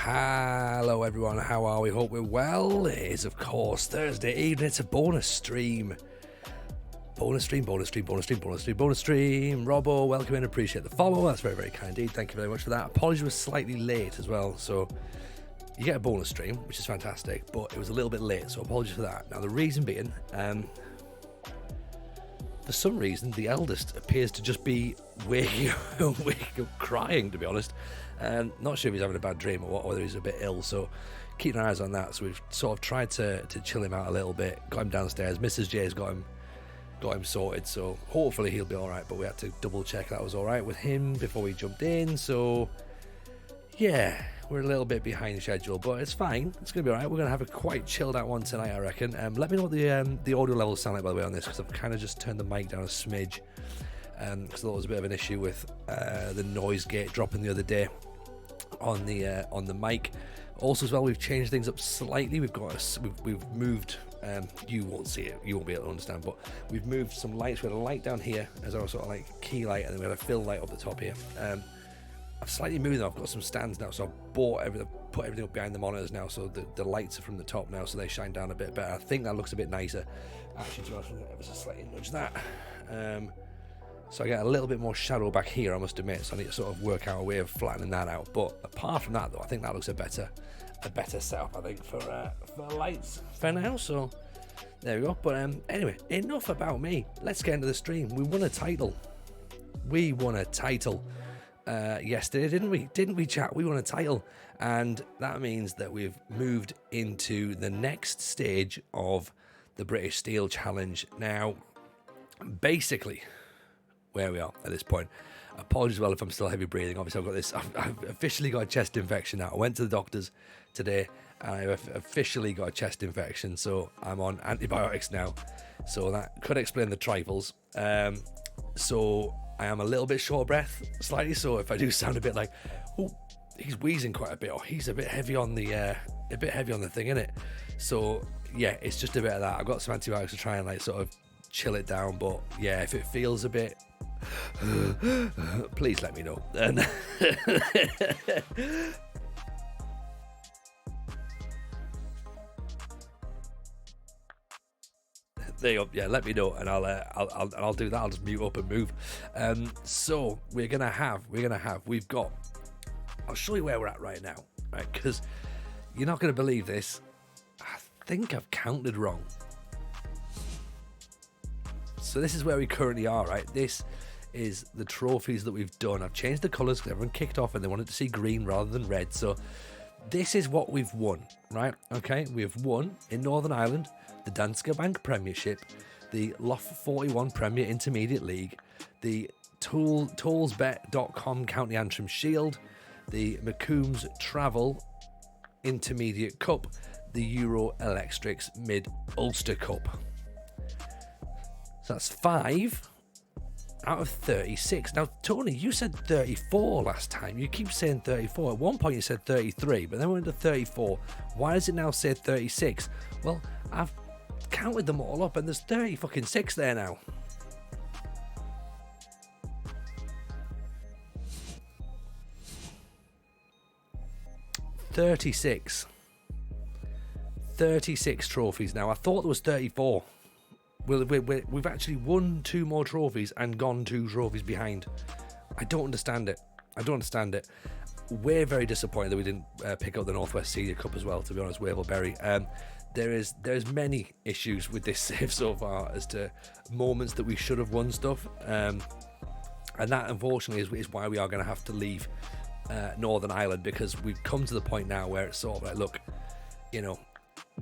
Hello everyone, how are we? Hope we're well. It is of course Thursday evening. It's a bonus stream. Bonus stream. Robbo, welcome in, appreciate the follow. That's very, very kind indeed. Thank you very much for that. Apologies, was slightly late as well, so you get a bonus stream, which is fantastic, but it was a little bit late, so apologies for that. Now the reason being, for some reason, the eldest appears to just be waking up crying, to be honest. Not sure if he's having a bad dream or what, or whether he's a bit ill, so keeping our eyes on that. So we've sort of tried to chill him out a little bit, got him downstairs. Mrs. J's got him sorted, so hopefully he'll be alright, but we had to double check that was alright with him before we jumped in. So yeah, we're a little bit behind schedule, but it's fine. It's going to be alright. We're going to have a quite chilled out one tonight, I reckon. Let me know what the audio levels sound like, by the way, on this, because I've kind of just turned the mic down a smidge, because I thought there was a bit of an issue with the noise gate dropping the other day on the mic. Also as well, we've changed things up slightly. We've moved, you won't see it, you won't be able to understand, but we've moved some lights. We had a light down here as our sort of like key light, and then we had a fill light up the top here. I've slightly moved them. I've got some stands now, so I've put everything up behind the monitors now, so the lights are from the top now, so they shine down a bit better. I think that looks a bit nicer. Actually, to be honest, ever so slightly nudge that. So I get a little bit more shadow back here, I must admit, so I need to sort of work out a way of flattening that out. But apart from that, though, I think that looks a better setup, I think, for lights for now. So there we go. But anyway, enough about me. Let's get into the stream. We won a title. Yesterday, didn't we, chat? We won a title, and that means that we've moved into the next stage of the British Steel Challenge. Now, basically, where we are at this point. Apologies well if I'm still heavy breathing. Obviously, I've officially got a chest infection now. I went to the doctors today, and I've officially got a chest infection, so I'm on antibiotics now. So that could explain the trifles. So I am a little bit short of breath, slightly. So if I do sound a bit like, oh, he's wheezing quite a bit, or he's a bit heavy on the thing, innit? So yeah, it's just a bit of that. I've got some antibiotics to try and like sort of chill it down. But yeah, if it feels a bit, please let me know. And there you go. Yeah, let me know, and I'll do that. I'll just mute up and move. So we've got. I'll show you where we're at right now, right? Because you're not going to believe this. I think I've counted wrong. So this is where we currently are, right? This is the trophies that we've done. I've changed the colours because everyone kicked off and they wanted to see green rather than red. So this is what we've won, right? Okay, we have won in Northern Ireland the Danske Bank Premiership, the Loft 41 Premier Intermediate League, the Toolsbet.com County Antrim Shield, the McCombs Travel Intermediate Cup, the Euro Electrics Mid Ulster Cup. So that's 5 out of 36. Now, Tony, you said 34 last time. You keep saying 34. At one point you said 33, but then we went to 34. Why does it now say 36? Well, I've counted them all up, and there's 36 there now. $36 trophies now. I thought there was 34. We've actually won 2 more trophies and gone 2 trophies behind. I don't understand it. We're very disappointed that we didn't pick up the Northwest Senior Cup as well, to be honest, Waverbury. There's many issues with this save so far as to moments that we should have won stuff. And that, unfortunately, is why we are going to have to leave Northern Ireland, because we've come to the point now where it's sort of like, look, you know,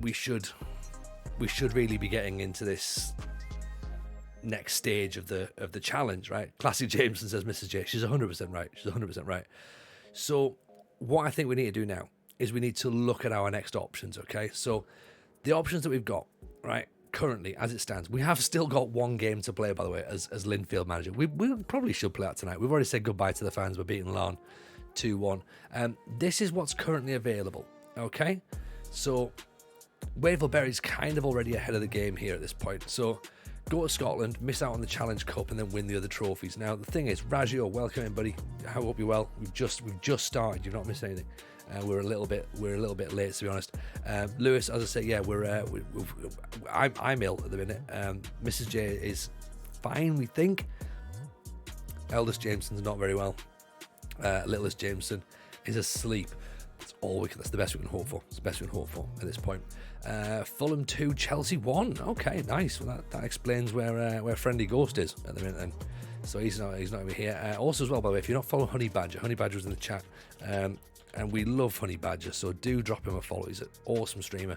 we should really be getting into this next stage of the challenge, right? Classy Jameson says Mrs. J. She's 100% right. She's 100% right. So what I think we need to do now is we need to look at our next options, okay? So the options that we've got, right, currently, as it stands, we have still got 1 game to play, by the way, as Linfield manager. We probably should play that tonight. We've already said goodbye to the fans. We're beating Larne 2-1. This is what's currently available, okay? So Waverbury's kind of already ahead of the game here at this point. So go to Scotland, miss out on the Challenge Cup, and then win the other trophies. Now the thing is, Raggio, welcome in, buddy. I hope you're well. We've just started. You've not missed anything. We're a little bit late, to be honest. Lewis, as I say, yeah, I'm ill at the minute. Mrs. J is fine, we think. Eldest Jameson's not very well. Littlest Jameson is asleep. That's the best we can hope for. It's the best we can hope for at this point. Fulham 2, Chelsea 1. Okay, nice. Well, that explains where Friendly Ghost is at the minute then. So he's not over here. Also as well, by the way, if you're not following Honey Badger was in the chat. And we love Honey Badger, so do drop him a follow. He's an awesome streamer,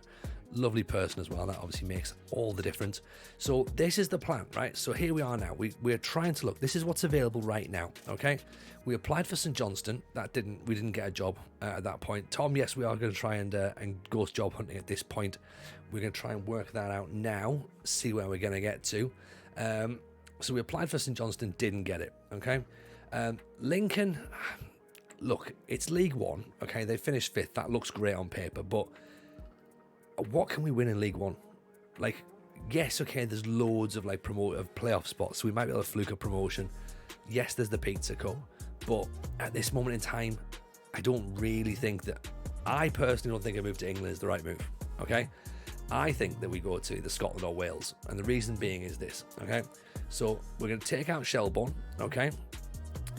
lovely person as well. That obviously makes all the difference. So this is the plan, right? So here we are now. We're trying to look. This is what's available right now, okay? We applied for St Johnstone. We didn't get a job at that point. Tom, yes, we are going to try and ghost job hunting at this point. We're going to try and work that out now, see where we're going to get to. So we applied for St Johnstone, didn't get it, okay? Lincoln... Look, it's League One, okay? They finished 5th. That looks great on paper, but what can we win in League One? Like, yes, okay, there's loads of playoff spots, so we might be able to fluke a promotion. Yes, there's the Pizza Cup, but at this moment in time, I don't really think that... I personally don't think a move to England is the right move, okay? I think that we go to either Scotland or Wales, and the reason being is this, okay? So we're going to take out Shelbourne, okay?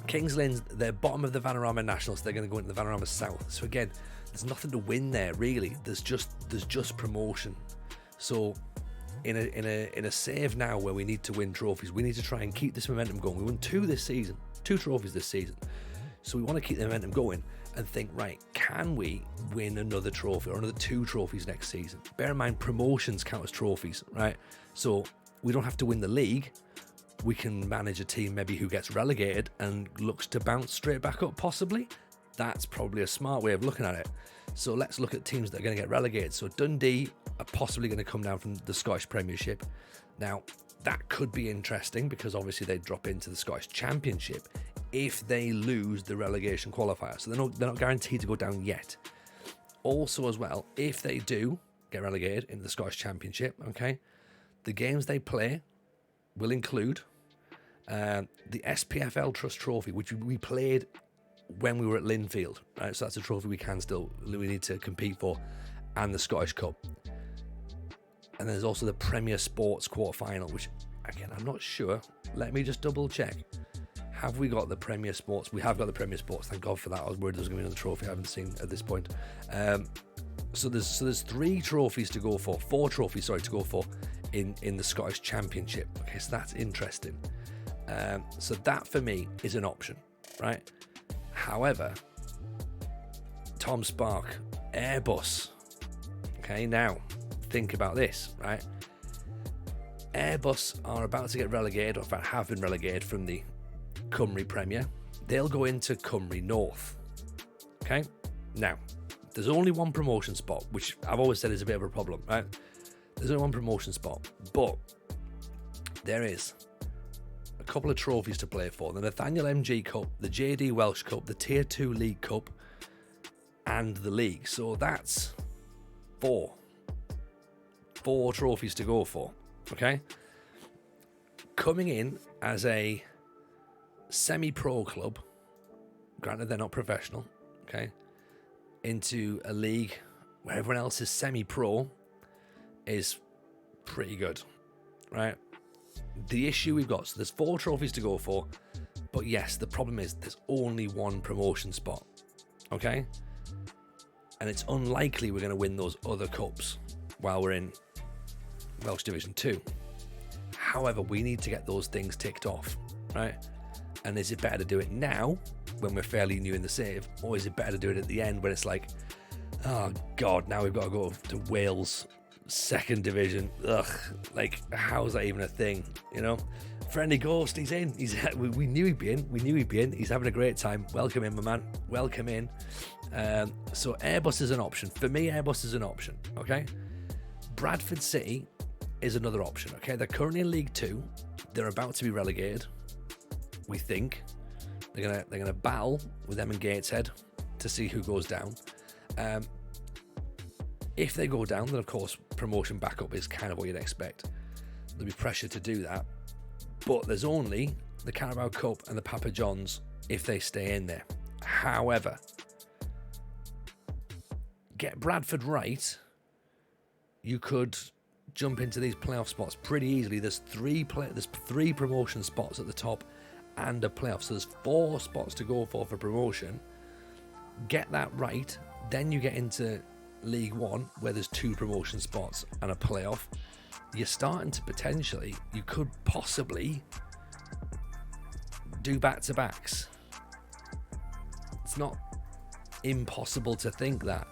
Kings Lynn's, they're bottom of the Vanarama National, so they're going to go into the Vanarama South. So again, there's nothing to win there really. There's just promotion. So in a save now where we need to win trophies, we need to try and keep this momentum going. We won 2 trophies this season. So we want to keep the momentum going and think, right, can we win another trophy or another 2 trophies next season? Bear in mind, promotions count as trophies, right? So we don't have to win the league. We can manage a team maybe who gets relegated and looks to bounce straight back up, possibly. That's probably a smart way of looking at it. So let's look at teams that are going to get relegated. So Dundee are possibly going to come down from the Scottish Premiership. Now, that could be interesting because obviously they drop into the Scottish Championship if they lose the relegation qualifier. So they're not guaranteed to go down yet. Also as well, if they do get relegated into the Scottish Championship, okay, the games they play will include the SPFL Trust Trophy, which we played when we were at Linfield, right? So that's a trophy we need to compete for, and the Scottish Cup. And there's also the Premier Sports quarter-final, which again I'm not sure. Let me just double check. Have we got the Premier Sports? We have got the Premier Sports. Thank God for that. I was worried there was going to be another trophy I haven't seen at this point. So there's 3 trophies to go for, 4 trophies, sorry, to go for in the Scottish Championship. Okay, so that's interesting. So that for me is an option, right? However, Tom Spark, Airbus. Okay, now think about this, right? Airbus are about to get relegated, or in fact have been relegated from the Cymru Premier. They'll go into Cymru North. Okay, now there's only one promotion spot, which I've always said is a bit of a problem, right? There's only one promotion spot, but there is a couple of trophies to play for. The Nathaniel MG Cup, the JD Welsh Cup, the Tier 2 League Cup, and the League. So that's 4 trophies to go for, okay? Coming in as a semi-pro club, granted they're not professional, okay, into a league where everyone else is semi-pro is pretty good, right? The issue we've got, so there's 4 trophies to go for, but yes, the problem is there's only one promotion spot, okay? And it's unlikely we're going to win those other cups while we're in Welsh Division 2. However, we need to get those things ticked off, right? And is it better to do it now when we're fairly new in the save, or is it better to do it at the end when it's like, oh God, now we've got to go to Wales 2nd Division? Ugh, like, how's that even a thing, you know? Friendly Ghost, he's in. We knew he'd be in. He's having a great time. Welcome in, my man. Welcome in. So Airbus is an option. For me, Airbus is an option, okay? Bradford City is another option, okay? They're currently in League 2. They're about to be relegated, we think. They're gonna battle with them and Gateshead to see who goes down. If they go down, then of course promotion backup is kind of what you'd expect. there'll be pressure to do that. But there's only the Carabao Cup and the Papa John's if they stay in there. However, get Bradford right, you could jump into these playoff spots pretty easily. There's three promotion spots at the top and a playoff, so there's 4 spots to go for promotion. Get that right, then you get into League One, where there's 2 promotion spots and a playoff. You're starting to potentially, you could possibly do back-to-backs. It's not impossible to think that.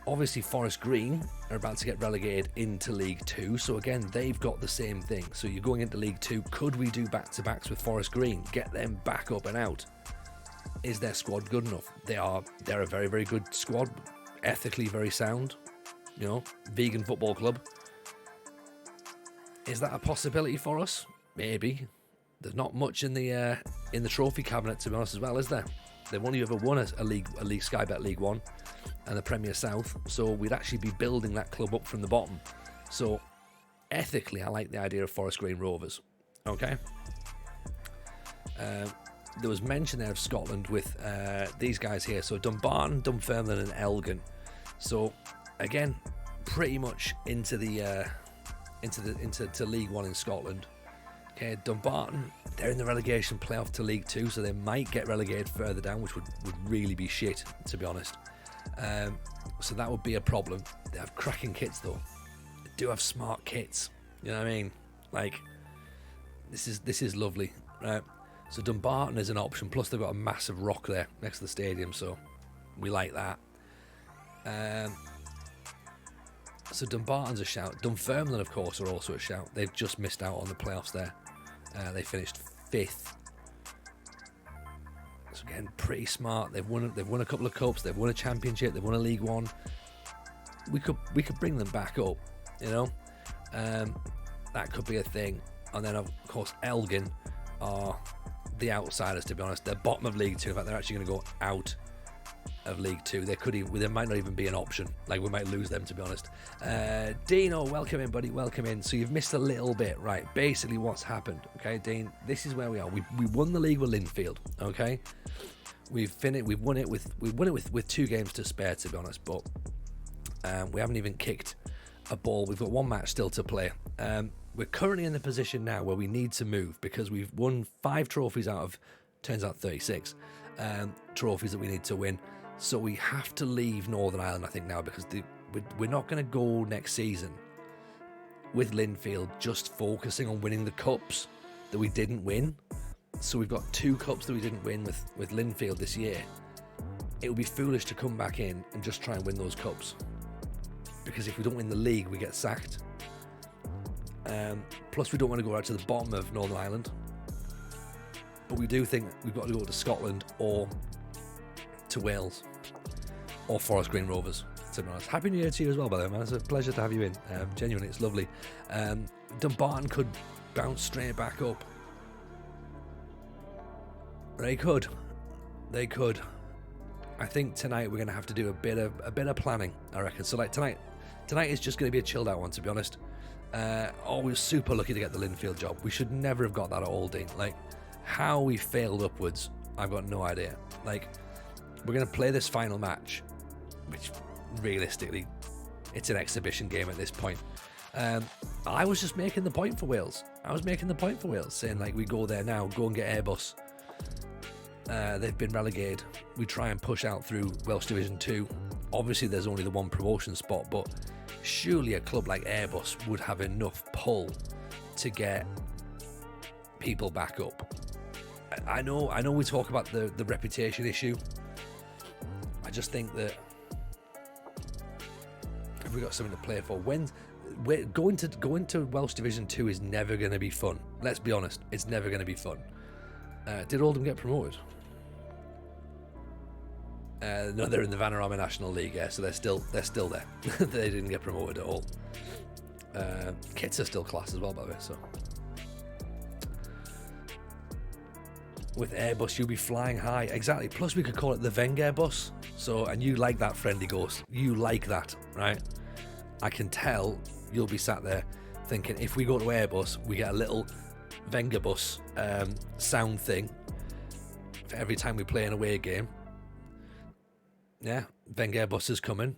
Obviously, Forest Green are about to get relegated into League 2, so again, they've got the same thing. So you're going into League 2, could we do back-to-backs with Forest Green? Get them back up and out. Is their squad good enough? They're a very, very good squad, ethically very sound, vegan football club. Is that a possibility for us? Maybe. There's not much in the trophy cabinet, to be honest, as well, is there? They've only ever won a league Sky Bet League One and the Premier South, so we'd actually be building that club up from the bottom. So ethically, I like the idea of Forest Green Rovers. Okay. There was mention there of Scotland with these guys here. So Dumbarton, Dunfermline, and Elgin. So again, pretty much into League One in Scotland. Okay, Dumbarton, they're in the relegation playoff to League 2, so they might get relegated further down, which would really be shit, to be honest. So that would be a problem. They have cracking kits though. They do have smart kits. You know what I mean? Like, this is lovely, right? So Dumbarton is an option. Plus they've got a massive rock there next to the stadium, so we like that. So Dumbarton's a shout. Dunfermline, of course, are also a shout. They've just missed out on the playoffs there. They finished 5th. So again, pretty smart. They've won a couple of cups. They've won a championship. They've won a League One. We could bring them back up. That could be a thing. And then of course Elgin are the outsiders, to be honest. They're bottom of League 2. In fact, they're actually going to go out of League 2. There might not even be an option. Like, we might lose them, to be honest. Dino, welcome in, buddy. Welcome in. So you've missed a little bit, right? Basically, what's happened? Okay, Dean. This is where we are. We won the league with Linfield. Okay, we've won it with 2 games to spare, to be honest. But we haven't even kicked a ball. We've got 1 match still to play. We're currently in the position now where we need to move because we've won 5 trophies out of, turns out 36 trophies that we need to win. So we have to leave Northern Ireland, I think, now, because we're not going to go next season with Linfield just focusing on winning the cups that we didn't win. So we've got 2 cups that we didn't win with Linfield this year. It would be foolish to come back in and just try and win those cups, because if we don't win the league, we get sacked. Plus, we don't want to go out to the bottom of Northern Ireland. But we do think we've got to go to Scotland or to Wales or Forest Green Rovers, to be honest. Happy New Year to you as well, by the way, man. It's a pleasure to have you in. Genuinely, it's lovely. Dumbarton could bounce straight back up. They could. I think tonight we're going to have to do a bit of planning, I reckon. So like tonight is just going to be a chilled out one, to be honest. We were super lucky to get the Linfield job. We should never have got that at all, Dean. Like, how we failed upwards, I've got no idea. Like, we're going to play this final match, which realistically, it's an exhibition game at this point. I was just making the point for Wales. Saying, like, we go there now, go and get Airbus. They've been relegated. We try and push out through Welsh Division 2. Obviously, there's only the 1 promotion spot, but surely a club like Airbus would have enough pull to get people back up. I know we talk about the reputation issue. I just think that if we got something to play for, going to Welsh Division 2 is never going to be fun. Let's be honest, it's never going to be fun. Did Oldham get promoted? No, they're in the Vanarama National League, yeah, so they're still there. They didn't get promoted at all. Kits are still class as well, by the way. So with Airbus, you'll be flying high. Exactly. Plus, we could call it the Wenger bus. So, and you like that, Friendly Ghost. You like that, right? I can tell you'll be sat there thinking if we go to Airbus, we get a little Wenger bus sound thing for every time we play an away game. Yeah, Wenger bus is coming.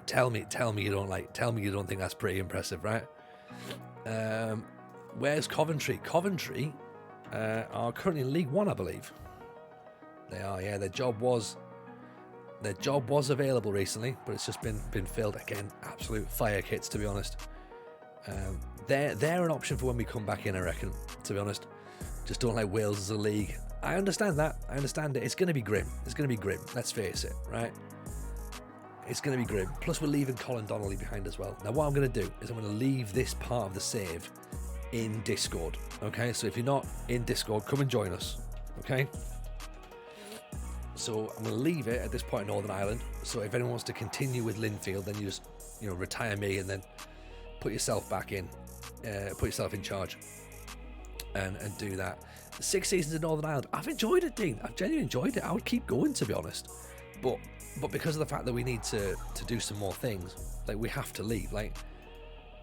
Tell me you don't think that's pretty impressive, right? Where's Coventry? Coventry are currently in League One, I believe. They are, yeah. Their job was available recently, but it's just been filled again. Absolute fire kits, to be honest. They're an option for when we come back in, I reckon. To be honest, just don't like Wales as a league. I understand that. I understand it. It's going to be grim. Let's face it, right? It's going to be grim. Plus, we're leaving Colin Donnelly behind as well. Now, what I'm going to do is I'm going to leave this part of the save in Discord. Okay, so if you're not in Discord, come and join us. Okay. So I'm going to leave it at this point in Northern Ireland. So if anyone wants to continue with Linfield, then you just, retire me and then put yourself back in, put yourself in charge, and do that. 6 seasons in Northern Ireland, I've enjoyed it, Dean. I've genuinely enjoyed it. I would keep going, to be honest. But because of the fact that we need to do some more things, like we have to leave. Like,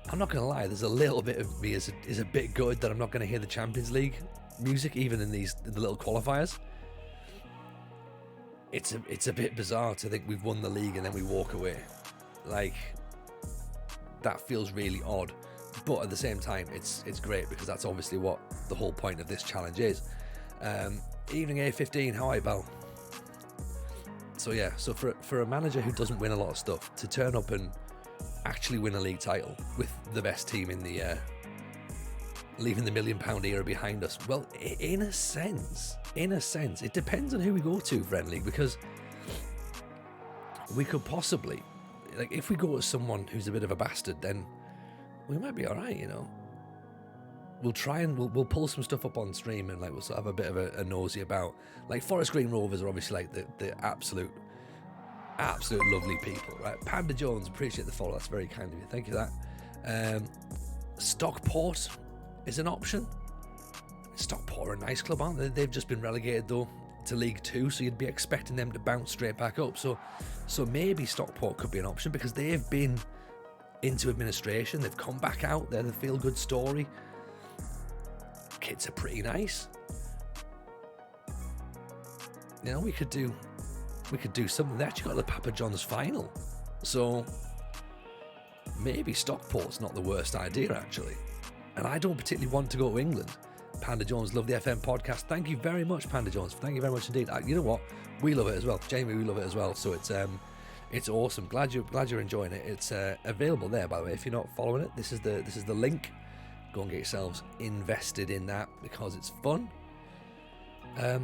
I'm not gonna lie, there's a little bit of me is a bit good that I'm not gonna hear the Champions League music even in the little qualifiers. It's a bit bizarre to think we've won the league and then we walk away. Like, that feels really odd. But at the same time, it's great because that's obviously what the whole point of this challenge is. Evening A15, how are you, Bal? So yeah, so for a manager who doesn't win a lot of stuff to turn up and actually win a league title with the best team in the leaving the £1 million era behind us, well, in a sense, it depends on who we go to, Friend League, because we could possibly, like, if we go to someone who's a bit of a bastard, then we might be all right, We'll try and we'll pull some stuff up on stream and we'll sort of have a bit of a nosy about. Like, Forest Green Rovers are obviously the absolute lovely people, right? Panda Jones, appreciate the follow. That's very kind of you. Thank you for that. Stockport is an option. Stockport are a nice club, aren't they? They've just been relegated though to League Two, so you'd be expecting them to bounce straight back up. So maybe Stockport could be an option because they've been into administration. They've come back out. They're the feel-good story. Kids are pretty nice. We could do something. They actually got the Papa John's final, so maybe Stockport's not the worst idea, actually. And I don't particularly want to go to England. Panda Jones, love the FM podcast. Thank you very much, Panda Jones. Thank you very much indeed. You know what? We love it as well. Jamie, we love it as well. So it's awesome. Glad you're enjoying it. It's available there, by the way. If you're not following it, this is the link. Go and get yourselves invested in that because it's fun. I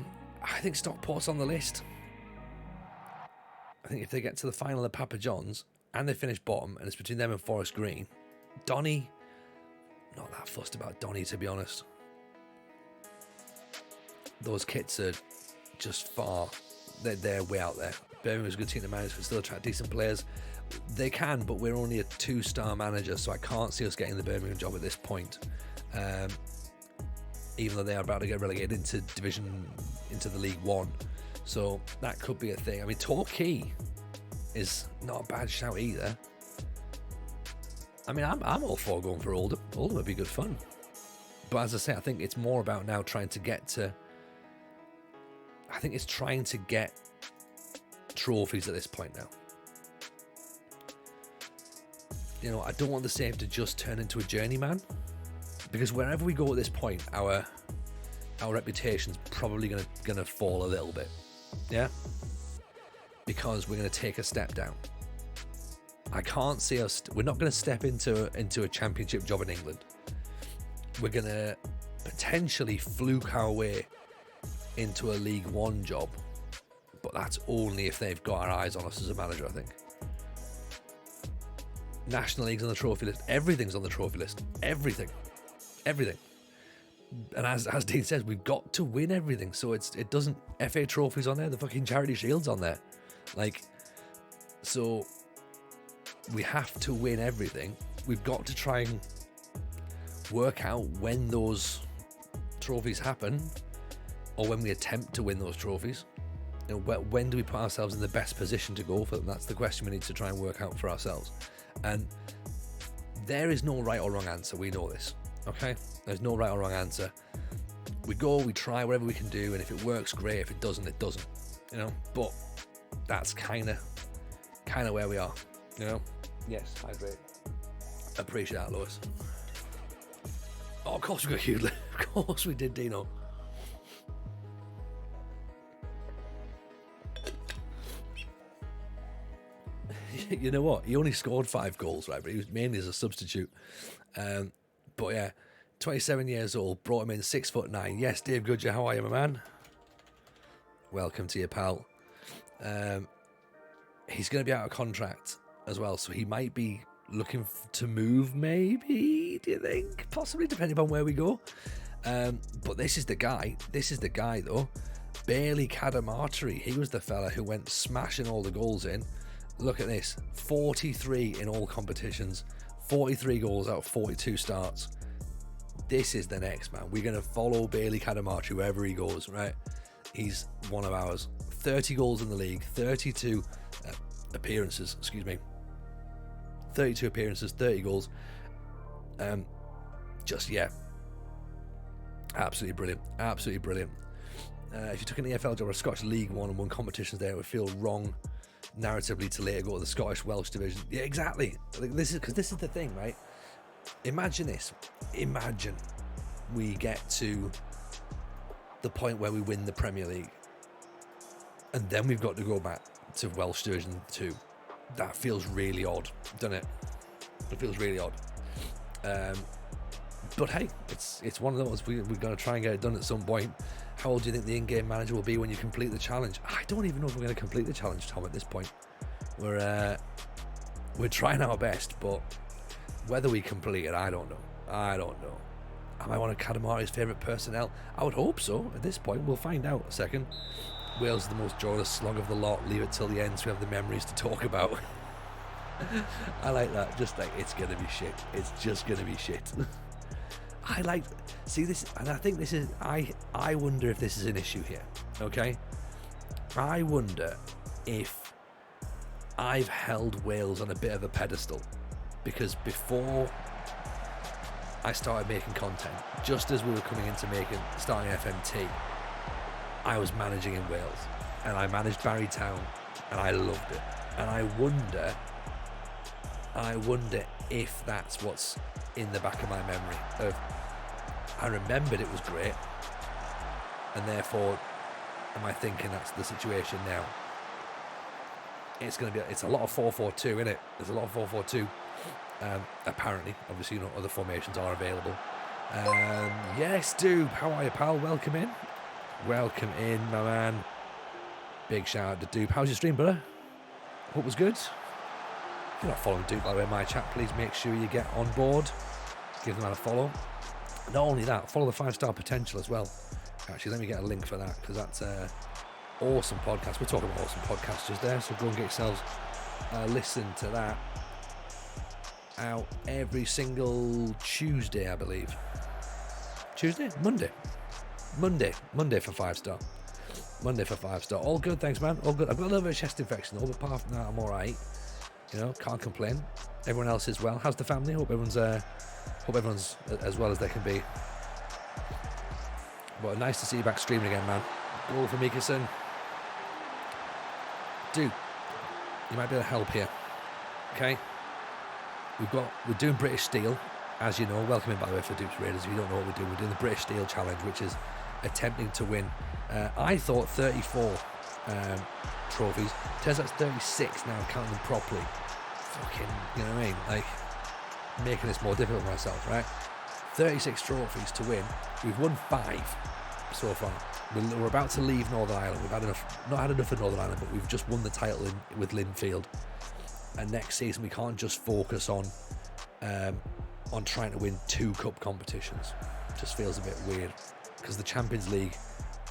think Stockport's on the list. I think if they get to the final of Papa John's and they finish bottom and it's between them and Forest Green, Donny, not that fussed about Donny, to be honest. Those kits are just far, they're way out there. Birmingham's a good team to manage, but still attract decent players. They can, but we're only a 2-star manager, so I can't see us getting the Birmingham job at this point. Even though they are about to get relegated into the League One, so that could be a thing. I mean, Torquay is not a bad shout either. I mean, I'm all for going for Oldham. Oldham would be good fun, but as I say, I think it's more about now trying to get to. I think it's trying to get trophies at this point now. I don't want the save to just turn into a journeyman, because wherever we go at this point, our reputation's probably gonna fall a little bit, yeah, because we're gonna take a step down. I can't see us. We're not gonna step into a championship job in England. We're gonna potentially fluke our way into a League One job, but that's only if they've got our eyes on us as a manager, I think. National League's on the trophy list. Everything's on the trophy list. Everything. And as Dean says, we've got to win everything. So it doesn't. FA trophies on there. The fucking Charity Shield's on there. So we have to win everything. We've got to try and work out when those trophies happen, or when we attempt to win those trophies. When do we put ourselves in the best position to go for them? That's the question we need to try and work out for ourselves. And there is no right or wrong answer. We know this, okay? There's no right or wrong answer. We go, we try whatever we can do, and if it works, great. If it doesn't, it doesn't, you know? But that's kind of where we are, you know? Yes, hydrate. Appreciate that, Lewis. Oh, of course we got Hughley. Of course we did, Dino. You know what? He only scored 5 goals, right? But he was mainly as a substitute. But yeah, 27 years old, brought him in 6'9". Yes, Dave Goodger, how are you, my man? Welcome to you, pal. He's going to be out of contract as well, so he might be looking to move, maybe, do you think? Possibly, depending on where we go. But this is the guy. This is the guy, though. Bailey Cadamarteri. He was the fella who went smashing all the goals in. Look at this. 43 in all competitions. 43 goals out of 42 starts. This is the next man. We're going to follow Bailey Cadamarteri wherever he goes, right? He's one of ours. 30 goals in the league. 32 appearances, 32 appearances, 30 goals. Absolutely brilliant. Absolutely brilliant. If you took an EFL job or a Scottish League One and won competitions there, it would feel wrong narratively to later go to the Scottish Welsh division. Yeah, exactly. This is the thing, right? Imagine this. Imagine we get to the point where we win the Premier League, and then we've got to go back to Welsh Division 2. That feels really odd, doesn't it? It feels really odd. But hey, it's one of those. We're going to try and get it done at some point. How old do you think the in-game manager will be when you complete the challenge? I don't even know if we're going to complete the challenge, Tom, at this point. We're trying our best, but whether we complete it, I don't know. Am I one of Cadamarteri's favourite personnel? I would hope so. At this point, we'll find out. A second. Wales is the most joyless slog of the lot. Leave it till the end so we have the memories to talk about. I like that. Just like, it's going to be shit. It's just going to be shit. See this, and I think this is, I wonder if this is an issue here, okay? I wonder if I've held Wales on a bit of a pedestal, because before I started making content, just as we were coming into starting FMT, I was managing in Wales, and I managed Barrytown, and I loved it. And I wonder if that's what's in the back of my memory of, I remembered it was great, and therefore am I thinking that's the situation now? It's a lot of 4-4-2, isn't it? There's a lot of 4-4-2. Apparently, obviously, you know, other formations are available. Yes, Doob, how are you, pal? Welcome in, my man. Big shout out to Doob. How's your stream, brother? Hope it was good. If you're not following Doob, by the way, in my chat, please make sure you get on board. Give the man a follow. Not only that, follow the 5-star potential as well. Actually, let me get a link for that, because that's awesome podcast. We're talking about awesome podcasts just there, so go and get yourselves listen to that. Out every single Tuesday, I believe. Monday for 5-star. Monday for 5-star. All good, thanks, man. All good. I've got a little bit of chest infection though, but apart from that, I'm all right. You know, can't complain. Everyone else is well. How's the family? Hope everyone's as well as they can be. But nice to see you back streaming again, man. Goal for Mikason. Dude, you might be able to help here. Okay? We're doing British Steel, as you know. Welcome in, by the way, for Dupes Raiders. If you don't know what we're doing the British Steel Challenge, which is attempting to win. I thought 34 trophies. Turns out it's 36 now, counting them properly. Fucking, you know what I mean? Like, making this more difficult for myself, right? 36 trophies to win. We've won 5 so far. We're about to leave Northern Ireland. We've had enough, not had enough for Northern Ireland, but we've just won the title with Linfield. And next season we can't just focus on trying to win 2 cup competitions. It just feels a bit weird, because the Champions League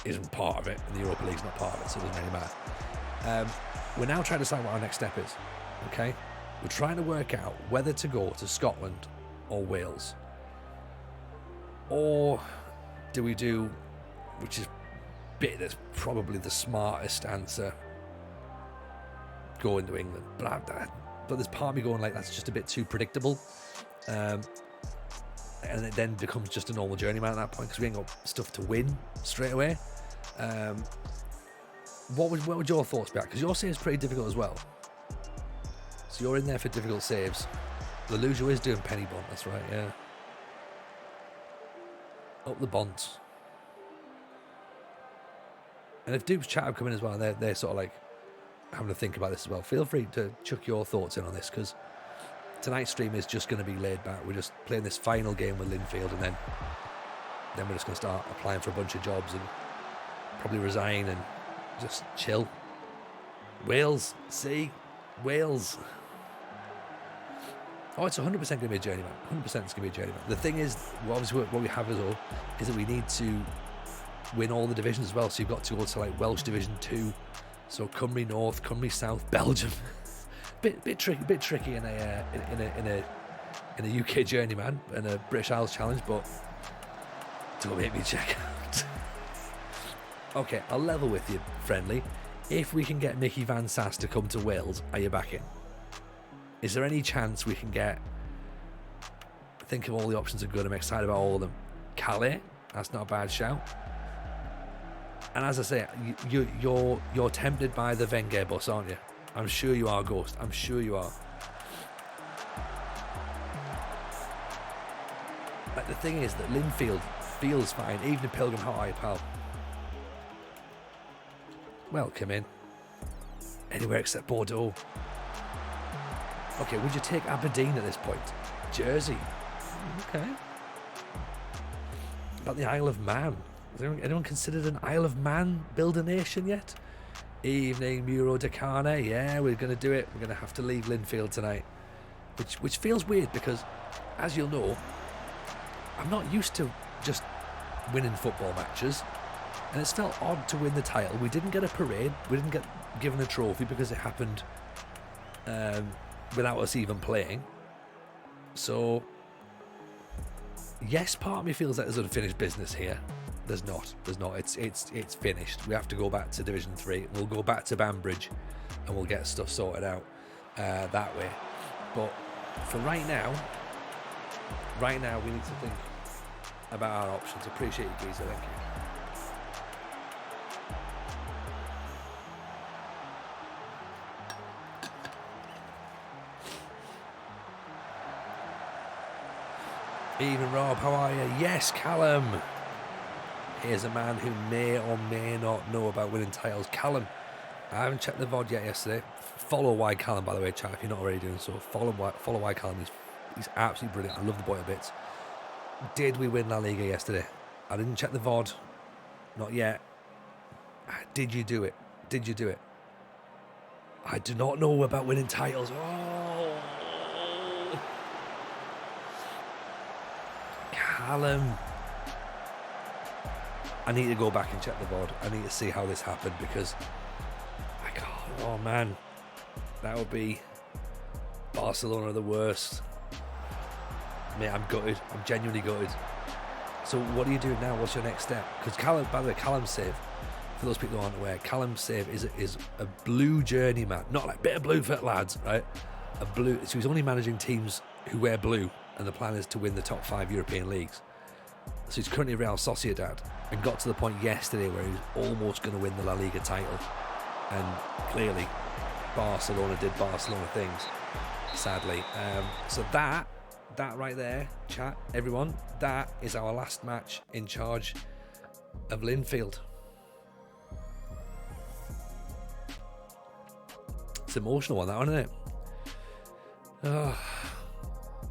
isn't part of it and the Europa League's not part of it, so it doesn't really matter. We're now trying to decide what our next step is. Okay, we're trying to work out whether to go to Scotland or Wales, or do we do, which is that's probably the smartest answer, go into England. But there's part of me going like, that's just a bit too predictable. And it then becomes just a normal journeyman at that point because we ain't got stuff to win straight away. What would your thoughts be? Because your save's pretty difficult as well. So you're in there for difficult saves. Lelujo is doing penny bond, that's right, yeah. Up the bonds. And if Dupe's chat have come in as well, and they're sort of like having to think about this as well, feel free to chuck your thoughts in on this, because tonight's stream is just going to be laid back. We're just playing this final game with Linfield, and then we're just going to start applying for a bunch of jobs and probably resign and just chill. Wales, see? Wales. Oh, it's 100% going to be a journeyman. 100% it's going to be a journeyman. The thing is, obviously what we have is that we need to win all the divisions as well. So you've got to go to like Welsh Division 2, so Cymru North, Cymru South, Belgium. bit tricky in a UK journeyman and a British Isles challenge, but don't make me check out. Okay, I'll level with you, friendly. If we can get Mickey Van Sass to come to Wales, are you back in? Is there any chance we can get... Think of all the options are good. I'm excited about all of them. Calais, that's not a bad shout. And as I say, you're tempted by the Wenger bus, aren't you? I'm sure you are, Ghost. I'm sure you are. Like, the thing is that Linfield feels fine. Evening Pilgrim, how are you, pal? Welcome in. Anywhere except Bordeaux. Okay, would you take Aberdeen at this point? Jersey. Okay. About the Isle of Man. Has anyone considered an Isle of Man builder nation yet? Evening, Muro de Carne. Yeah, we're going to do it. We're going to have to leave Linfield tonight. Which feels weird because, as you'll know, I'm not used to just winning football matches. And it's felt odd to win the title. We didn't get a parade. We didn't get given a trophy because it happened without us even playing. So, yes, part of me feels like there's unfinished business here. There's not. It's finished. We have to go back to Division 3. We'll go back to Banbridge and we'll get stuff sorted out that way. But for right now we need to think about our options. Appreciate you, Geezer. Thank you. Even Rob, how are you? Yes, Callum. Here's a man who may or may not know about winning titles. Callum, I haven't checked the VOD yet yesterday. Follow Y Callum, by the way, chat, if you're not already doing so. Follow Y Callum. He's absolutely brilliant. I love the boy a bit. Did we win La Liga yesterday? I didn't check the VOD. Not yet. Did you do it? Did you do it? I do not know about winning titles. Oh. Callum. I need to go back and check the VOD. I need to see how this happened because I can't. Oh man, that would be Barcelona the worst. Mate, I'm gutted. I'm genuinely gutted. So what do you do now? What's your next step? Because Callum, by the way, Callum's save, for those people who aren't aware, Callum's save is a blue journeyman, not like bit of blue for lads, right? A blue. So he's only managing teams who wear blue, and the plan is to win the top 5 European leagues. So he's currently Real Sociedad and got to the point yesterday where he was almost going to win the La Liga title. And clearly, Barcelona did Barcelona things, sadly. So that right there, chat, everyone, that is our last match in charge of Linfield. It's emotional one, that one, isn't it? Oh,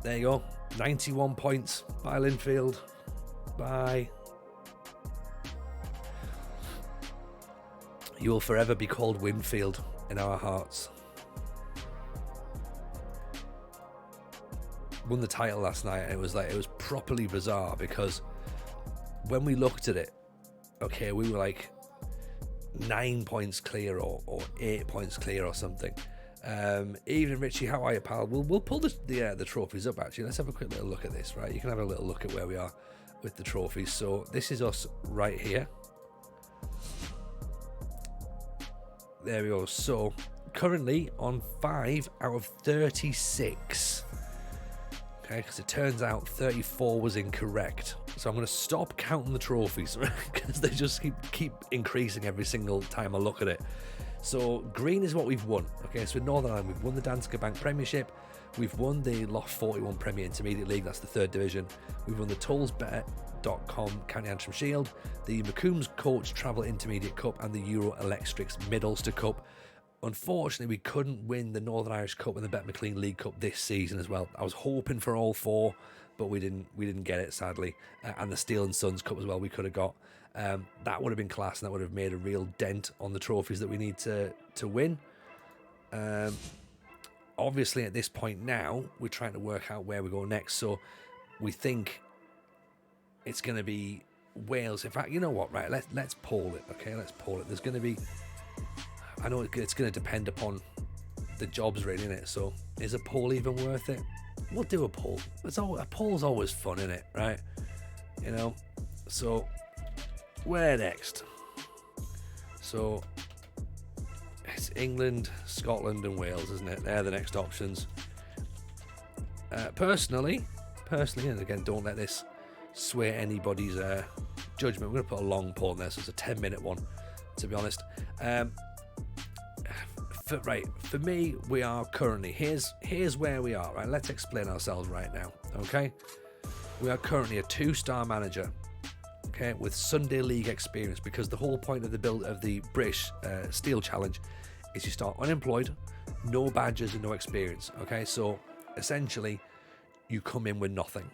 there you go. 91 points by Linfield. Bye. You will forever be called Winfield in our hearts. Won the title last night, and it was properly bizarre because when we looked at it, okay, we were like 9 points clear or 8 points clear or something. Evening, Richie, how are you, pal? We'll pull the trophies up. Actually, let's have a quick little look at this. Right, you can have a little look at where we are with the trophies. So this is us right here. There we go. So currently on 5 out of 36. okay? Because it turns out 34 was incorrect. So I'm going to stop counting the trophies because they just keep increasing every single time I look at it. So green is what we've won, okay? So in Northern Ireland, we've won the Danske Bank Premiership. We've won the Loft 41 Premier Intermediate League, that's the 3rd division. We've won the TollsBet.com County Antrim Shield, the McCombs Coach Travel Intermediate Cup, and the Euro Electrics Mid-Ulster Cup. Unfortunately, we couldn't win the Northern Irish Cup and the Bet McLean League Cup this season as well. I was hoping for all 4, but we didn't get it, sadly. And the Steel and Sons Cup as well, we could have got. That would have been class, and that would have made a real dent on the trophies that we need to win. Obviously, at this point now, we're trying to work out where we go next. So we think it's going to be Wales. In fact, you know what? Right, let's poll it. Okay, let's poll it. There's going to be. I know it's going to depend upon the jobs, really, innit? So is a poll even worth it? We'll do a poll. A poll's always fun, innit? Right? You know. So where next? So it's England, Scotland, and Wales, isn't it? They're the next options. Personally, and again, don't let this sway anybody's judgment. We're going to put a long poll in there, so it's a 10-minute one, to be honest. For me, we are currently, here's where we are, right? Let's explain ourselves right now, okay? We are currently a 2-star manager, okay, with Sunday League experience, because the whole point of the build of the British Steel Challenge is you start unemployed, no badges and no experience, okay? So essentially, you come in with nothing.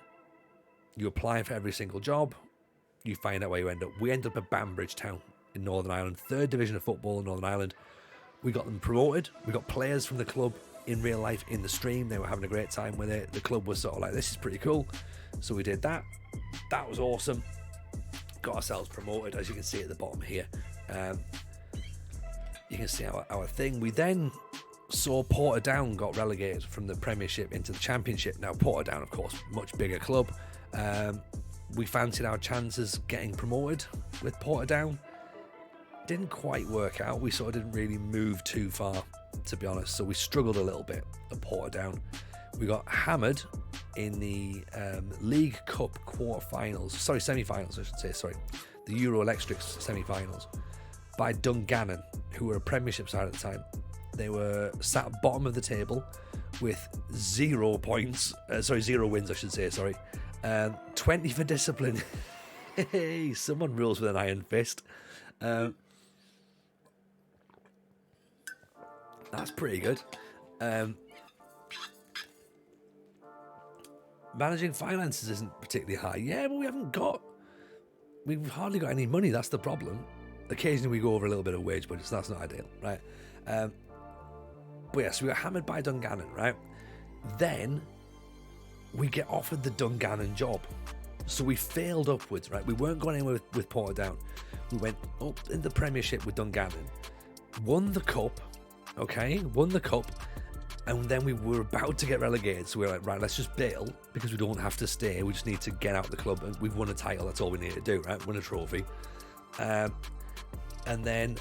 You apply for every single job, you find out where you end up. We end up at Banbridge Town in Northern Ireland, 3rd division of football in Northern Ireland. We got them promoted. We got players from the club in real life in the stream. They were having a great time with it. The club was sort of like, this is pretty cool. So we did that. That was awesome. Got ourselves promoted, as you can see at the bottom here. You can see our thing. We then saw Portadown got relegated from the Premiership into the Championship. Now, Portadown, of course, much bigger club. We fancied our chances getting promoted with Portadown. Didn't quite work out. We sort of didn't really move too far, to be honest. So we struggled a little bit at Portadown. We got hammered in the League Cup semi-finals, I should say. Sorry, the Euro Electrics semi-finals by Dungannon, who were a Premiership side at the time. They were sat bottom of the table with 0 points. 0 wins, I should say. 20 for discipline. Hey, someone rules with an iron fist. That's pretty good. Managing finances isn't particularly high. Yeah, but we've hardly got any money. That's the problem. Occasionally we go over a little bit of wage budget, so that's not ideal, right? But yes, we got hammered by Dungannon, right? Then we get offered the Dungannon job. So we failed upwards, right? We weren't going anywhere with Portadown. We went up in the Premiership with Dungannon, won the cup, and then we were about to get relegated. So we were like, right, let's just bail because we don't have to stay. We just need to get out of the club, and we've won a title. That's all we need to do, right? Win a trophy. And then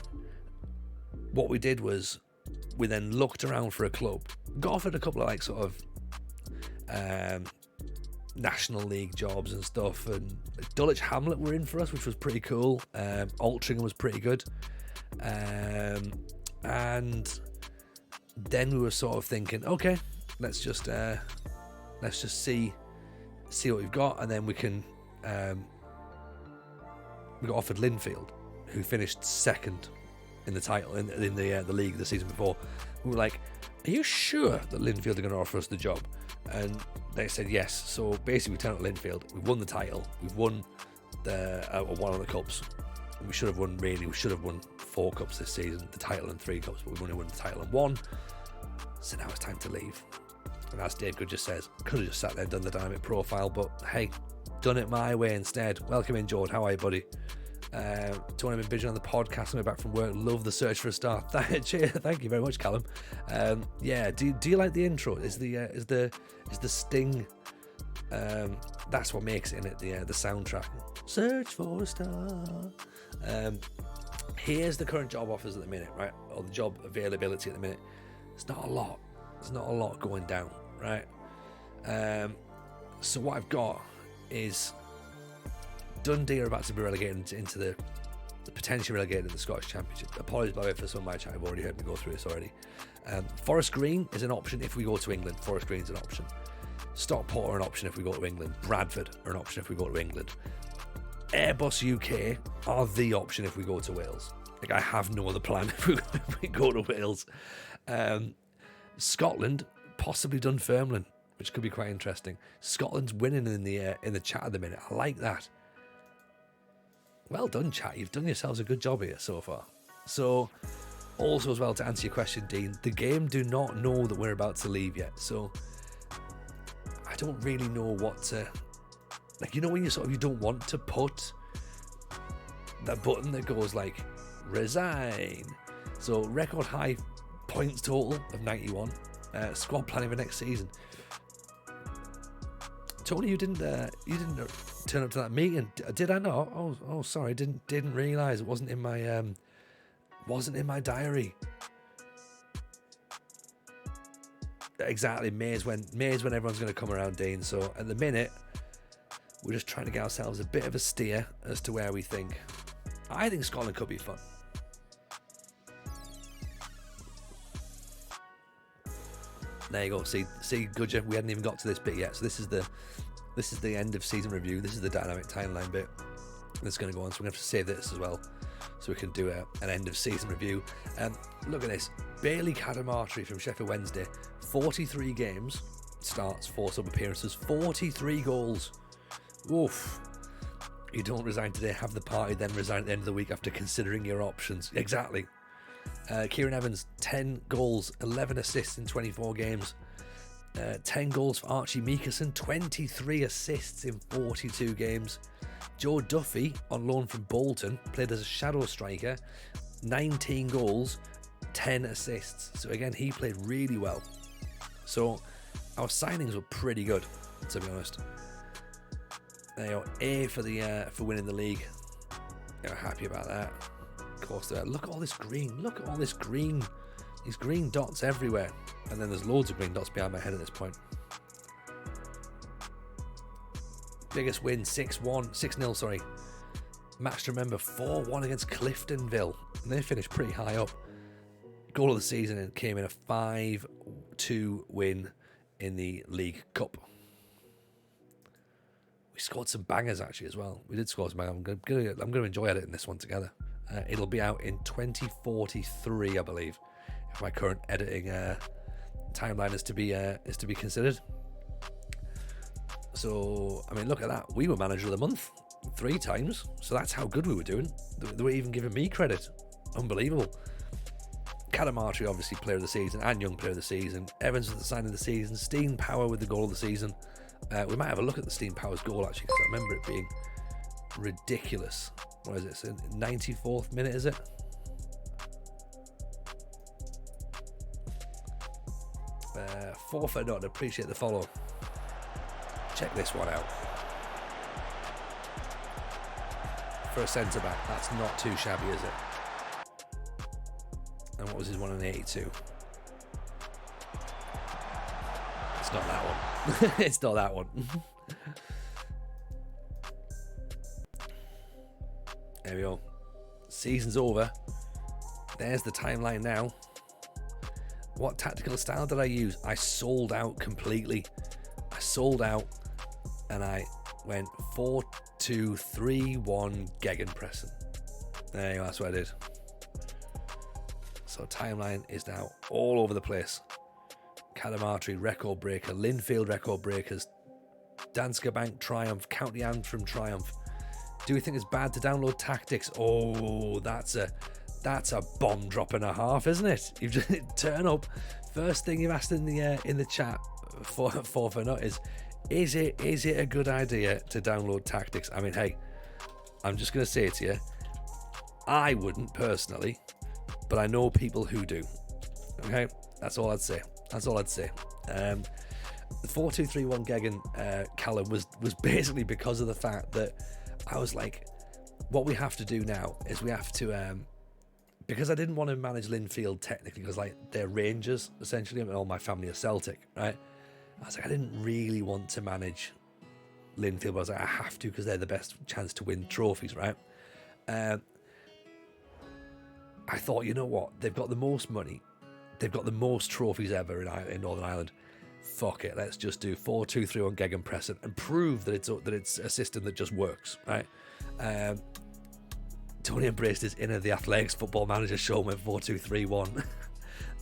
what we did was we then looked around for a club, got offered a couple of National League jobs and stuff, and Dulwich Hamlet were in for us, which was pretty cool. Altrincham was pretty good, and then we were sort of thinking, okay, let's just see what we've got, and then we got offered Linfield, who finished 2nd in the title in the league the season before. We were like, are you sure that Linfield are going to offer us the job? And they said yes. So basically we turned up Linfield, we won the title, we've won one of the cups. We should have won 4 cups this season, the title and 3 cups, but we've only won the title and 1. So now it's time to leave. And as Dave Good just says, could have just sat there and done the Dynamic profile, but hey, done it my way instead. Welcome in, George. How are you, buddy? Don't want to be binging on the podcast on my way back from work. Love the search for a star. Thank you very much, Callum. Yeah, do you like the intro? Is the sting? That's what makes it in it. The soundtrack. Search for a star. Here's the current job offers at the minute, right? Or the job availability at the minute. It's not a lot. There's not a lot going down, right? So what I've got is Dundee are about to be relegated into the potentially relegated to the Scottish Championship. Apologies by the way for some of my chat. I've already heard me go through this already. Forest Green is an option if we go to England. Forest Green's an option. Stockport are an option if we go to England. Bradford are an option if we go to England. Airbus UK are the option if we go to Wales. Like, I have no other plan if we go to Wales. Scotland, possibly Dunfermline, which could be quite interesting. Scotland's winning in the chat at the minute. I like that. Well done, chat. You've done yourselves a good job here so far. So, also as well, to answer your question, Dean, the game do not know that we're about to leave yet. So, I don't really know what to... Like, you know when you don't want to put that button that goes like, resign. So, record high points total of 91. Squad planning for next season. Tony, you didn't turn up to that meeting, did I not? Oh, sorry, didn't realise it wasn't in my diary. Exactly, May's when everyone's going to come around, Dean. So at the minute, we're just trying to get ourselves a bit of a steer as to where we think. I think Scotland could be fun. There you go. See, Gudger, we hadn't even got to this bit yet. So this is the end of season review. This is the dynamic timeline bit that's going to go on. So we're going to have to save this as well, so we can do an end of season review. Look at this. Bailey Cadamartri from Sheffield Wednesday. 43 games, starts, 4 sub appearances, 43 goals. Oof. You don't resign today, have the party, then resign at the end of the week after considering your options. Exactly. Kieran Evans, 10 goals, 11 assists in 24 games. 10 goals for Archie Meekerson, 23 assists in 42 games. Joe Duffy, on loan from Bolton, played as a shadow striker, 19 goals, 10 assists. So again, he played really well. So our signings were pretty good, to be honest. There you go, A for winning the league. Yeah, happy about that. Of course, look at all this green. Look at all this green. These green dots everywhere. And then there's loads of green dots behind my head at this point. Biggest win, 6-0, sorry. Match to remember, 4-1 against Cliftonville. And they finished pretty high up. Goal of the season and came in a 5-2 win in the League Cup. We scored some bangers actually as well. We did score some bangers. I'm going to enjoy editing this one together. It'll be out in 2043, I believe, if my current editing timeline is to be considered. So, I mean, look at that. We were manager of the month 3 times. So that's how good we were doing. They were even giving me credit. Unbelievable. Cadamartri, obviously, player of the season, and Young player of the season. Evans with the sign of the season. Steen Power with the goal of the season. We might have a look at the Steen Power's goal, actually, because I remember it being ridiculous. What is it? It's in 94th minute, is it? Forfeit not, appreciate the follow. Check this one out. For a centre back, that's not too shabby, is it? And what was his one in 82? It's not that one. It's not that one. There we go. Season's over. There's the timeline now. What tactical style did I use? I sold out completely. I sold out and I went 4-2-3-1 gegenpressing. There you go, that's what I did. So timeline is now all over the place. Cadamartri record breaker, Linfield record breakers, Danske Bank triumph, County Antrim triumph. Do we think it's bad to download tactics? Oh, that's a bomb drop and a half, isn't it? You've just turn up. First thing you've asked in the chat for nut is it a good idea to download tactics? I mean, hey, I'm just gonna say it to you. I wouldn't personally, but I know people who do. Okay, that's all I'd say. The 4-2-3-1 Gegen Callum was basically because of the fact that I was like, what we have to do now is we have to because I didn't want to manage Linfield technically because like they're Rangers essentially, and all my family are Celtic, right? I was like, I didn't really want to manage Linfield, but I was like, I have to because they're the best chance to win trophies, right? I thought, you know what? They've got the most money. They've got the most trophies ever in Northern Ireland. Fuck it, let's just do 4-2-3-1 gegenpress and prove that it's a system that just works, right? Tony embraced his inner The Athletics Football Manager show went 4-2-3-1.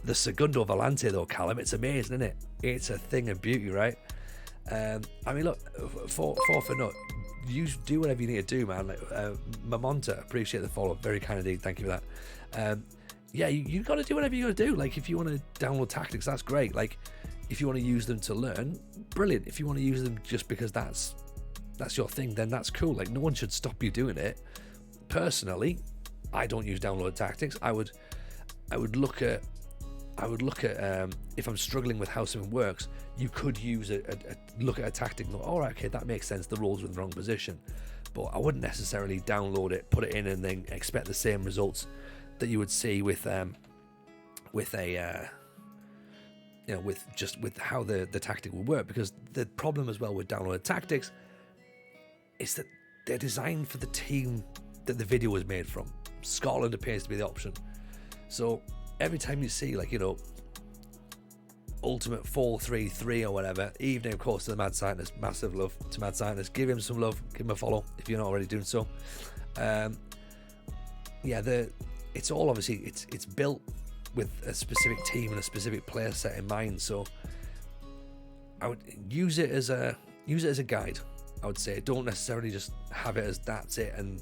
The Segundo Volante though, Callum, it's amazing, isn't it? It's a thing of beauty, right? I mean, look, for nut, you do whatever you need to do, man. Like, Mamonta, appreciate the follow, very kind indeed, thank you for that. Yeah, you got to do whatever you got to do. Like, if you want to download tactics, that's great. Like, if you want to use them to learn, brilliant. If you want to use them just because that's your thing, then that's cool. Like, no one should stop you doing it. Personally, I don't use download tactics. I would look at if I'm struggling with how something works, you could use look at a tactic and go, all right, okay, that makes sense. The roles were in the wrong position, but I wouldn't necessarily download it, put it in, and then expect the same results that you would see with how the tactic will work. Because the problem as well with downloaded tactics is that they're designed for the team that the video was made from. Scotland appears to be the option. So every time you see, like, you know, Ultimate 4-3-3 or whatever, evening, of course, to the Mad Scientist, massive love to Mad Scientist. Give him some love, give him a follow if you're not already doing so. It's all obviously it's built with a specific team and a specific player set in mind. So I would use it as a guide. I would say don't necessarily just have it as that's it and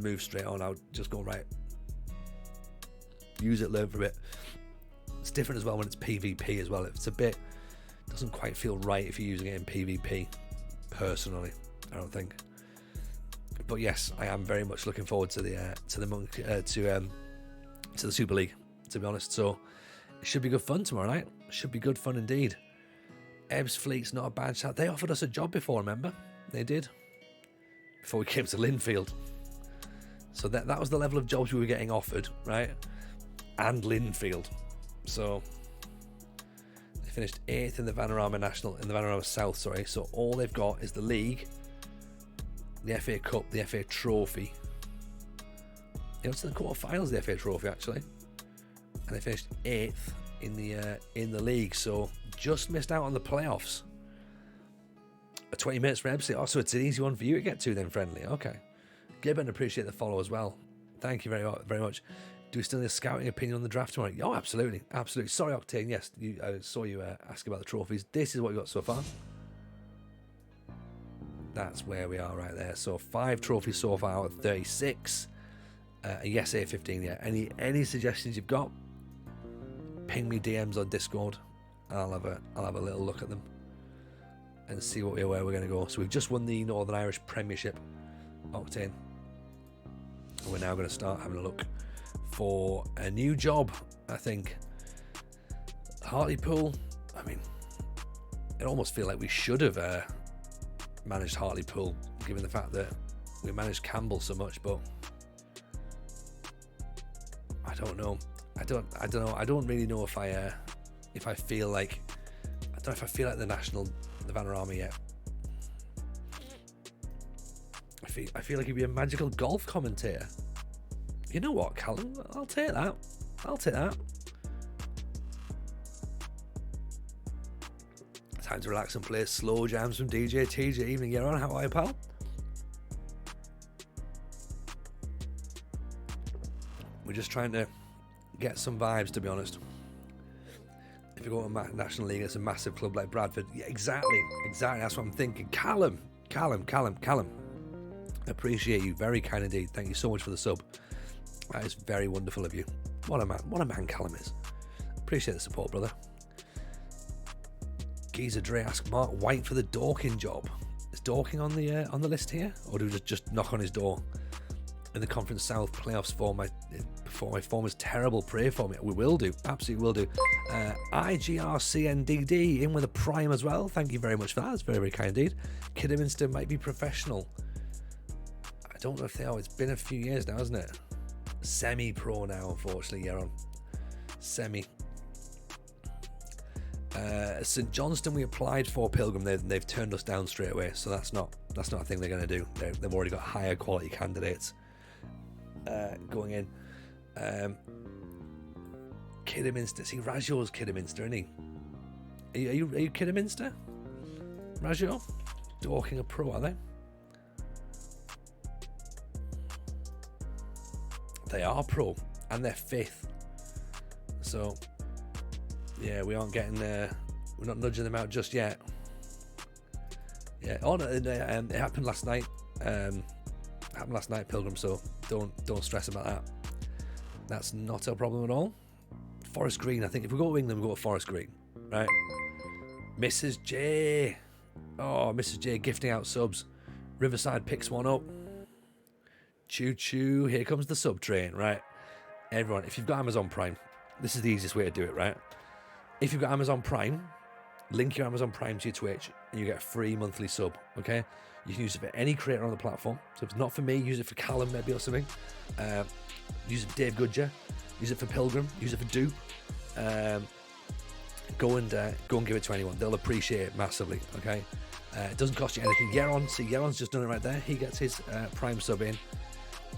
move straight on. I would just go, right, use it, learn from it. It's different as well when it's PvP as well. It's doesn't quite feel right if you're using it in PvP. Personally, I don't think. But yes, I am very much looking forward to the Super League, to be honest. So it should be good fun tomorrow night. Should be good fun indeed. Ebbs Fleet's not a bad shout. They offered us a job before, remember? They did. Before we came to Linfield. So that was the level of jobs we were getting offered, right? And Linfield. So they finished 8th in the Vanarama South, sorry. So all they've got is the league, the FA Cup, the FA Trophy. It was in the quarterfinals of the FA Trophy, actually. And they finished 8th in the league, so just missed out on the playoffs. 20 minutes from Ebbsfleet. Oh, so it's an easy one for you to get to then, friendly. Okay. Gibbon, appreciate the follow as well. Thank you very much. Do we still need a scouting opinion on the draft tomorrow? Oh, absolutely. Absolutely. Sorry, Octane. Yes, I saw you ask about the trophies. This is what we got so far. That's where we are right there. So 5 trophies so far out of 36. Yes, A15, yeah. Any suggestions you've got? Ping me DMs on Discord. I'll have a little look at them and see where we're going to go. So we've just won the Northern Irish Premiership, Octane. And we're now going to start having a look for a new job, I think. Hartlepool, I mean, it almost feels like we should have managed Hartlepool, given the fact that we managed Campbell so much, but I don't know. I don't know. I don't really know if I feel like the Vanarama yet. I feel like he'd be a magical golf commentator. You know what, Callum? I'll take that. Time to relax and play slow jams from DJ TJ. Evening, you're on. How are you, pal? We're just trying to get some vibes, to be honest. If you go to National League, it's a massive club like Bradford. Yeah, exactly. That's what I'm thinking. Callum. Appreciate you. Very kind indeed. Thank you so much for the sub. That is very wonderful of you. What a man Callum is. Appreciate the support, brother. Geezer Dre asks Mark White for the Dorking job. Is Dorking on the list here, or do we just knock on his door? In the Conference South playoffs before my form is terrible, pray for me. We will do, absolutely will do. IGRCNDD in with a prime as well. Thank you very much for that. It's very, very kind indeed. Kidderminster might be professional. I don't know if they are. It's been a few years now, hasn't it? Semi-pro now, unfortunately. You're on semi. St Johnston we applied for Pilgrim, they've turned us down straight away, so that's not a thing they're going to do. They've already got higher quality candidates going in. Kidderminster, see Rajo's Kidderminster, isn't he? Are you Kidderminster? Rajo? Dorking a pro, are they? They are pro, and they're 5th. So, yeah, we aren't getting there. We're not nudging them out just yet. Yeah. Oh no, it happened last night. Pilgrim. So don't stress about that. That's not a problem at all. Forest Green. I think if we go to England, we go to Forest Green, right? Mrs. J. Oh, Mrs. J gifting out subs. Riverside picks one up. Choo choo. Here comes the sub train, right? Everyone, if you've got Amazon Prime, this is the easiest way to do it, right? If you've got Amazon Prime, link your Amazon Prime to your Twitch and you get a free monthly sub, okay? You can use it for any creator on the platform. So if it's not for me, use it for Callum maybe or something. Use it for Dave Goodger. Use it for Pilgrim. Use it for Dupe. Go and give it to anyone. They'll appreciate it massively, okay? It doesn't cost you anything. Yeron's just done it right there. He gets his Prime sub in.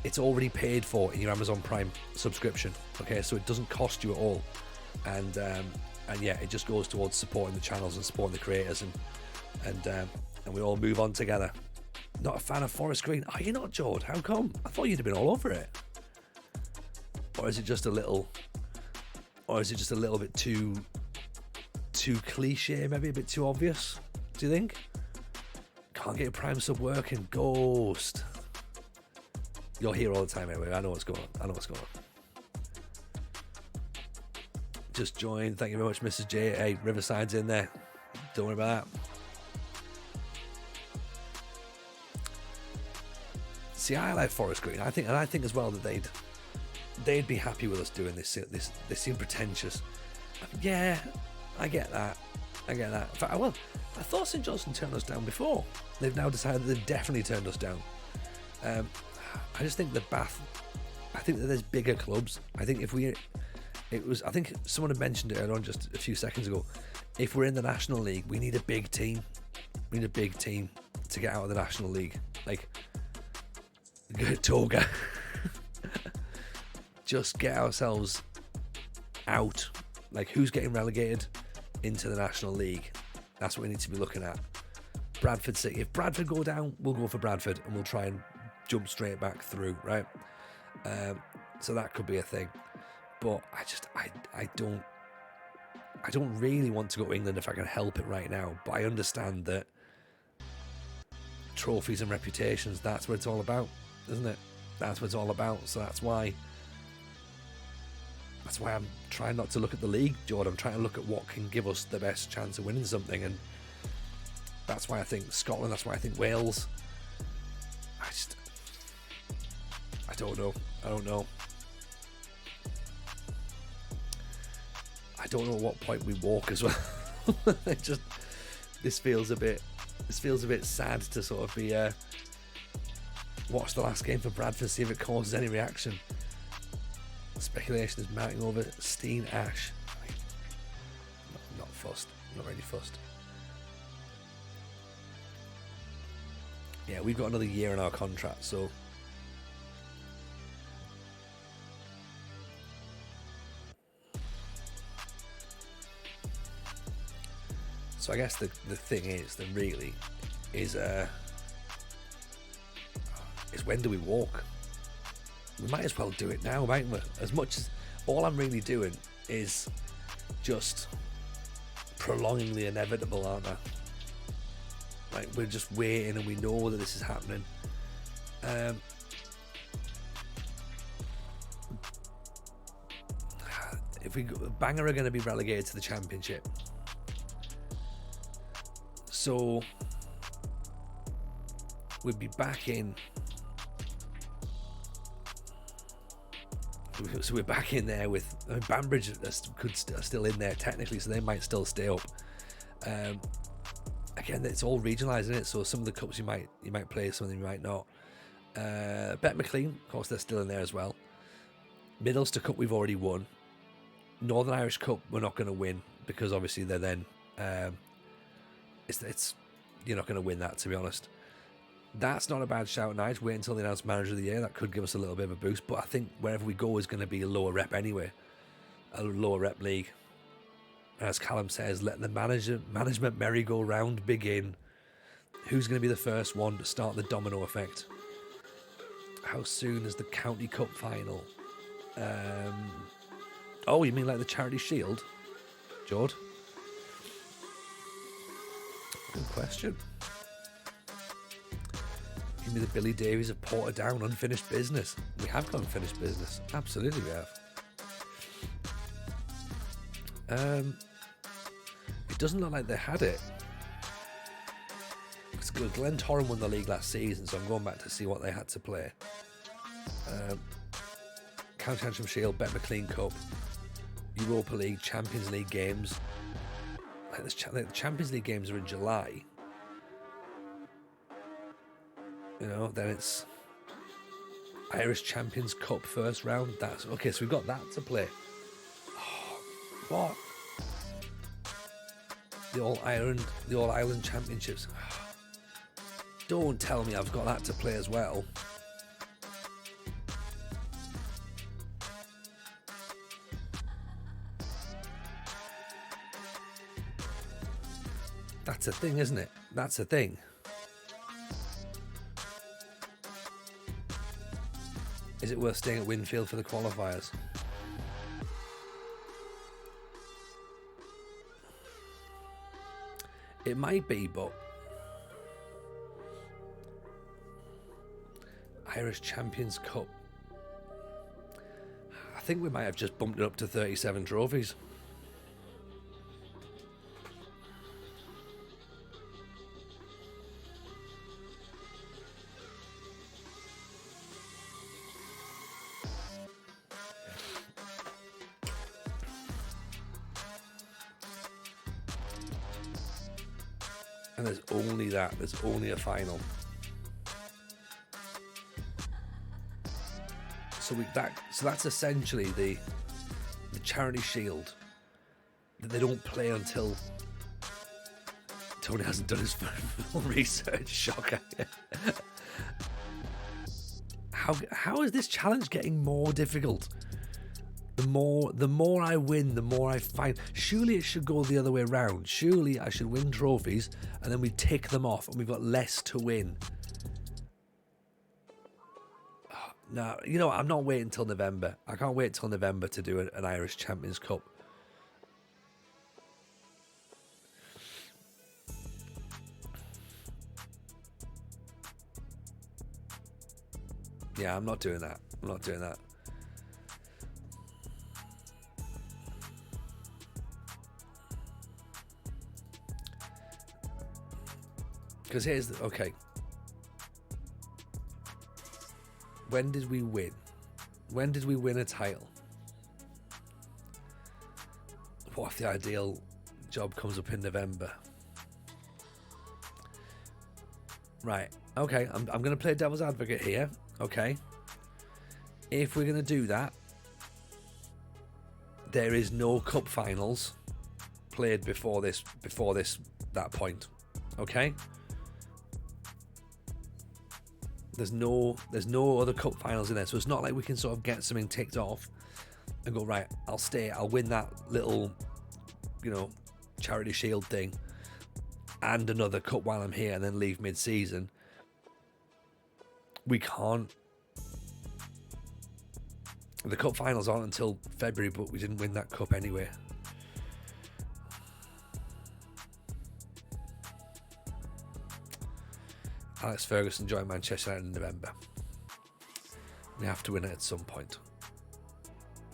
It's already paid for in your Amazon Prime subscription, okay? So it doesn't cost you at all. And yeah, it just goes towards supporting the channels and supporting the creators, and we all move on together. Not a fan of Forest Green. Are you not, Jord? How come? I thought you'd have been all over it. Or is it just a little bit too cliche, maybe a bit too obvious? Do you think? Can't get your Prime sub working. Ghost. You're here all the time anyway. I know what's going on. Just joined. Thank you very much, Mrs. J. Hey, Riverside's in there. Don't worry about that. See, I like Forest Green. I think as well that they'd be happy with us doing this. They seem pretentious. Yeah, I get that. In fact, I thought St Johnston turned us down before. They've now decided they've definitely turned us down. I just think I think that there's bigger clubs. I think I think someone had mentioned it earlier on just a few seconds ago. If we're in the National League, we need a big team. We need a big team to get out of the National League. Like, Toga. Just get ourselves out. Like, who's getting relegated into the National League? That's what we need to be looking at. Bradford City. If Bradford go down, we'll go for Bradford and we'll try and jump straight back through, right? So that could be a thing. But I don't really want to go to England if I can help it right now. But I understand that trophies and reputations, that's what it's all about, isn't it? That's what it's all about. So that's why I'm trying not to look at the league, Jordan. I'm trying to look at what can give us the best chance of winning something, and that's why I think Scotland, that's why I think Wales. I don't know. I don't know at what point we walk as well. This feels a bit sad to sort of be watch the last game for Bradford, see if it causes any reaction. Speculation is mounting over Steen Ash. Not fussed. Not really fussed. Yeah, we've got another year in our contract, so I guess the thing is that really is when do we walk? We might as well do it now, mightn't we? As much as all I'm really doing is just prolonging the inevitable, aren't I? Like, we're just waiting and we know that this is happening. If Bangor are going to be relegated to the Championship, so we'd be back in. So we're back in there with Banbridge are still in there technically, so they might still stay up. Again, it's all regionalised, isn't it? So some of the cups you might play, some of them you might not. Bet McLean, of course, they're still in there as well. Middlesbrough Cup we've already won. Northern Irish Cup we're not going to win because obviously they're then it's you're not going to win that, to be honest. That's not a bad shout, Nige. Wait until they announce Manager of the Year. That could give us a little bit of a boost. But I think wherever we go is going to be a lower rep anyway. A lower rep league. As Callum says, let the management merry-go-round begin. Who's going to be the first one to start the domino effect? How soon is the County Cup final? Oh, you mean like the Charity Shield? Jord? Good question. Give me the Billy Davies of Portadown unfinished business. We have got unfinished business. Absolutely we have. It doesn't look like they had it. It's good. Glen Torren won the league last season, so I'm going back to see what they had to play. County Antrim Shield, Bet McLean Cup, Europa League, Champions League games. Like the Champions League games are in July. You know, then it's Irish Champions Cup first round. That's okay, so we've got that to play. Oh, what? The All Ireland Championships. Don't tell me I've got that to play as well. That's a thing, isn't it? That's a thing. Is it worth staying at Linfield for the qualifiers? It might be, but Irish Champions Cup. I think we might have just bumped it up to 37 trophies. And there's only that. There's only a final. So that's essentially the Charity Shield that they don't play until Tony hasn't done his full research. Shocker. How is this challenge getting more difficult? The more I win, the more I find. Surely it should go the other way around. Surely I should win trophies and then we tick them off and we've got less to win. No, you know what? I'm not waiting until November. I can't wait till November to do an Irish Champions Cup. Yeah, I'm not doing that. I'm not doing that. Because here's the... Okay. When did we win? When did we win a title? What if the ideal job comes up in November? Right. Okay. I'm going to play devil's advocate here. Okay. If we're going to do that, there is no cup finals played before that point. Okay. There's no other cup finals in there, so it's not like we can sort of get something ticked off and go, right, I'll stay, I'll win that little, Charity Shield thing and another cup while I'm here and then leave mid-season. We can't. The cup finals aren't until February, but we didn't win that cup anyway. Alex Ferguson joined Manchester United in November. We have to win it at some point.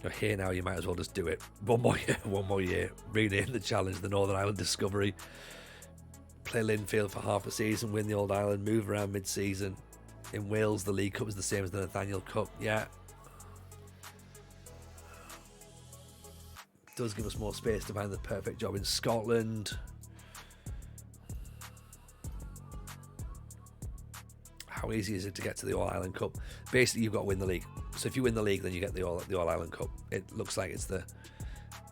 You're here now, you might as well just do it. One more year. Rename the challenge the Northern Ireland Discovery. Play Linfield for half a season, win the Old Ireland, move around mid-season. In Wales, the League Cup is the same as the Nathaniel Cup. Yeah. It does give us more space to find the perfect job in Scotland. How easy is it to get to the All-Ireland Cup? Basically, you've got to win the league. So if you win the league, then you get the All-Ireland Cup. It looks like it's the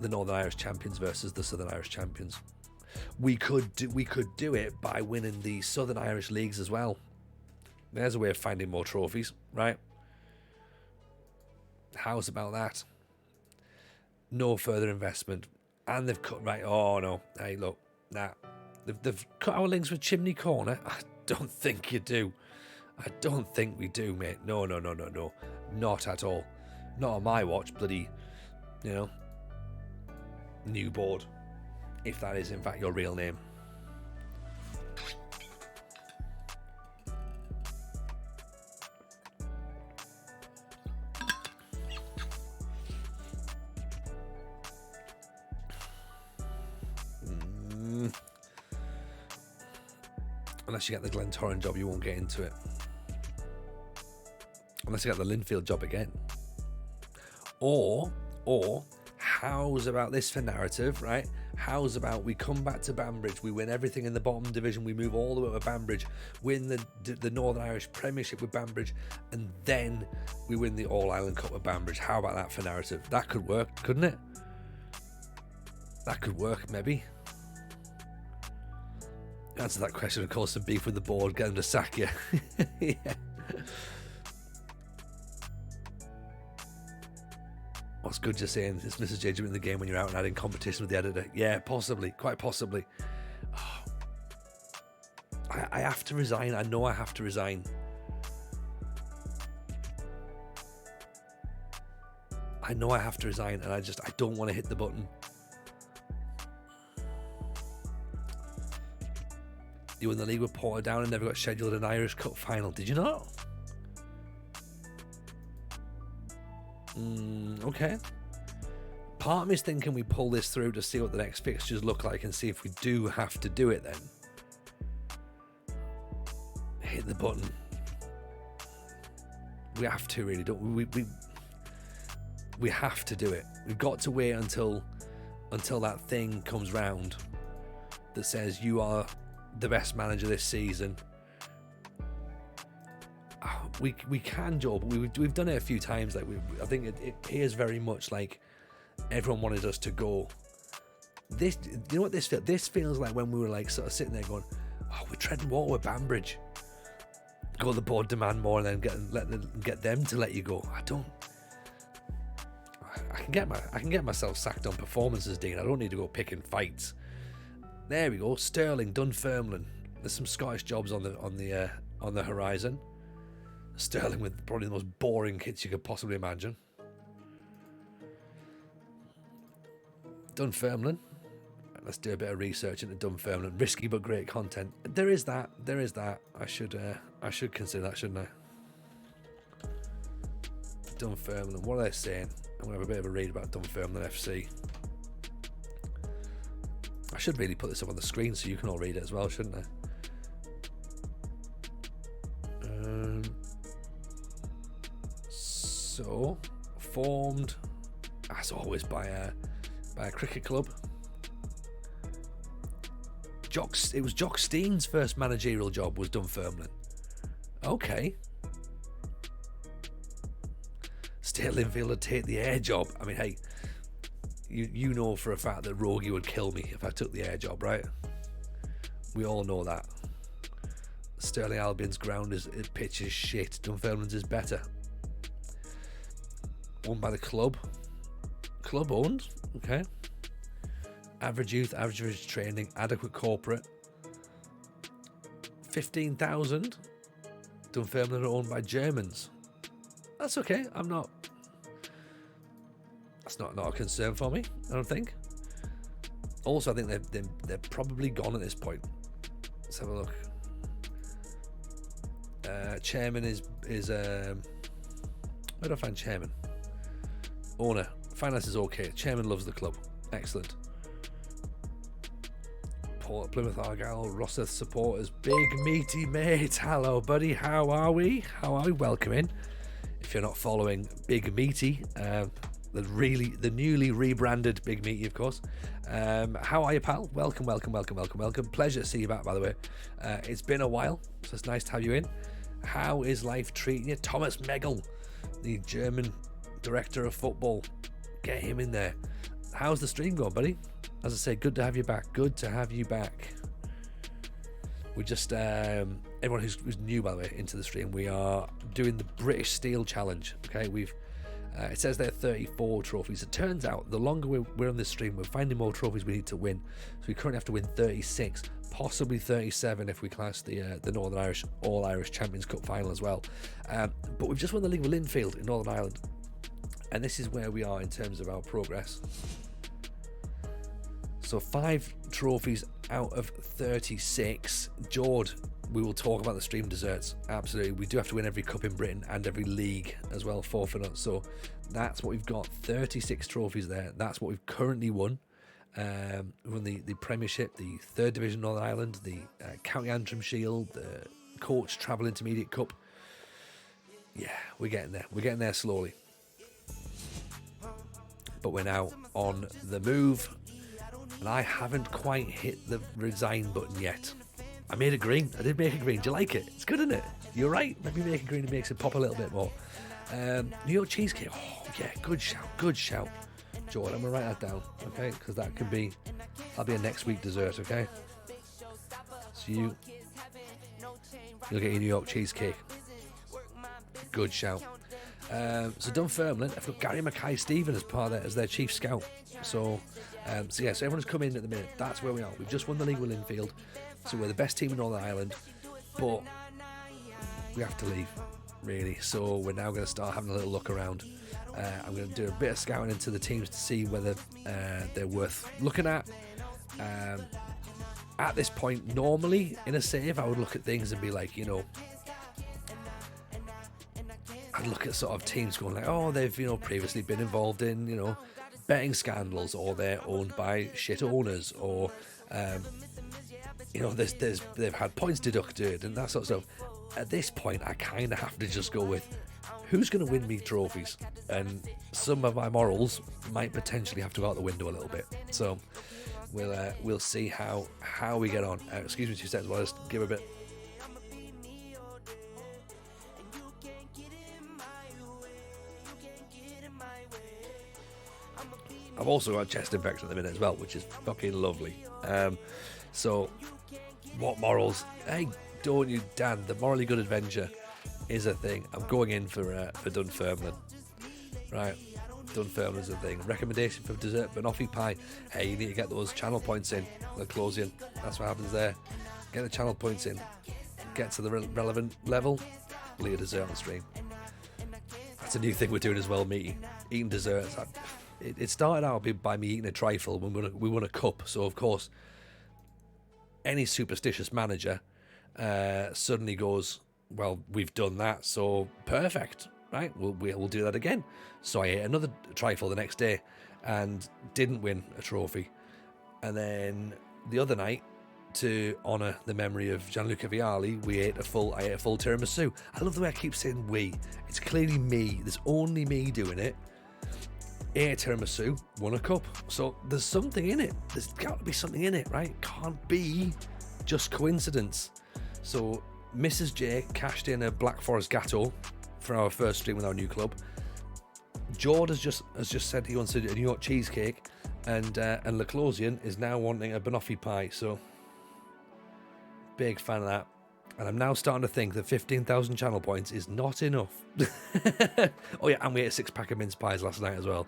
the Northern Irish champions versus the Southern Irish champions. We could do it by winning the Southern Irish leagues as well. There's a way of finding more trophies, right? How's about that? No further investment, and they've cut right. Oh no! Hey, look, nah, they've cut our links with Chimney Corner. I don't think you do. I don't think we do, mate. No, not at all. Not on my watch, bloody, new board. If that is in fact your real name. Unless you get the Glentoran job, you won't get into it. Unless you get the Linfield job again. Or how's about this for narrative, right? How's about we come back to Banbridge, we win everything in the bottom division, we move all the way to Banbridge, win the Northern Irish Premiership with Banbridge, and then we win the All-Ireland Cup with Banbridge. How about that for narrative? That could work, couldn't it? That could work, maybe. Answer that question and cause some beef with the board, get them to sack you. Yeah. What's good just saying it's Mrs. JJ in the game when you're out and out in competition with the editor. Yeah, possibly, quite possibly. Oh, I have to resign. I know I have to resign. I know I have to resign, and I don't want to hit the button. You won the league with Portadown and never got scheduled an Irish Cup final. Did you not? Okay. Part of me is thinking we pull this through to see what the next fixtures look like and see if we do have to do it then. Hit the button. We have to, really, don't we? We have to do it. We've got to wait until that thing comes round that says you are the best manager this season. We can, Joe, but we've done it a few times. Like I think it appears very much like everyone wanted us to go. This, you know what this feels? This feels like when we were like sort of sitting there going, "Oh, we're treading water with Banbridge." Go to the board, demand more, and then get them to let you go. I can get myself sacked on performances, Dean. I don't need to go picking fights. There we go. Stirling, Dunfermline. There's some Scottish jobs on the horizon. Stirling with probably the most boring kits you could possibly imagine. Dunfermline. Let's do a bit of research into Dunfermline. Risky but great content. There is that. I should consider that, shouldn't I? Dunfermline. What are they saying? I'm going to have a bit of a read about Dunfermline FC. I should really put this up on the screen so you can all read it as well, shouldn't I? So, formed, as always, by a cricket club. It was Jock Stein's first managerial job was Dunfermline. Okay. Stay at Linfield and take the air job. I mean, hey, you know for a fact that Rogie would kill me if I took the air job, right? We all know that. Stirling Albion's pitch is shit. Dunfermline's is better. Owned by the club. Club owned. Okay. Average youth, average training, adequate corporate. 15,000. Dunfermline are owned by Germans. That's okay. That's not a concern for me, I don't think. Also, I think they're probably gone at this point. Let's have a look. Chairman is where do I find chairman? Owner. Finance is okay. Chairman loves the club. Excellent. Plymouth Argyle, Rosseth supporters. Big meaty mate. Hello, buddy. How are we? Welcome in. If you're not following Big Meaty, the newly rebranded Big Meaty, of course. How are you, pal? Welcome. Pleasure to see you back, by the way. It's been a while, so it's nice to have you in. How is life treating you? Thomas Megel, the German director of football. Get him in there. how's the stream going, buddy? As I say, good to have you back. Good to have you back. We just, everyone who's new, by the way, into the stream, we are doing the British Steel Challenge. Okay, it says there 34 trophies. It turns out the longer we're on this stream, we're finding more trophies we need to win. So we currently have to win 36, possibly 37 if we class the Northern Irish All-Irish Champions Cup final as well. But we've just won the league with Linfield in Northern Ireland. And this is where we are in terms of our progress. So 5 trophies out of 36. Jord, we will talk about the stream desserts. Absolutely. We do have to win every cup in Britain and every league as well, forfeit. So that's what we've got. 36 trophies there. That's what we've currently won. We won the Premiership, the 3rd Division Northern Ireland, the County Antrim Shield, the Coach Travel Intermediate Cup. Yeah, we're getting there. We're getting there slowly. But we're now on the move. And I haven't quite hit the resign button yet. I made it green. I did make it green. Do you like it? It's good, isn't it? You're right. Maybe make it green. It makes it pop a little bit more. New York cheesecake. Oh, yeah. Good shout. Good shout. Jordan, I'm going to write that down, okay? Because that'll be a next week dessert, okay? So you'll get your New York cheesecake. Good shout. So Dunfermline, I've got Gary Mackay-Stephen as part of that, as their chief scout. So everyone's come in at the minute. That's where we are. We've just won the league with Linfield, so we're the best team in Northern Ireland, but we have to leave, really. So we're now going to start having a little look around. I'm going to do a bit of scouting into the teams to see whether they're worth looking at. At this point, normally in a save, I would look at things and be like, I'd look at sort of teams going like, oh, they've previously been involved in betting scandals, or they're owned by shit owners, or they've had points deducted and that sort of stuff. At this point, I kind of have to just go with who's going to win me trophies, and some of my morals might potentially have to go out the window a little bit. So we'll see how we get on. Excuse me 2 seconds while I just give a bit. I've also got a chest infection at the minute as well, which is fucking lovely. So, what morals? Hey, don't you, Dan? The morally good adventure is a thing. I'm going in for Dunfermline. Right, Dunfermline's a thing. Recommendation for dessert, banoffee pie. Hey, you need to get those channel points in. The closing. That's what happens there. Get the channel points in. Get to the relevant level. Leave a dessert on the stream. That's a new thing we're doing as well, me eating desserts. It started out by me eating a trifle when we won a cup. So, of course, any superstitious manager suddenly goes, well, we've done that, so perfect, right? We'll do that again. So I ate another trifle the next day and didn't win a trophy. And then the other night, to honour the memory of Gianluca Vialli, I ate a full tiramisu. I love the way I keep saying we. It's clearly me. There's only me doing it. Ate a tiramisu, won a cup. So there's something in it. There's got to be something in it, right? Can't be just coincidence. So Mrs. J cashed in a Black Forest Gatto for our first stream with our new club. Jord has just said he wants a New York cheesecake, and Leclosian is now wanting a banoffee pie. So big fan of that. And I'm now starting to think that 15,000 channel points is not enough. Oh yeah, and we ate a 6-pack of mince pies last night as well.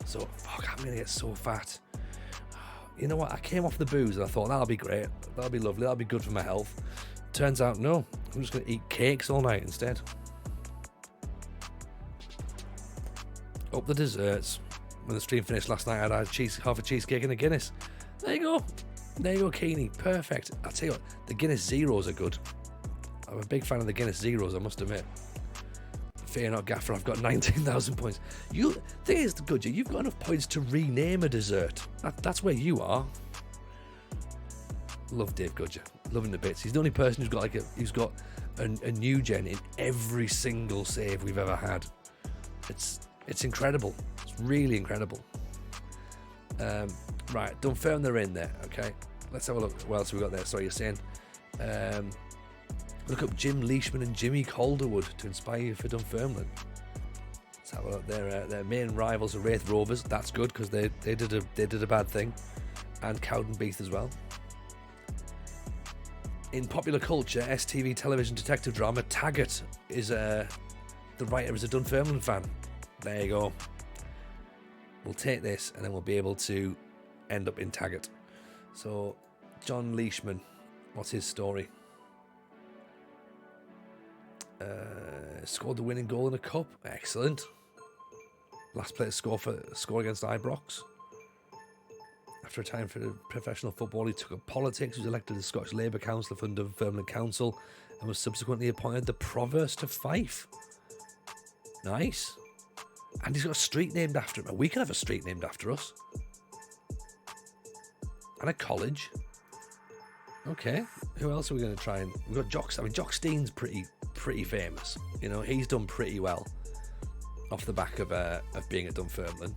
So, fuck, I'm going to get so fat. You know what, I came off the booze and I thought, that'll be great. That'll be lovely. That'll be good for my health. Turns out, no. I'm just going to eat cakes all night instead. Up the desserts. When the stream finished last night, I had half a cheesecake and a Guinness. There you go. There you go, Keeney. Perfect. I'll tell you what, the Guinness Zeros are good. I'm a big fan of the Guinness Zeros, I must admit. Fear not, Gaffer, I've got 19,000 points. Thing is, Gudger, you've got enough points to rename a dessert. That's where you are. Love Dave Gudger. Loving the bits. He's the only person who's got a new gen in every single save we've ever had. It's incredible. It's really incredible. Right, Dunfermline, they're in there, okay? Let's have a look. What else have we got there? Sorry, you're saying... look up Jim Leishman and Jimmy Calderwood to inspire you for Dunfermline. Let's have a look. Their main rivals are Wraith Rovers. That's good because they did a bad thing, and Cowdenbeath as well. In popular culture, STV television detective drama, Taggart is the writer is a Dunfermline fan. There you go. We'll take this and then we'll be able to end up in Taggart. So, John Leishman, what's his story? Scored the winning goal in a cup. Excellent. Last player to score against Ibrox. After retiring from professional football, he took up politics. He was elected to the Scottish Labour Council for Dunfermline Council and was subsequently appointed the Provost of Fife. Nice. And he's got a street named after him. We can have a street named after us. And a college. Okay. Who else are we going to try and... We've got Jock... I mean, Jock Steen's pretty famous. You know, he's done pretty well off the back of being at Dunfermline.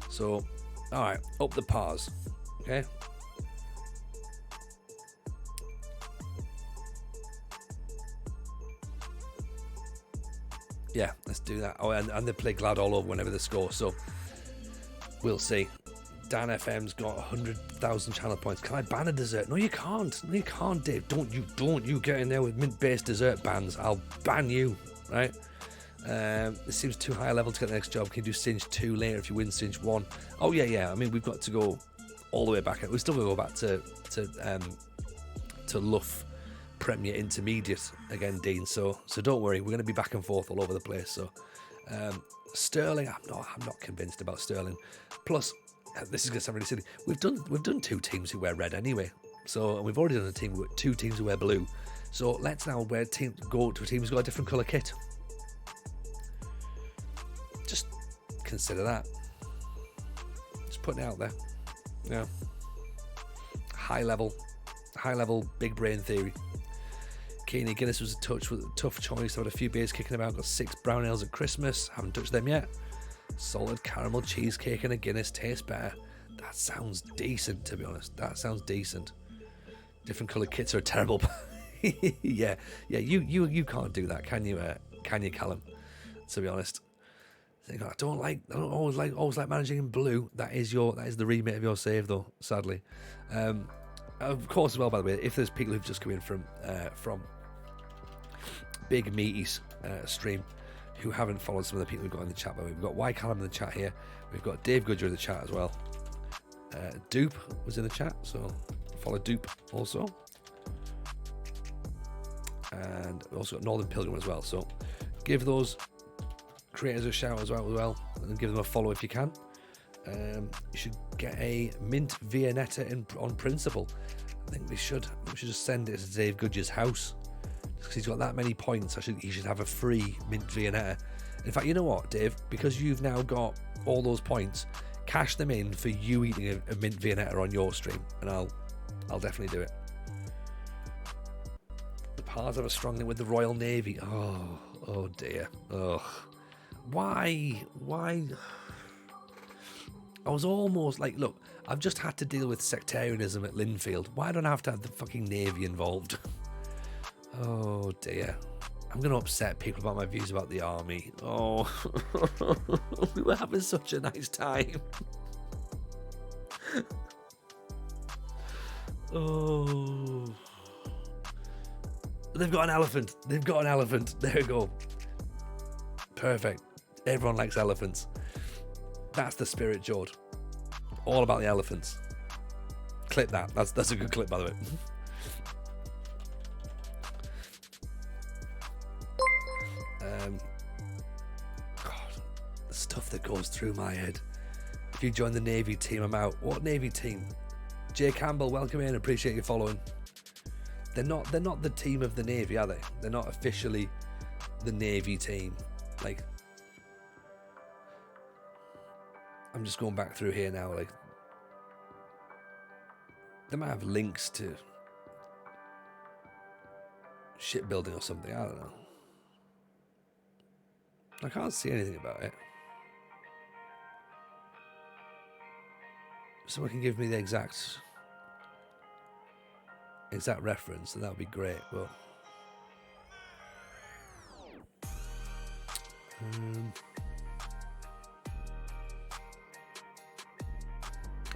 So... Alright, up the pars. Okay. Yeah, let's do that. Oh, and they play Glad all over whenever they score, so we'll see. Dan FM's got 100,000 channel points. Can I ban a dessert? No, you can't. No, you can't, Dave. Don't you get in there with mint-based dessert bans. I'll ban you, right? It seems too high a level to get the next job. Can you do Singe 2 later if you win Singe 1? Oh, yeah. I mean, we've got to go all the way back. We're still going to go back to Luff Premier Intermediate again, Dean. So don't worry. We're going to be back and forth all over the place. So Sterling, I'm not convinced about Sterling. Plus, this is going to sound really silly. We've done 2 teams who wear red anyway. So and we've already done 2 teams who wear blue. So let's now go to a team who's got a different colour kit. Just consider that. Just putting it out there. Yeah. High level, big brain theory. Keeney Guinness was a tough choice. I had a few beers kicking about. Got 6 brown ales at Christmas. Haven't touched them yet. Solid caramel cheesecake and a Guinness tastes better. That sounds decent, to be honest. That sounds decent. Different coloured kits are a terrible. yeah. You can't do that, can you, Callum? To be honest. I don't always like managing in blue. That is the remit of your save, though. Sadly, of course, as well. By the way, if there's people who've just come in from Big Meaty's stream who haven't followed some of the people we've got in the chat, but we've got Y Callum in the chat here. We've got Dave Goodger in the chat as well. Dupe was in the chat, so follow Dupe also, and we also got Northern Pilgrim as well. So give those creators a shout as well, and give them a follow if you can. You should get a mint Viennetta on principle. I think we should just send it to Dave Goodger's house because he's got that many points. He should have a free mint Viennetta. In fact, you know what, Dave? Because you've now got all those points, cash them in for you eating a mint Viennetta on your stream, and I'll definitely do it. The Pars have a strong link with the Royal Navy. Oh dear. Ugh. Why? I was almost like, look, I've just had to deal with sectarianism at Linfield. Why don't I have to have the fucking Navy involved? Oh dear. I'm going to upset people about my views about the army. Oh, we were having such a nice time. Oh. They've got an elephant. There we go. Perfect. Everyone likes elephants. That's the spirit, George. All about the elephants. Clip that. That's a good clip, by the way. God, the stuff that goes through my head. If you join the Navy team, I'm out. What Navy team? Jay Campbell, welcome in. Appreciate you following. They're not the team of the Navy, are they? They're not officially the Navy team. Like, I'm just going back through here now. Like, they might have links to shipbuilding or something. I don't know. I can't see anything about it. If someone can give me the exact reference, then that would be great. But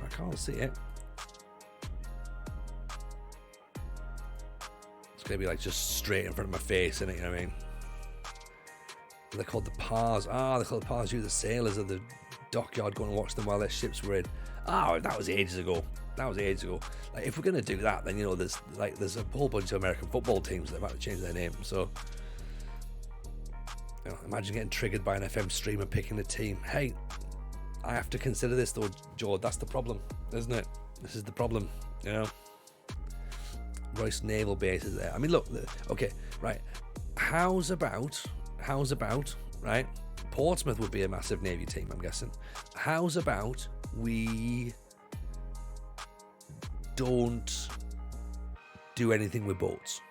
I can't see it. It's going to be like just straight in front of my face, isn't it? You know what I mean? They're called the Pars. They're called the Pars. You the sailors of the dockyard going to watch them while their ships were in. That was ages ago. Like, if we're going to do that, then, you know, there's a whole bunch of American football teams that have had to change their name. So, you know, imagine getting triggered by an FM streamer picking a team. Hey, I have to consider this though, Joe. That's the problem, isn't it? This is the problem, you know. Royce Naval Base is there. I mean, look, okay, right. How's about, right? Portsmouth would be a massive Navy team, I'm guessing. How's about we don't do anything with boats?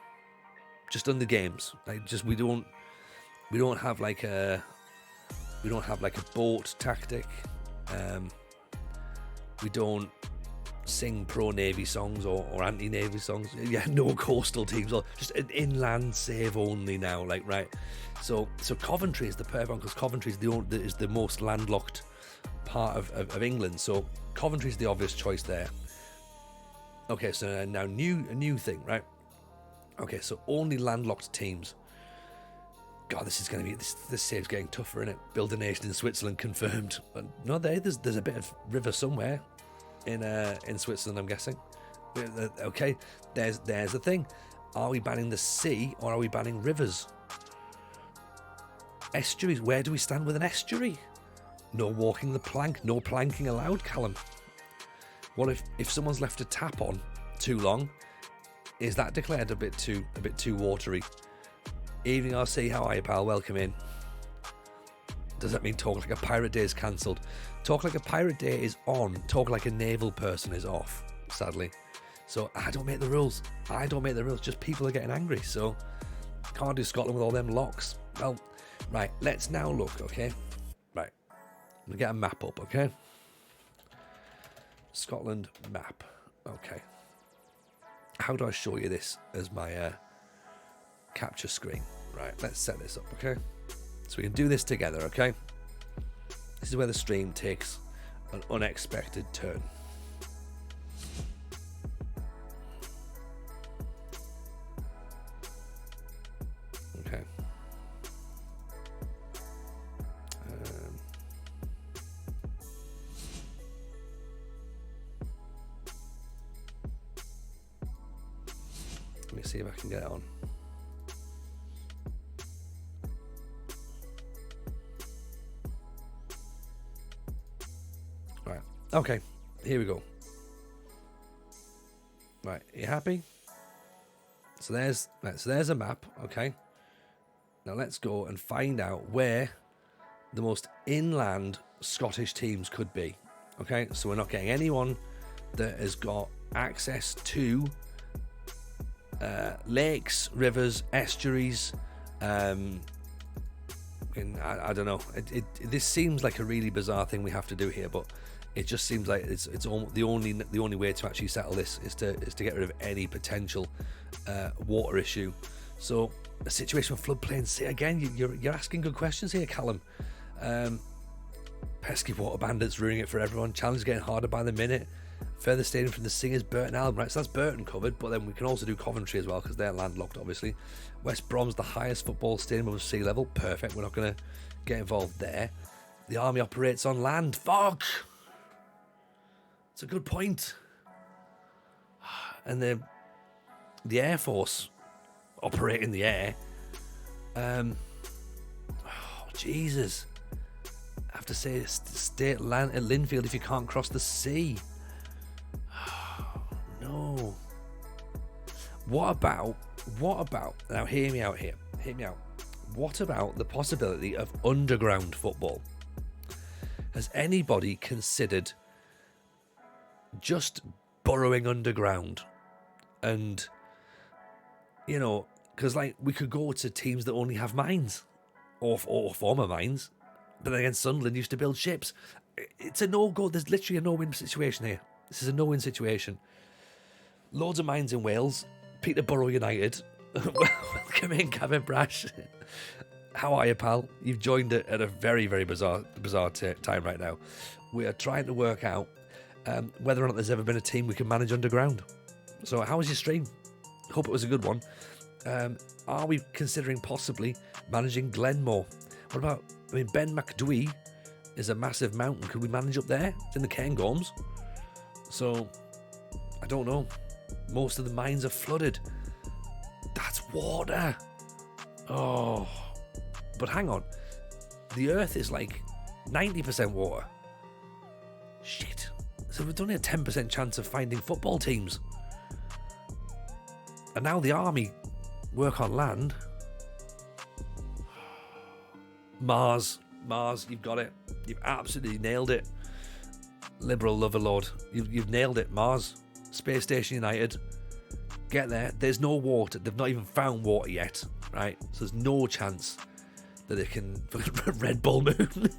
Just on the games, like just we don't have like a boat tactic. We don't sing pro-Navy songs or anti-Navy songs. Yeah, no coastal teams, or just an inland save only now. Like, right. So Coventry is the perfect one, because Coventry is the most landlocked part of England. So Coventry is the obvious choice there. Okay, so now a new thing, right? Okay, so only landlocked teams. God, this is going to be this save's getting tougher, isn't it? Build a nation in Switzerland confirmed. But no, there's a bit of river somewhere in Switzerland, I'm guessing. Okay, there's the thing. Are we banning the sea or are we banning rivers? Estuaries. Where do we stand with an estuary? No walking the plank. No planking allowed, Callum. What if someone's left a tap on too long? Is that declared a bit too watery? Evening RC, how are you, pal? Welcome in. Does that mean Talk Like a Pirate Day is cancelled? Talk Like a Pirate Day is on. Talk Like a Naval Person is off, sadly. So I don't make the rules. Just people are getting angry. So can't do Scotland with all them locks. Well, right, let's now look, okay? Right. I'm going to get a map up, okay? Scotland map. Okay. How do I show you this as my capture screen? Right, let's set this up, okay? So we can do this together, okay? This is where the stream takes an unexpected turn. Okay. Let me see if I can get it on. Right. Okay. Here we go. Right. Are you happy? So there's a map. Okay. Now let's go and find out where the most inland Scottish teams could be. Okay. So we're not getting anyone that has got access to lakes, rivers, estuaries. I don't know. This seems like a really bizarre thing we have to do here, but it just seems like it's the only way to actually settle this is to get rid of any potential water issue. So a situation with floodplains. See, again, you're asking good questions here, Callum. Pesky water bandits ruining it for everyone. Challenge is getting harder by the minute. Further stadium from the Singers, Burton Albion. Right, so that's Burton covered, but then we can also do Coventry as well because they're landlocked, obviously. West Brom's the highest football stadium above sea level. Perfect. We're not going to get involved there. The army operates on land. Fuck. It's a good point. And the Air Force operate in the air. Jesus. I have to say state land at Linfield if you can't cross the sea. No. What about now hear me out here. What about the possibility of underground football? Has anybody considered just burrowing underground? And you know, because like we could go to teams that only have mines or former mines, but then again Sunderland used to build ships. It's a no-go. There's literally a no-win situation here. This is a no-win situation. Loads of mines in Wales. Peterborough United. Welcome in, Gavin Brash. How are you, pal? You've joined it at a very, very bizarre time right now. We are trying to work out whether or not there's ever been a team we can manage underground. So how was your stream? Hope it was a good one. Are we considering possibly managing Glenmore? What about, Ben McDwee is a massive mountain. Could we manage up there? It's in the Cairngorms. So, I don't know. Most of the mines are flooded. That's water. Oh. But hang on. The earth is like 90% water. Shit. So we've only a 10% chance of finding football teams. And now the army work on land. Mars, you've got it. You've absolutely nailed it. Liberal lover lord. You've nailed it, Mars. Space Station United. Get there. There's no water. They've not even found water yet, right? So there's no chance that they can Red Bull moon.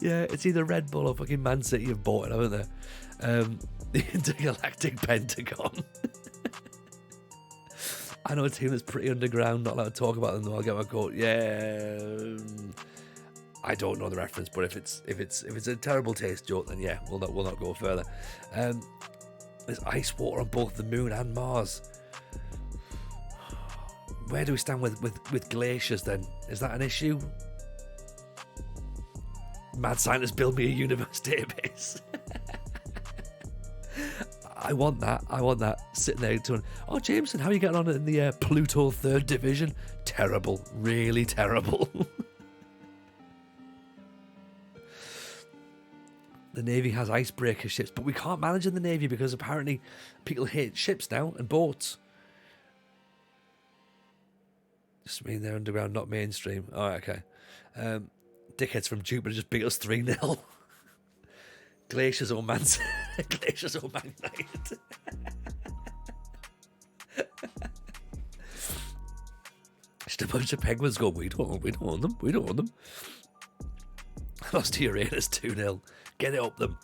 Yeah, it's either Red Bull or fucking Man City have bought it, haven't they? The Intergalactic Pentagon. I know a team that's pretty underground, not allowed to talk about them though. I'll get my quote. Yeah, I don't know the reference, but if it's a terrible taste joke, then yeah, we'll not go further. There's ice water on both the moon and Mars. Where do we stand with glaciers then? Is that an issue? Mad scientists build me a universe database. I want that. Sitting there doing, oh, Jameson, how are you getting on in the Pluto 3rd Division? Terrible. Really terrible. The Navy has icebreaker ships, but we can't manage in the Navy because apparently people hate ships now and boats. Just mean they're underground, not mainstream. All right, okay. Dickheads from Jupiter just beat us 3-0. Glaciers or Man Glaciers or Magnite. Just a bunch of penguins go, we don't want them. I lost to Uranus 2-0. Get it up them.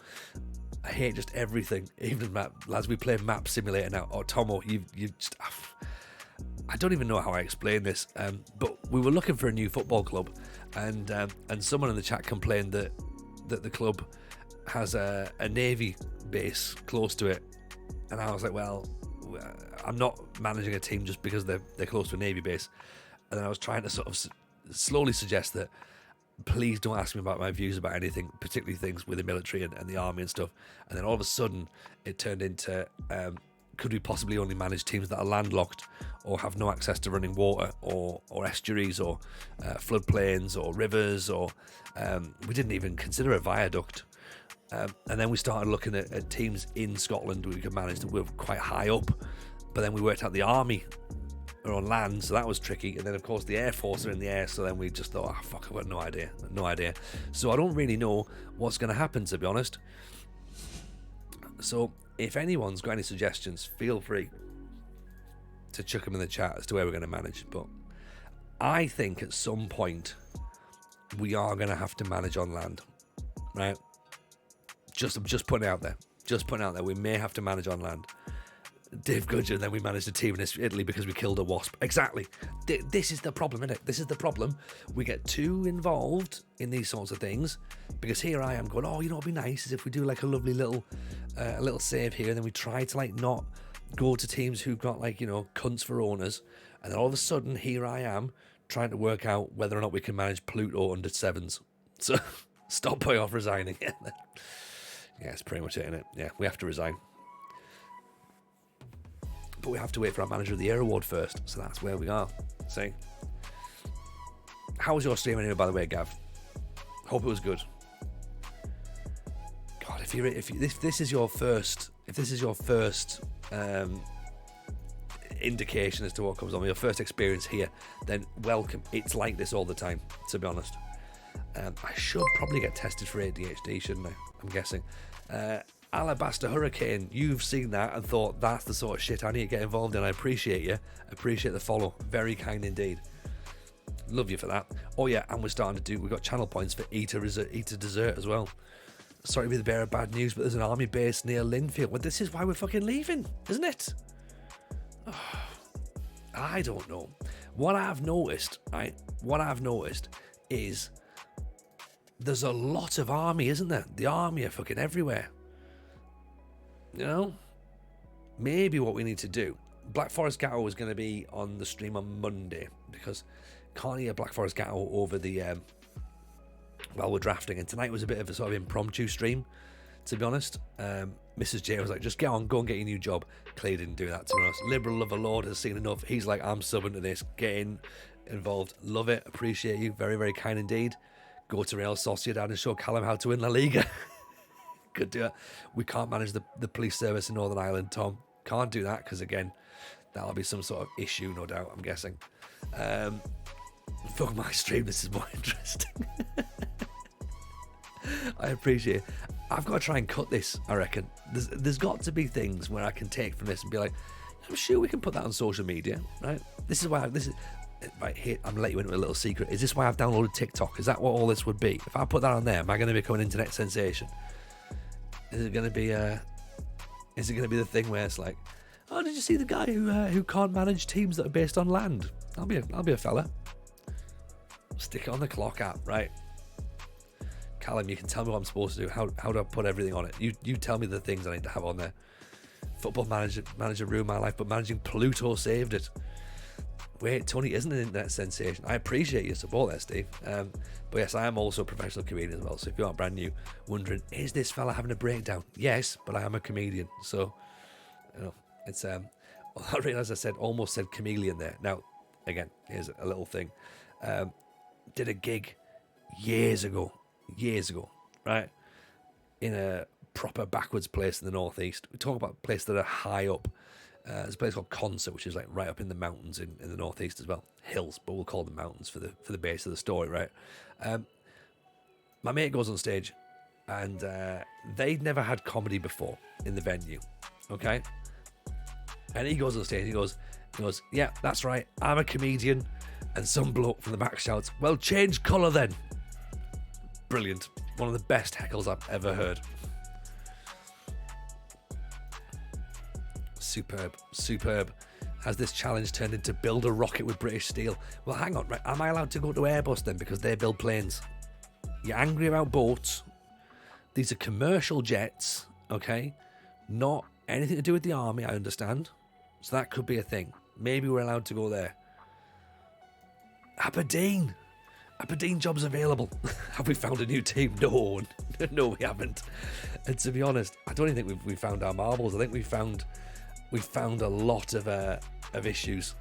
I hate just everything. Even map lads, we play Map Simulator now. Oh, Tomo, you just I don't even know how I explain this, but we were looking for a new football club, and someone in the chat complained that the club has a Navy base close to it, and I was like, well, I'm not managing a team just because they're close to a Navy base. And then I was trying to sort of slowly suggest that please don't ask me about my views about anything, particularly things with the military and the army and stuff. And then all of a sudden it turned into could we possibly only manage teams that are landlocked or have no access to running water or estuaries or floodplains or rivers, or we didn't even consider a viaduct. And then we started looking at teams in Scotland we could manage that were quite high up, but then we worked out the army are on land, so that was tricky. And then of course the Air Force are in the air, so then we just thought, oh fuck, I've got no idea. So I don't really know what's going to happen, to be honest. So if anyone's got any suggestions, feel free to chuck them in the chat as to where we're going to manage. But I think at some point we are going to have to manage on land, right? Just putting it out there. We may have to manage on land. Dave Gudgeon, then we managed a team in Italy because we killed a wasp. Exactly. This is the problem, isn't it? This is the problem. We get too involved in these sorts of things because here I am going, oh, you know what'd be nice is if we do like a lovely little save here, and then we try to like not go to teams who've got like, you know, cunts for owners, and then all of a sudden here I am trying to work out whether or not we can manage Pluto under sevens. So stop putting off resigning. Yeah, that's pretty much it, isn't it? Yeah, we have to resign. But we have to wait for our Manager of the Year award first, so that's where we are. See? How was your stream anyway, by the way, Gav? Hope it was good. God, if this is your first indication as to what comes on, your first experience here, then welcome. It's like this all the time, to be honest. I should probably get tested for ADHD, shouldn't I? I'm guessing. Alabaster Hurricane, you've seen that and thought that's the sort of shit I need to get involved in. I appreciate you. I appreciate the follow. Very kind indeed. Love you for that. Oh yeah, and we've got channel points for Eat a Dessert as well. Sorry to be the bearer of bad news, but there's an army base near Linfield. Well, this is why we're fucking leaving, isn't it? Oh, I don't know. What I've noticed is there's a lot of army, isn't there? The army are fucking everywhere. You know? Maybe what we need to do. Black Forest Gatto is going to be on the stream on Monday because can't hear Black Forest Gatto over the while we're drafting. And tonight was a bit of a sort of impromptu stream, to be honest. Mrs. J was like, just get on, go and get your new job. Clay didn't do that, to be honest. Liberal Lover Lord has seen enough. He's like, I'm subbing to this. Get involved. Love it. Appreciate you. Very, very kind indeed. Go to Real Sociedad and show Callum how to win La Liga. Could do it. We can't manage the police service in Northern Ireland, Tom. Can't do that because, again, that'll be some sort of issue, no doubt, I'm guessing. Fuck my stream, this is more interesting. I appreciate it. I've got to try and cut this, I reckon. There's got to be things where I can take from this and be like, I'm sure we can put that on social media, right? This is why right here, I'm gonna let you into a little secret. Is this why I've downloaded TikTok? Is that what all this would be? If I put that on there, am I going to become an internet sensation? Is it going to be the thing where it's like, oh, did you see the guy who can't manage teams that are based on land? I'll be a fella. Stick it on the clock app, right? Callum, you can tell me what I'm supposed to do. How do I put everything on it? You tell me the things I need to have on there. Football manager ruined my life, but managing Pluto saved it. Wait, Tony isn't an internet sensation. I appreciate your support there, Steve. But yes, I am also a professional comedian as well. So if you are brand new, wondering, is this fella having a breakdown? Yes, but I am a comedian. So, you know, it's I realised I almost said chameleon there. Now, again, here's a little thing. Did a gig years ago, right? In a proper backwards place in the northeast. We talk about places that are high up. There's a place called Concert, which is like right up in the mountains in the northeast as well. Hills, but we'll call them mountains for the base of the story, right? My mate goes on stage, and they'd never had comedy before in the venue, okay? And he goes on stage, he goes, yeah, that's right, I'm a comedian. And some bloke from the back shouts, well, change colour then. Brilliant. One of the best heckles I've ever heard. Superb. Has this challenge turned into build a rocket with British steel? Well, hang on, right? Am I allowed to go to Airbus then because they build planes? You're angry about boats. These are commercial jets, okay? Not anything to do with the army, I understand. So that could be a thing. Maybe we're allowed to go there. Aberdeen jobs available. Have we found a new team? No, we haven't. And to be honest, I don't even think we've found our marbles. I think we found a lot of issues.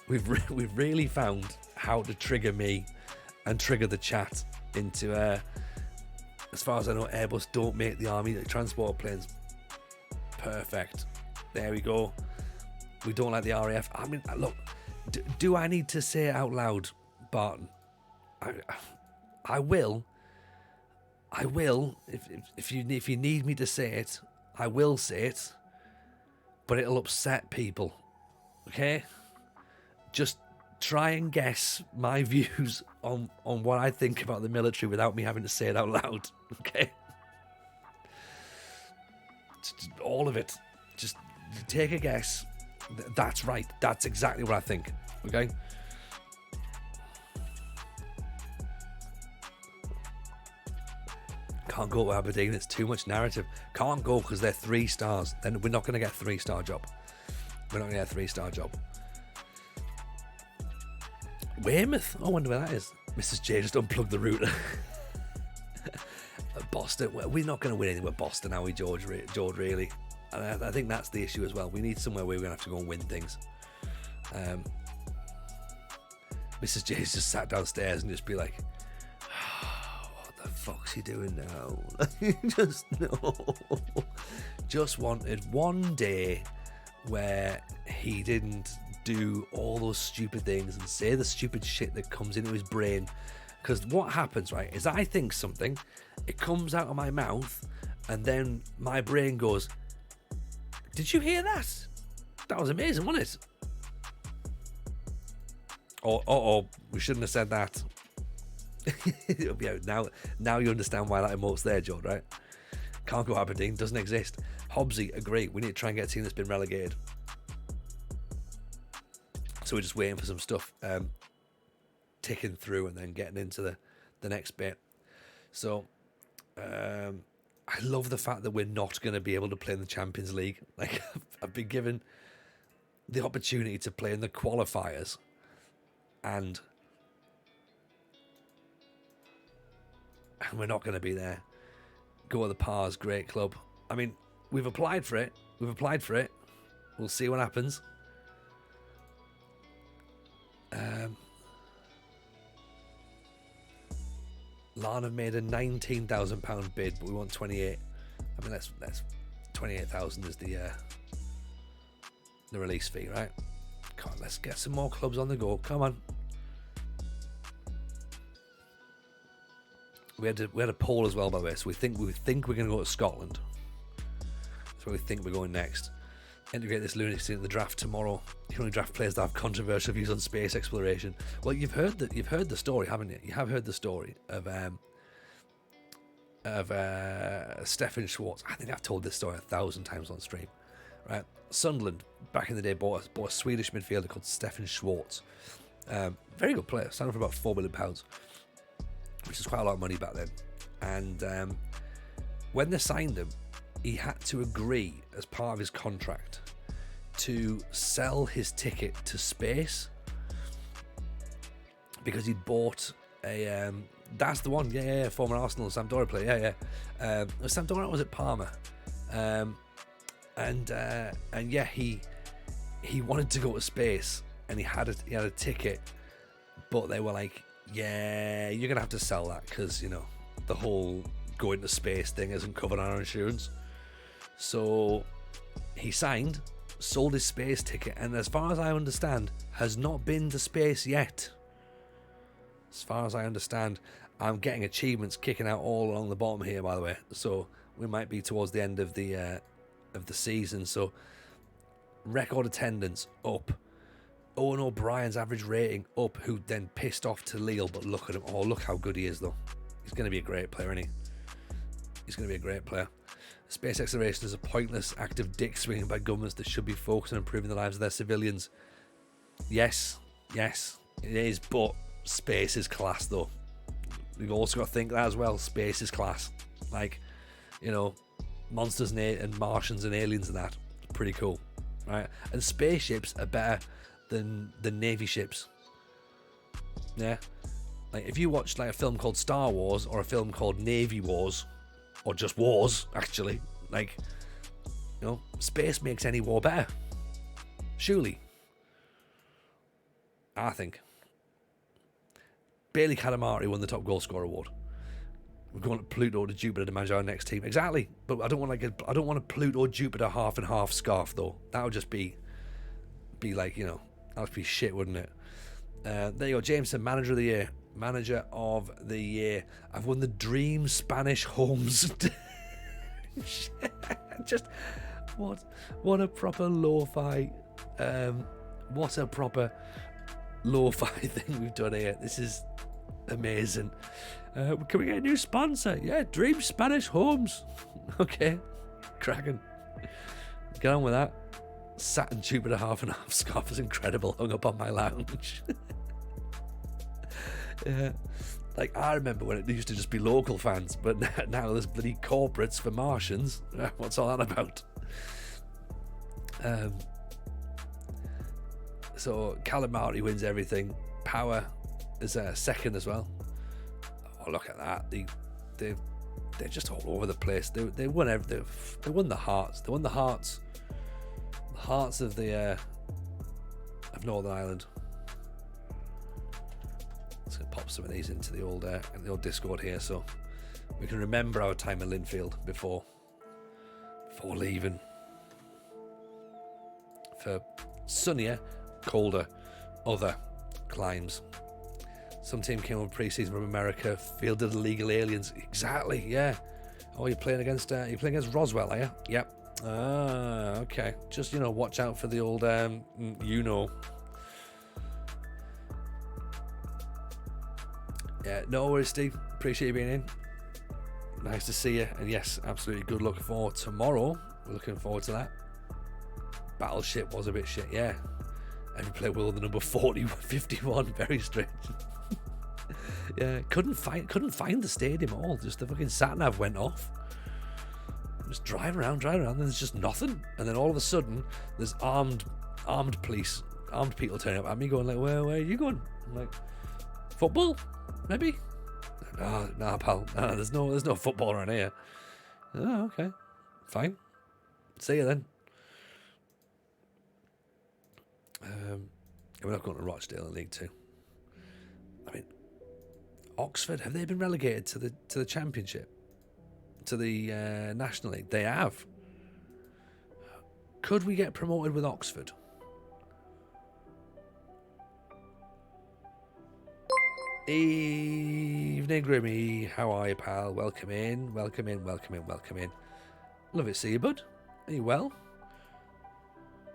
we've really found how to trigger me and trigger the chat into as far as I know, Airbus don't make the army transport planes. Perfect. There we go. We don't like the RAF. I mean, look, do I need to say it out loud, Barton? I will. If you need me to say it, I will say it. But it'll upset people. Okay? Just try and guess my views on what I think about the military without me having to say it out loud. Okay? All of it. Just take a guess. That's right. That's exactly what I think. Okay? Can't go to Aberdeen. It's too much narrative. Can't go because they're 3 stars. Then we're not going to get a 3-star job. We're not going to get a 3-star job. Weymouth? I wonder where that is. Mrs. J just unplugged the router. Boston. Well, we're not going to win anything with Boston, are we, George? Really? And I think that's the issue as well. We need somewhere where we're going to have to go and win things. Mrs. J's just sat downstairs and just be like, what the fuck's he doing now? Just wanted one day where he didn't do all those stupid things and say the stupid shit that comes into his brain. Because what happens, right, is I think something, it comes out of my mouth, and then my brain goes, did you hear that? That was amazing, wasn't it? Oh, we shouldn't have said that. It'll be out now you understand why that emote's there, George, right? Can't go Aberdeen, doesn't exist. Hobbsy, agree. We need to try and get a team that's been relegated. So we're just waiting for some stuff ticking through and then getting into the next bit. So I love the fact that we're not going to be able to play in the Champions League. Like, I've been given the opportunity to play in the qualifiers, and we're not going to be there. Go to the Pars, great club. I mean, we've applied for it. We'll see what happens. Larne have made a £19,000 bid, but we want 28. I mean, that's 28,000 is the release fee, right? Come on, let's get some more clubs on the go. Come on. We had a poll as well, by the way. So we think we're going to go to Scotland. That's where we think we're going next. Integrate this lunacy into the draft tomorrow. You only draft players that have controversial views on space exploration. Well, you've heard the story, haven't you? You have heard the story of Stefan Schwartz. I think I've told this story 1,000 times on stream. Right? Sunderland back in the day bought a Swedish midfielder called Stefan Schwartz. Very good player, signed for about £4 million, which is quite a lot of money back then. And when they signed him, he had to agree as part of his contract to sell his ticket to space because he'd bought a that's the one, former Arsenal Sampdoria player, Sampdoria, or was it Parma? And he wanted to go to space, and he had a ticket, but they were like, yeah, you're gonna have to sell that because, you know, the whole going to space thing isn't covered on our insurance. So he signed, sold his space ticket, and as far as I understand, has not been to space yet. As far as I understand, I'm getting achievements kicking out all along the bottom here, by the way. So we might be towards the end of the season. So record attendance up. Owen O'Brien's average rating up, who then pissed off to Lille, but look at him. Oh, look how good he is, though. He's going to be a great player, isn't he? He's going to be a great player. Space exploration is a pointless act of dick swinging by governments that should be focused on improving the lives of their civilians. Yes, it is, but space is class, though. We've also got to think that as well. Space is class. Like, you know, monsters and Martians and aliens and that. It's pretty cool, right? And spaceships are better than Navy ships. Yeah? Like, if you watch like a film called Star Wars or a film called Navy Wars, or just wars, actually, like, you know, space makes any war better. Surely. I think. Bailey Calamari won the top goal scorer award. We're going to Pluto to Jupiter to manage our next team. Exactly. But I don't want a Pluto Jupiter half and half scarf, though. That would just be like, you know, that would be shit, wouldn't it? There you go, Jameson, manager of the year. Manager of the year. I've won the Dream Spanish Homes. Just what a proper lo-fi thing we've done here. This is amazing. Can we get a new sponsor? Yeah, Dream Spanish Homes. Okay, cracking. Get on with that. Saturn Jupiter half and half scarf is incredible, hung up on my lounge. Yeah, like, I remember when it used to just be local fans, but now there's bloody corporates for Martians. What's all that about? So Calamari wins everything. Power is second as well. Oh, look at that! They're just all over the place. They won everything. They won the hearts. They won the hearts. The hearts of the of Northern Ireland. Let's pop some of these into the old Discord here, so we can remember our time in Linfield before leaving for sunnier, colder, other climes. Some team came on pre-season from America, fielded illegal aliens. Exactly, yeah. Oh, you're playing against Roswell, are you? Yep. Ah, okay. Just, you know, watch out for the old Yeah, no worries, Steve. Appreciate you being in. Nice to see you. And yes, absolutely good luck for tomorrow. We're looking forward to that. Battleship was a bit shit, yeah. Every player will the number 51. Very strange. Yeah, couldn't find the stadium at all. Just the fucking sat nav went off. Just driving around, and there's just nothing. And then all of a sudden, there's armed people turning up at me, going like, "Where are you going?" I'm like, "Football, maybe." Oh, nah, pal. Nah, there's no football around here. Oh, okay, fine. See you then. We're not going to Rochdale in League Two. I mean, Oxford, have they been relegated to the Championship, to the National League? They have. Could we get promoted with Oxford? Evening, Grimmy. How are you, pal? Welcome in. Love it, see you, bud. Are you well?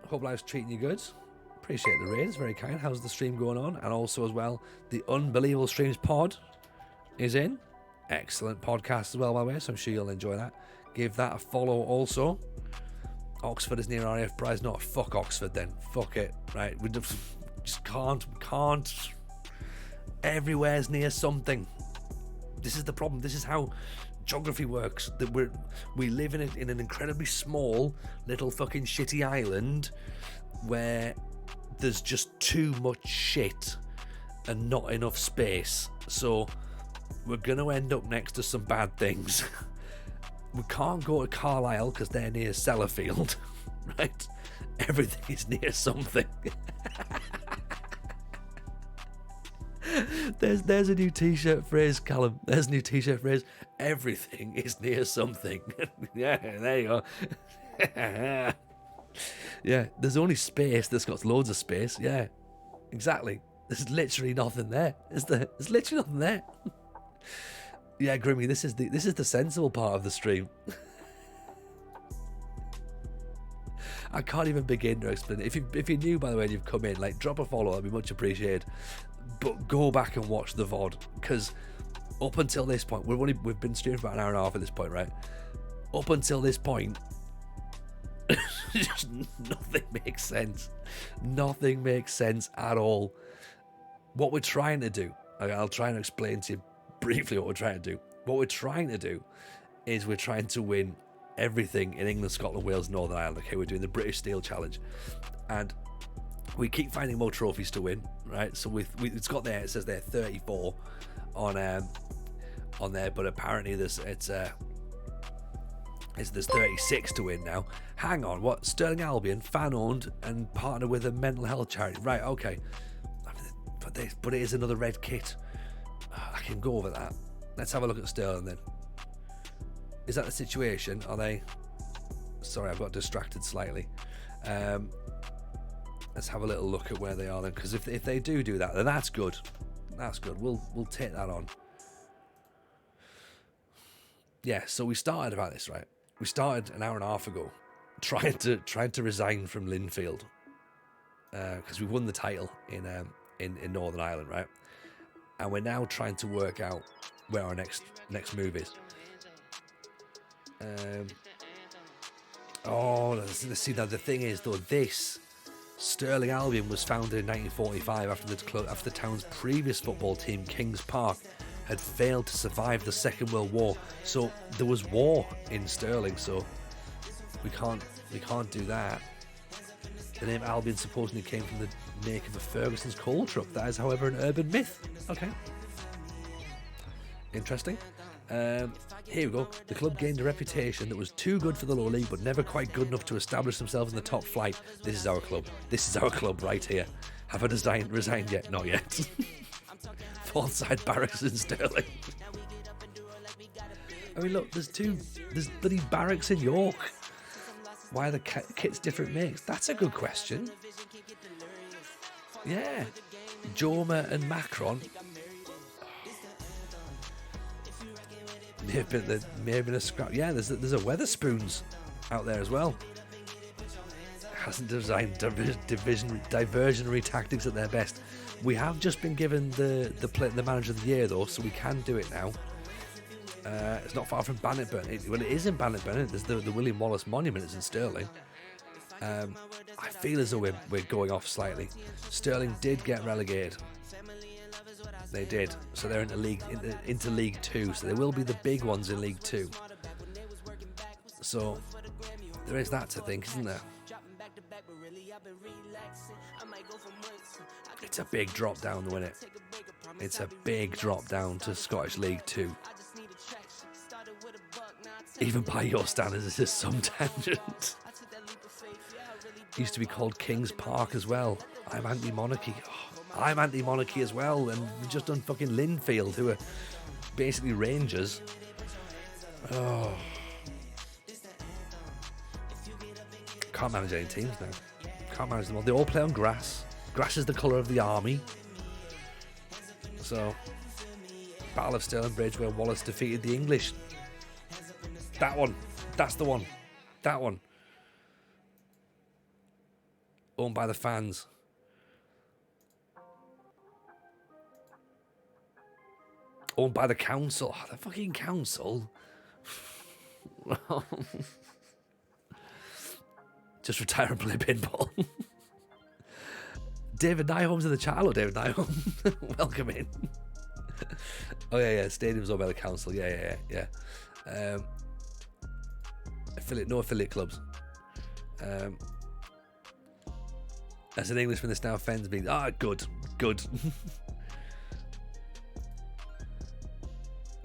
Hope life's treating you good. Appreciate the raid. It's very kind. How's the stream going on? And also as well, the Unbelievable Streams pod is in. Excellent podcast as well, by the way, so I'm sure you'll enjoy that. Give that a follow also. Oxford is near RAF Prize. Not fuck Oxford then. Fuck it. Right. We just can't. Everywhere's near something. This is the problem. This is how geography works. That we live in an incredibly small little fucking shitty island where there's just too much shit and not enough space. So we're gonna end up next to some bad things. We can't go to Carlisle because they're near Sellafield, right? Everything is near something. There's a new t-shirt phrase, Callum. There's a new t-shirt phrase. Everything is near something. Yeah, there you go. Yeah, there's only space that's got loads of space. Yeah, exactly. There's literally nothing there. There's literally nothing there. Yeah, Grimmy, this is the sensible part of the stream. I can't even begin to explain it. If you're new, by the way, and you've come in, like, drop a follow. That'd be much appreciated. But go back and watch the VOD, because up until this point, we've been streaming for about an hour and a half at this point, right? Up until this point, just nothing makes sense. Nothing makes sense at all. What we're trying to do, I'll try and explain to you briefly what we're trying to do. What we're trying to do is we're trying to win everything in England, Scotland, Wales, Northern Ireland. Okay, we're doing the British Steel Challenge, and we keep finding more trophies to win, right? So it's got there. It says there 34 on there, but apparently there's 36 to win now. Hang on, what? Sterling Albion, fan owned and partner with a mental health charity, right? Okay, but it is another red kit. I can go over that. Let's have a look at Sterling then. Is that the situation? Are they? Sorry, I've got distracted slightly. Let's have a little look at where they are then, because if they do that, then that's good. That's good. We'll take that on. Yeah. So we started about this, right? We started an hour and a half ago, trying to resign from Linfield, because we won the title in Northern Ireland, right? And we're now trying to work out where our next move is. See, now the thing is though, this Sterling Albion was founded in 1945 after the town's previous football team, Kings Park, had failed to survive the Second World War. So there was war in Stirling, so we can't do that. The name Albion supposedly came from the make of a Ferguson's coal truck. That is, however, an urban myth. Okay. Interesting. Here we go. The club gained a reputation that was too good for the lower league, but never quite good enough to establish themselves in the top flight. This is our club. This is our club right here. Have I resigned yet? Not yet. Fourth side barracks in Stirling. I mean, look, there's bloody barracks in York. Why are the kits different makes? That's a good question. Yeah. Joma and Macron. May have been a scrap. Yeah, there's a Weatherspoons out there as well. Hasn't designed diversionary tactics at their best. We have just been given the manager of the year though, so we can do it now. It's not far from Bannockburn. It is in Bannockburn. There's the William Wallace Monument. It's in Stirling. I feel as though we're going off slightly. Sterling did get relegated. They did. So they're into League 2. So they will be the big ones in League 2. So there is that to think, isn't there? It's a big drop down, though, isn't it? It's a big drop down to Scottish League 2. Even by your standards, it's just some tangent. Used to be called Kings Park as well. I'm anti-monarchy. Oh, I'm anti-monarchy as well. And we've just done fucking Linfield, who are basically Rangers. Oh. Can't manage any teams now. Can't manage them all. They all play on grass. Grass is the colour of the army. So, Battle of Stirling Bridge, where Wallace defeated the English. That one. That's the one. That one. Owned by the fans. Owned by the council. Oh, the fucking council. Just retire and play pinball. David Nyholm's in the chat. Hello, David Nyholm. Welcome in. Oh, yeah. Stadium's owned by the council. Yeah. No affiliate clubs. As an Englishman, this now offends me. Good.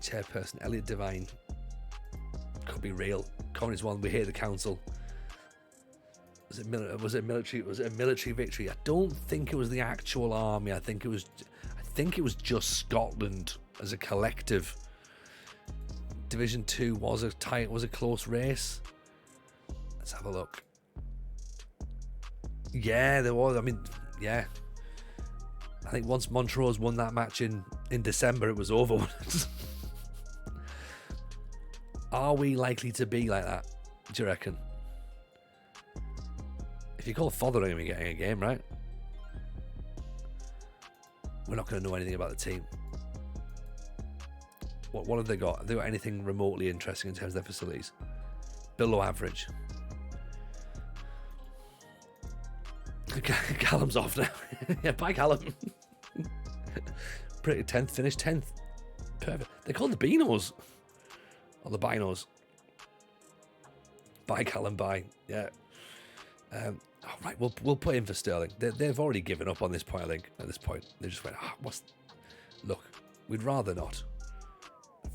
Chairperson Elliot Devine. Could be real. Connie's one. We hate the council. Was it military? Was it a military victory? I don't think it was the actual army. I think it was just Scotland as a collective. Division 2 was a close race. Let's have a look. Yeah, there was. I mean, yeah. I think once Montrose won that match in December, it was over. Are we likely to be like that? Do you reckon? If you call Fother, we're going to be getting a game, right? We're not going to know anything about the team. What have they got? Have they got anything remotely interesting in terms of their facilities? Below average. Callum's off now. Yeah, bye Callum. Pretty 10th, finished 10th. Perfect. They're called the Beanos. Or the Binos. Bye Callum, bye. Yeah. Right, we'll put in for Sterling. They've already given up on this point, I think. At this point, they just went, look, we'd rather not.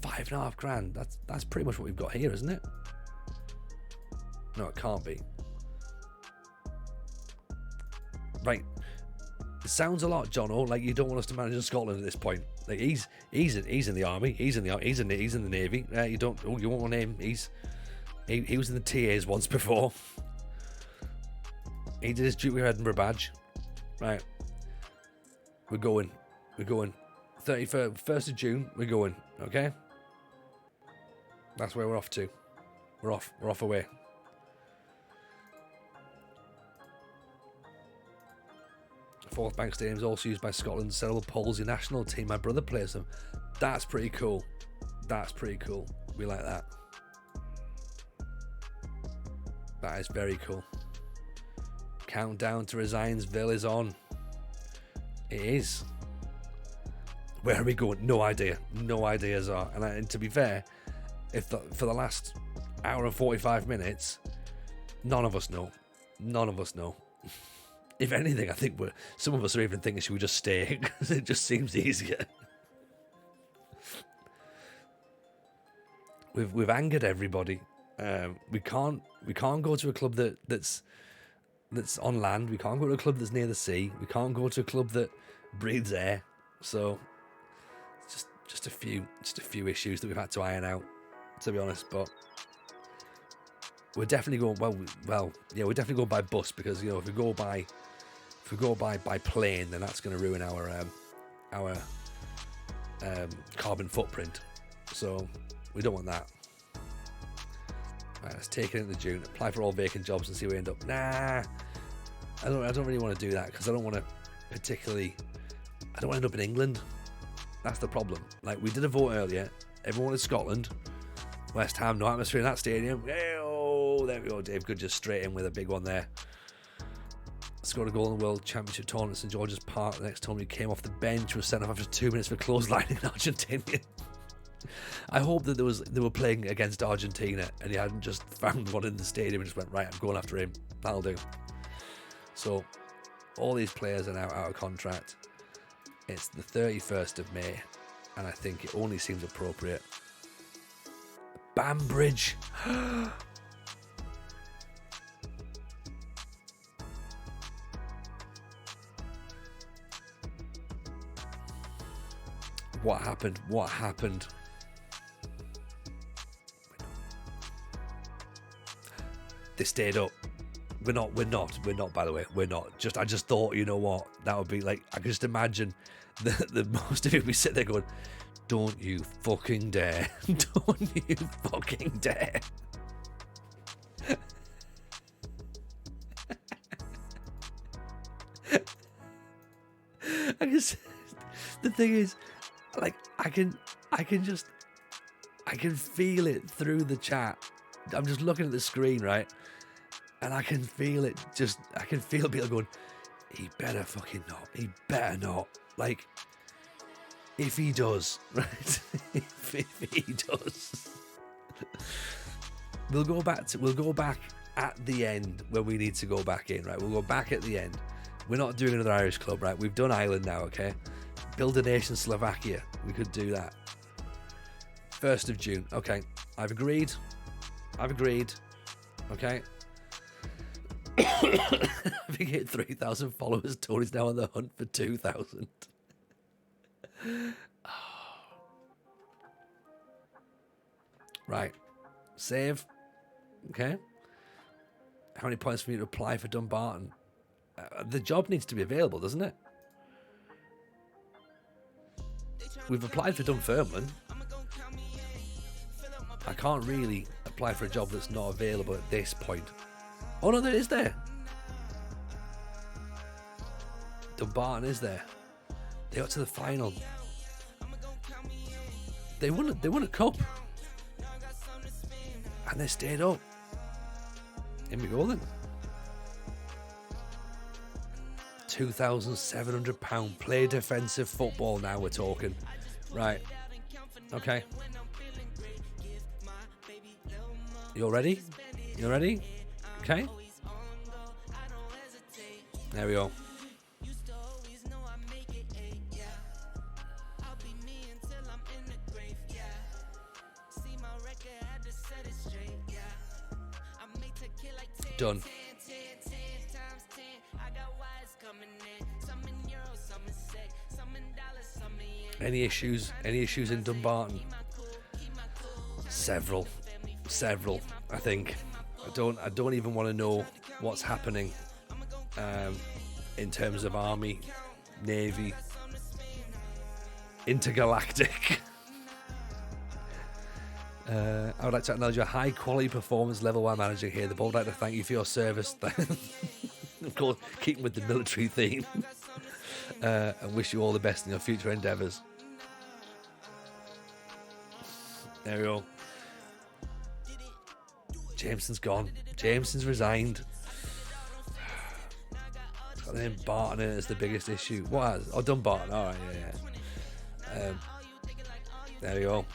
$5,500. That's pretty much what we've got here, isn't it? No, it can't be. Right. It sounds a lot, Jono, like you don't want us to manage in Scotland at this point. Like he's in the army, he's in the navy. You won't want him. He was in the TAs once before. He did his Duke of Edinburgh badge. Right. We're going. 1st of June, we're going, okay? That's where we're off to. We're off away. Fourth Bank Stadium is also used by Scotland's cerebral palsy national team. My brother plays them. That's pretty cool. We like that. That is very cool. Countdown to Resignsville is on. It is. Where are we going? No idea. No ideas are. And to be fair, for the last hour and 45 minutes, none of us know. If anything, I think some of us are even thinking, should we just stay? Because it just seems easier. We've angered everybody. We can't go to a club that's on land. We can't go to a club that's near the sea. We can't go to a club that breathes air. So just a few issues that we've had to iron out, to be honest. But we're definitely going we're definitely going by bus, because if we go by plane, then that's going to ruin our carbon footprint. So we don't want that. Right, let's take it into June, apply for all vacant jobs and see where we end up. Nah, I don't really want to do that, because I don't want to end up in England. That's the problem. Like, we did a vote earlier. Everyone wanted Scotland. West Ham, no atmosphere in that stadium. Oh, there we go. Dave Good just straight in with a big one there. scored a goal in the World Championship tournament at St George's Park. The next tournament he came off the bench, was sent off after 2 minutes for clotheslining an Argentinian. I hope that they were playing against Argentina and he hadn't just found one in the stadium and just went, right, I'm going after him. That'll do. So all these players are now out of contract. It's the 31st of May, and I think it only seems appropriate. Bambridge. What happened? What happened? They stayed up. We're not, by the way. We're not. I just thought, you know what? That would be like, I could just imagine the most of it be sitting there going, don't you fucking dare. Don't you fucking dare. I guess the thing is, like, I can feel it through the chat. I'm just looking at the screen, right? And I can feel it I can feel people going, he better fucking not. He better not. Like, if he does, right? if he does. We'll go back at the end when we need to go back in, right? We'll go back at the end. We're not doing another Irish club, right? We've done Ireland now, okay? Build a nation Slovakia. We could do that. 1st of June. Okay. I've agreed. Okay. Having hit 3,000 followers, Tony's now on the hunt for 2,000. Right. Save. Okay. How many points for me to apply for Dumbarton? The job needs to be available, doesn't it? We've applied for Dunfermline. I can't really apply for a job that's not available at this point. Oh no, there is there. Dumbarton is there. They got to the final. They won a cup. And they stayed up. In we go then. £2,700. Play defensive football now we're talking. Right. Okay. You all ready? You ready? Okay. There we go. Done. Any issues in Dumbarton? Several, I think. I don't even want to know what's happening in terms of Army, Navy, intergalactic. I would like to acknowledge your high quality performance level while managing here. The board would like to thank you for your service. Of course, keeping with the military theme. And wish you all the best in your future endeavours. There we go. Jameson's gone. Jameson's resigned. Got the name Barton in it as the biggest issue. What? Oh, Dumbarton. All right, yeah. There we go.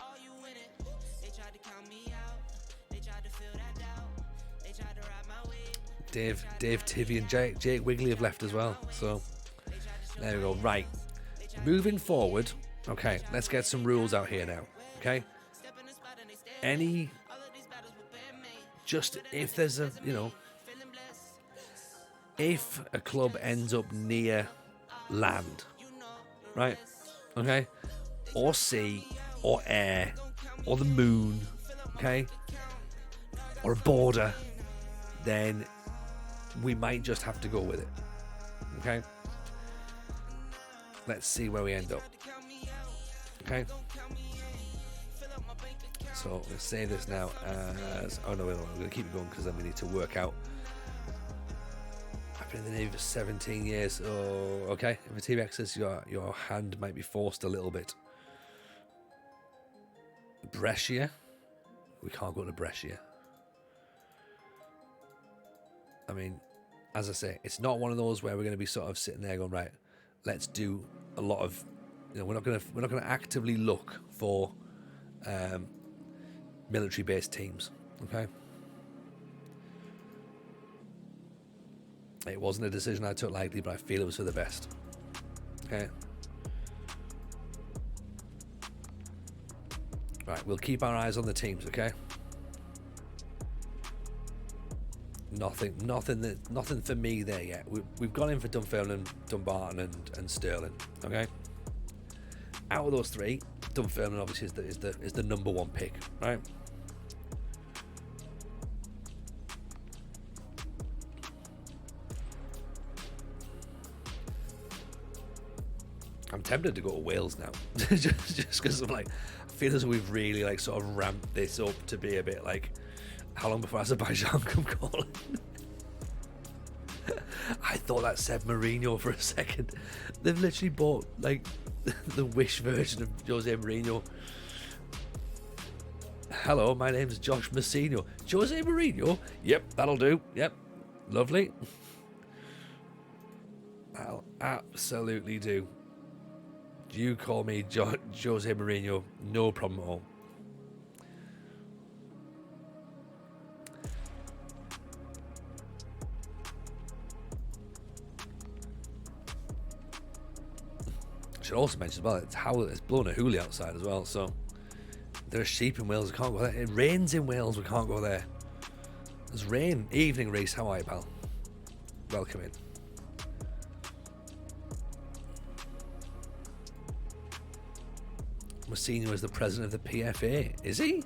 Dave, Tivy, and Jake Wigley have left as well. So there we go. Right. Moving forward. Okay, let's get some rules out here now. Okay. Just if there's if a club ends up near land, right? Okay. Or sea, or air, or the moon, okay? Or a border, then we might just have to go with it. Okay? Let's see where we end up. Okay? So let's say this now as... Oh no, wait, I'm going to keep it going because then we need to work out. I've been in the Navy for 17 years. Oh, okay. If a team exits, your hand might be forced a little bit. Brescia? We can't go to Brescia. I mean, as I say, it's not one of those where we're going to be sort of sitting there going, right, let's do a lot of, we're not going to actively look for military-based teams. Okay. It wasn't a decision I took lightly, but I feel it was for the best. Okay. Right, we'll keep our eyes on the teams, okay? Nothing for me there yet. We've gone in for Dunfermline, Dumbarton, and Stirling, okay? Out of those three, Dunfermline obviously is the number one pick, right? I'm tempted to go to Wales now, just because I'm like, I feel as though we've really like sort of ramped this up to be a bit like, how long before Azerbaijan come calling? I thought that said Mourinho for a second. They've literally bought like the Wish version of Jose Mourinho. Hello, my name's Josh Mourinho. Jose Mourinho? Yep, that'll do. Yep, lovely. I'll absolutely do. You call me Jose Mourinho, no problem at all. Should also mention as well, it's blowing a hoolie outside as well, so there's sheep in Wales, we can't go there. It rains in Wales, we can't go there. There's rain. Evening, Reese, how are you, pal? Welcome in. Mourinho is the president of the PFA, is he?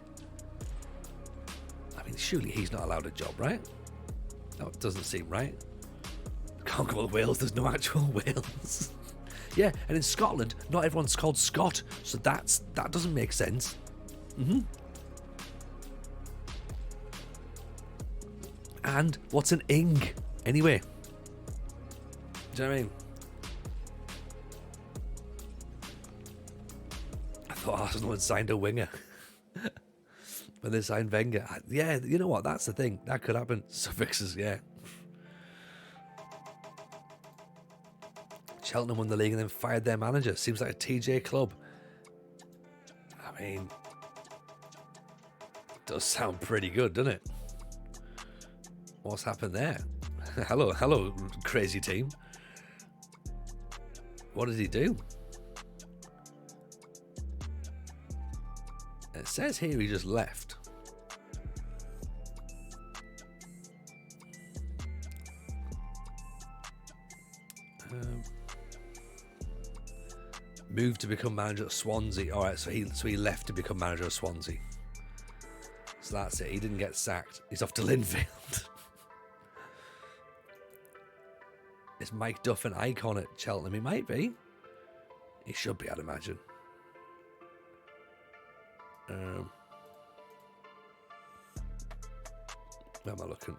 I mean, surely he's not allowed a job, right? No, it doesn't seem right. Can't go to Wales, there's no actual Wales. Yeah, and in Scotland, not everyone's called Scott, so that doesn't make sense. And what's an ing, anyway? Do you know what I mean? I thought Arsenal had signed a winger. When they signed Wenger. Yeah, you know what? That's the thing. That could happen. Suffixes, yeah. Cheltenham won the league and then fired their manager. Seems like a TJ club. I mean, does sound pretty good, doesn't it? What's happened there? Hello, crazy team. What did he do? It says here he just left. Moved to become manager at Swansea. All right, so he left to become manager of Swansea. So that's it. He didn't get sacked. He's off to Linfield. Is Mike Duff an icon at Cheltenham? He might be. He should be, I'd imagine. Where am I looking?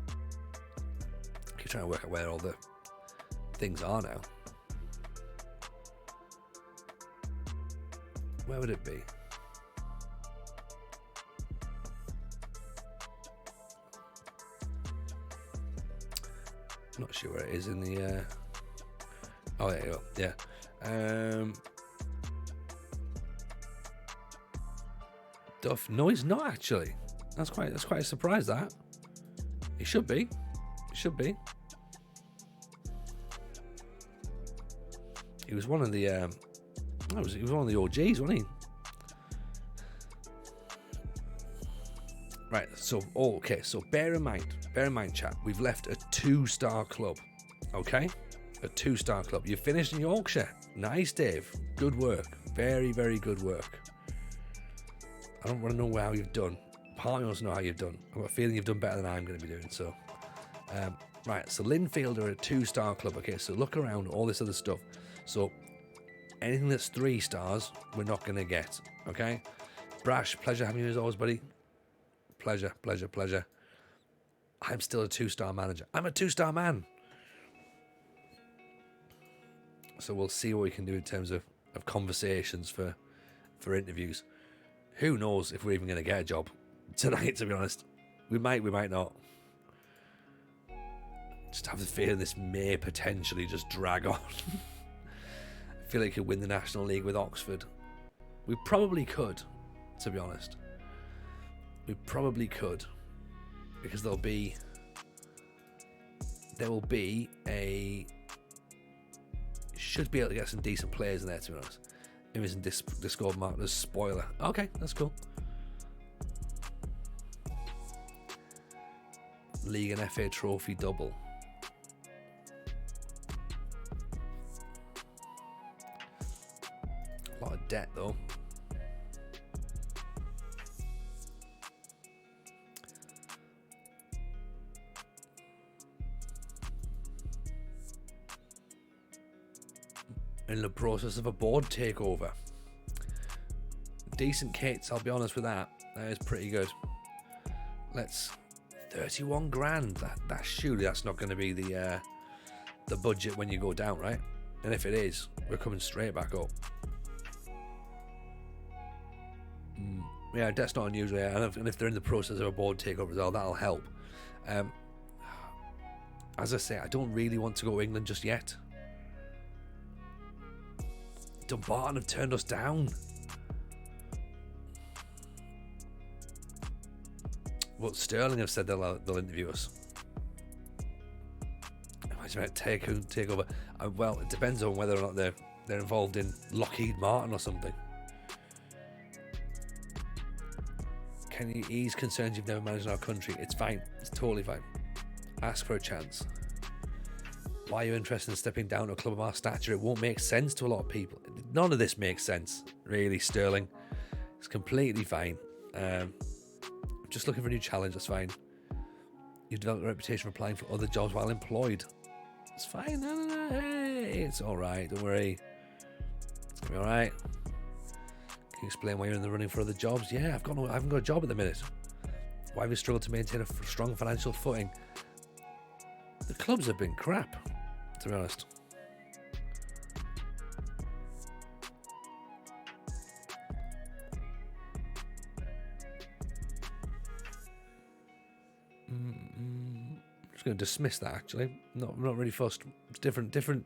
I keep trying to work out where all the things are now. Where would it be? I'm not sure where it is in the. Oh, there you go. Yeah. Duff. No, he's not actually. That's quite a surprise. That he should be. He should be. He was one of the. He was one of the OGs, wasn't he? Right. So, okay. So, bear in mind, chat. We've left a 2-star club. Okay, a 2-star club. You finished in Yorkshire. Nice, Dave. Good work. Very, very good work. I don't want to know how you've done. Part of me wants to know how you've done. I've got a feeling you've done better than I'm going to be doing. So, right. So, Linfield are a 2-star club. Okay. So, look around all this other stuff. So, anything that's 3 stars, we're not going to get. Okay. Brash, pleasure having you as always, buddy. Pleasure. I'm still a 2-star manager. I'm a 2-star man. So we'll see what we can do in terms of conversations for interviews. Who knows if we're even going to get a job tonight, to be honest. We might not. Just have the feeling this may potentially just drag on. I feel like we could win the National League with Oxford. We probably could, to be honest. We probably could, because there will be should be able to get some decent players in there, to be honest. If it's in Discord marked as spoiler. Okay, that's cool. League and FA trophy double. A lot of debt though. In the process of a board takeover. Decent kits, I'll be honest with that. That is pretty good. Let's 31 grand. Surely that's not going to be the budget when you go down, right? And if it is, we're coming straight back up. Yeah, that's not unusual. Yeah. And if they're in the process of a board takeover as well, that'll help. As I say, I don't really want to go to England just yet. Dumbarton have turned us down. Well, Sterling have said they'll interview us. Imagine that takeover. Well, it depends on whether or not they're involved in Lockheed Martin or something. Can you ease concerns you've never managed in our country? It's fine. It's totally fine. Ask for a chance. Why are you interested in stepping down to a club of our stature? It won't make sense to a lot of people. None of this makes sense, really, Sterling. It's completely fine. Just looking for a new challenge, that's fine. You've developed a reputation for applying for other jobs while employed. It's fine. No. Hey, it's alright, don't worry. It's going to be alright. Can you explain why you're in the running for other jobs? Yeah, I haven't got a job at the minute. Why have you struggled to maintain a strong financial footing? The clubs have been crap, to be honest. I'm just going to dismiss that, actually. Not really fussed. It's different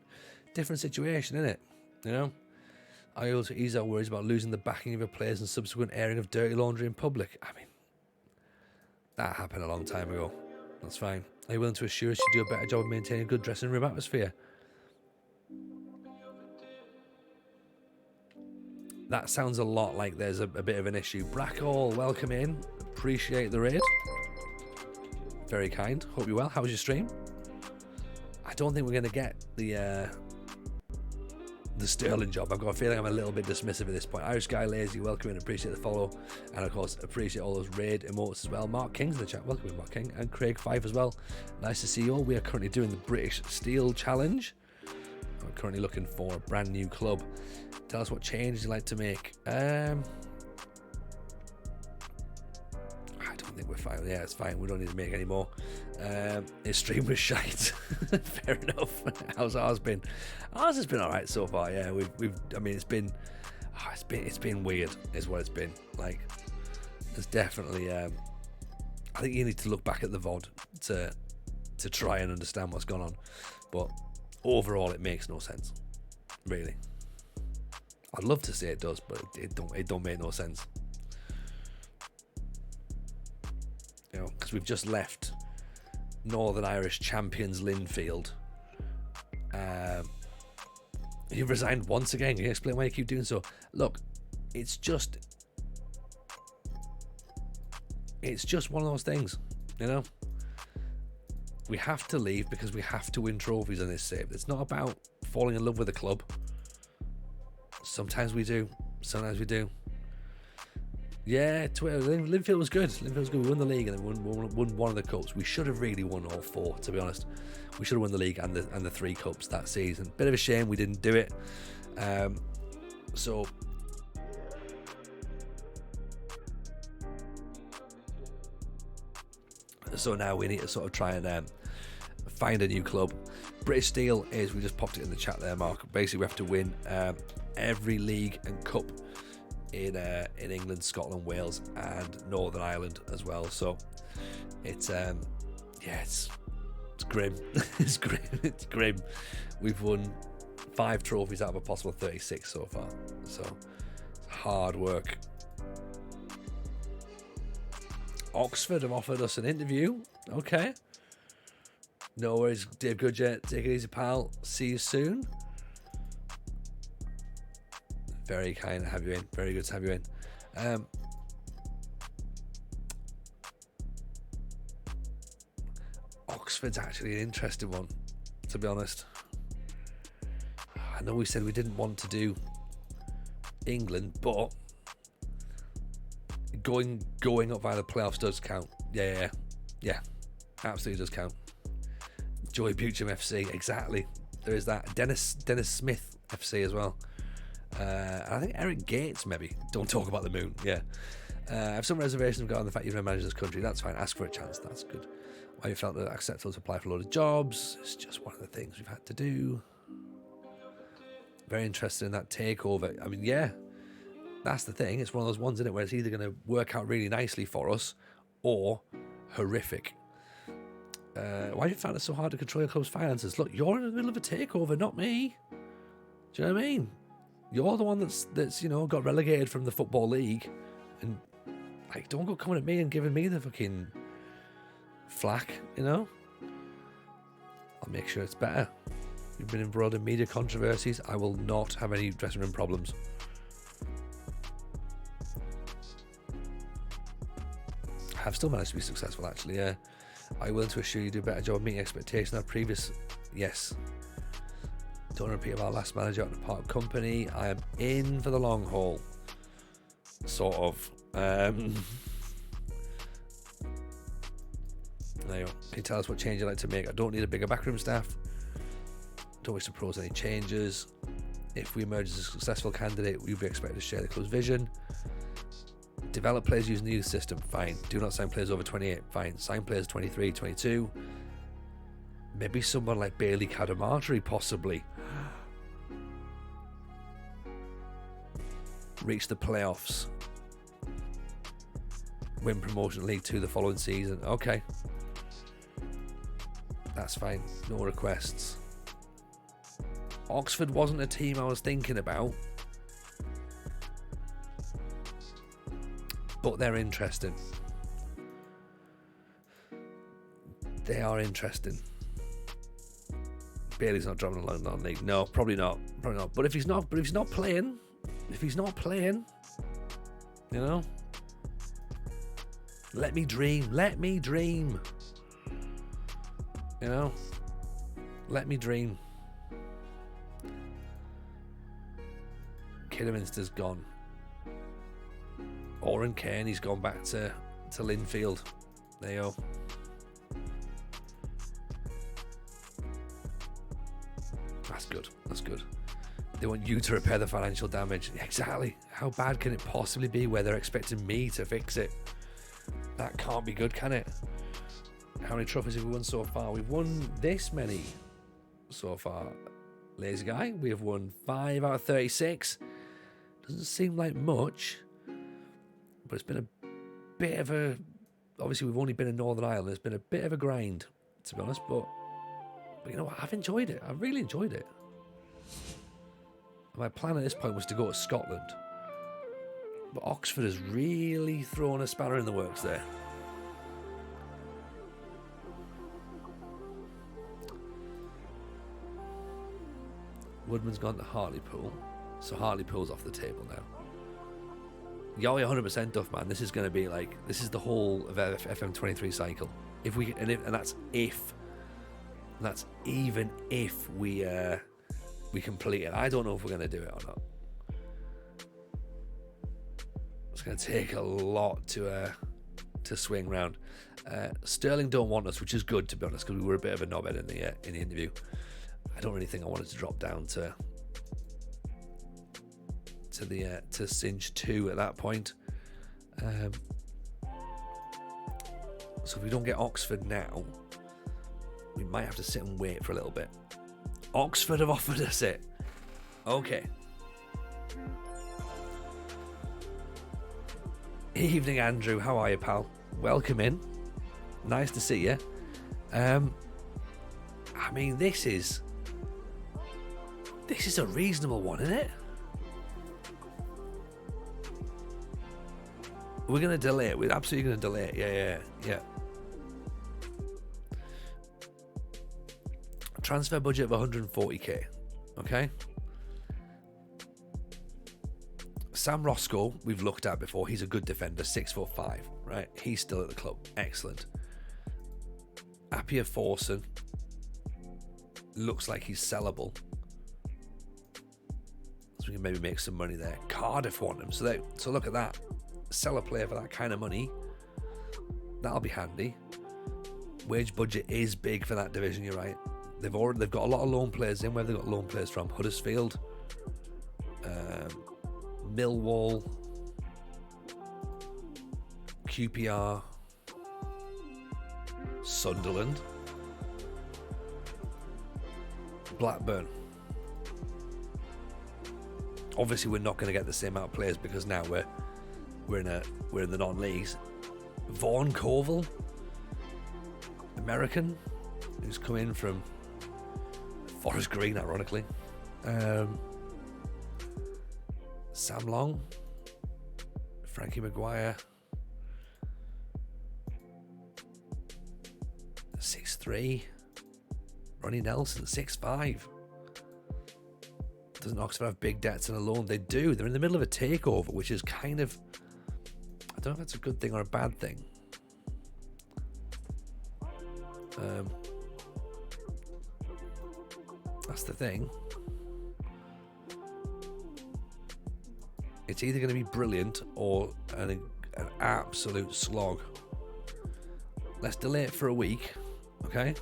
situation, isn't it? You know? I also ease our worries about losing the backing of your players and subsequent airing of dirty laundry in public. I mean, that happened a long time ago. That's fine. Are you willing to assure us you do a better job of maintaining a good dressing room atmosphere? That sounds a lot like there's a bit of an issue. Brackall, welcome in. Appreciate the raid. Very kind. Hope you're well. How was your stream? I don't think we're going to get the Sterling job. I've got a feeling I'm a little bit dismissive at this point. Irish Guy Lazy, welcome in. Appreciate the follow. And of course, appreciate all those raid emotes as well. Mark King's in the chat. Welcome in, Mark King. And Craig 5 as well. Nice to see you all. We are currently doing the British Steel Challenge. We're currently looking for a brand new club. Tell us what changes you'd like to make. I don't think we're fine. Yeah, it's fine. We don't need to make any more. His stream was shite. Fair enough. How's ours been? Ours has been all right so far. Yeah, I mean, it's been weird, is what it's been. Like, there's definitely. I think you need to look back at the VOD to try and understand what's gone on. But overall, it makes no sense. Really. I'd love to say it does, but it don't make no sense. You know, because we've just left Northern Irish champions Linfield. You've resigned once again. Can you explain why you keep doing so? Look, it's just one of those things, you know. We have to leave because we have to win trophies in this save. It's not about falling in love with a club. Sometimes we do. Sometimes we do. Yeah, Linfield was good. We won the league and then won one of the cups. We should have really won all four, to be honest. We should have won the league and the three cups that season. Bit of a shame we didn't do it. So now we need to sort of try and find a new club. British Steel is, we just popped it in the chat there, Mark. Basically, we have to win every league and cup in England, Scotland, Wales, and Northern Ireland as well. So it's It's grim. It's grim. It's grim. We've won 5 trophies out of a possible 36 so far. So it's hard work. Oxford have offered us an interview. Okay. No worries, Dave Goodger. Take it easy, pal. See you soon. Very kind to have you in. Very good to have you in. Oxford's actually an interesting one, to be honest. I know we said we didn't want to do England, but going up via the playoffs does count. Yeah. Absolutely does count. Joy Beauchamp FC, exactly. There is that. Dennis Smith FC as well. And I think Eric Gates, maybe. Don't talk about the moon. Yeah. I have some reservations regarding the fact you've never managed this country. That's fine. Ask for a chance. That's good. Why you felt that acceptable to apply for a load of jobs. It's just one of the things we've had to do. Very interested in that takeover. I mean, yeah. That's the thing. It's one of those ones, isn't it, where it's either going to work out really nicely for us or horrific. Why do you find it so hard to control your club's finances? Look, you're in the middle of a takeover, not me. Do you know what I mean? You're the one that's got relegated from the Football League, and like, don't go coming at me and giving me the fucking flack, I'll make sure it's better. You've been embroiled in media controversies. I will not have any dressing room problems. I have still managed to be successful, actually, yeah. I'm willing to assure you do a better job of meeting expectations than previous. Yes. Don't repeat about last manager out of part of company. I am in for the long haul. Sort of. There you go. Can you tell us what change you'd like to make? I don't need a bigger backroom staff. Don't wish to propose any changes. If we emerge as a successful candidate, we'll be expected to share the club's vision. Develop players using the youth system, fine. Do not sign players over 28, fine. Sign players 23, 22. Maybe someone like Bailey Cadamarteri, possibly. Reach the playoffs. Win Promotion League 2 the following season. Okay. That's fine. No requests. Oxford wasn't a team I was thinking about. But they're interesting. They are interesting. Bailey's not dropping along the league. No, probably not. But if he's not playing, let me dream. Let me dream. Kidderminster's gone. Oren Kearney's gone back to Linfield. There you go. That's good. They want you to repair the financial damage. Exactly. How bad can it possibly be where they're expecting me to fix it? That can't be good, can it? How many trophies have we won so far? We've won this many so far. Lazy guy, we have won 5 out of 36. Doesn't seem like much, but it's been a bit of a... Obviously, we've only been in Northern Ireland. It's been a bit of a grind, to be honest, but you know what? I've enjoyed it. I've really enjoyed it. My plan at this point was to go to Scotland, but Oxford has really thrown a spanner in the works there. Woodman's gone to Hartlepool, so Hartlepool's off the table now. You're 100% Duff, man. This is going to be like, this is the whole of FM23 cycle. If we and that's if. That's even if we complete it. I don't know if we're going to do it or not. It's going to take a lot to swing round. Sterling don't want us, which is good, to be honest, because we were a bit of a knobhead in the interview. I don't really think I wanted to drop down to Cinch 2 at that point. So if we don't get Oxford now, we might have to sit and wait for a little bit. Oxford have offered us it. Okay. Evening, Andrew. How are you, pal? Welcome in. Nice to see you. I mean, this is a reasonable one, isn't it? We're going to delay it. We're absolutely going to delay it. Yeah. Transfer budget of 140k. Okay. Sam Roscoe, we've looked at before. He's a good defender, 6'5", right? He's still at the club. Excellent. Appiah Forson looks like he's sellable. So we can maybe make some money there. Cardiff want him. So look at that. Sell a player for that kind of money. That'll be handy. Wage budget is big for that division, you're right. They've got a lot of loan players in. Where have they got loan players from? Huddersfield, Millwall, QPR, Sunderland, Blackburn. Obviously, we're not going to get the same amount of players because now we're in the non-leagues. Vaughan Colville, American, who's come in from Forest Green, ironically. Sam Long, Frankie Maguire, 6'3", Ronnie Nelson, 6'5". Doesn't Oxford have big debts and a loan? They do. They're in the middle of a takeover, which is kind of, I don't know if that's a good thing or a bad thing. That's the thing. It's either going to be brilliant or an absolute slog. Let's delay it for a week, okay?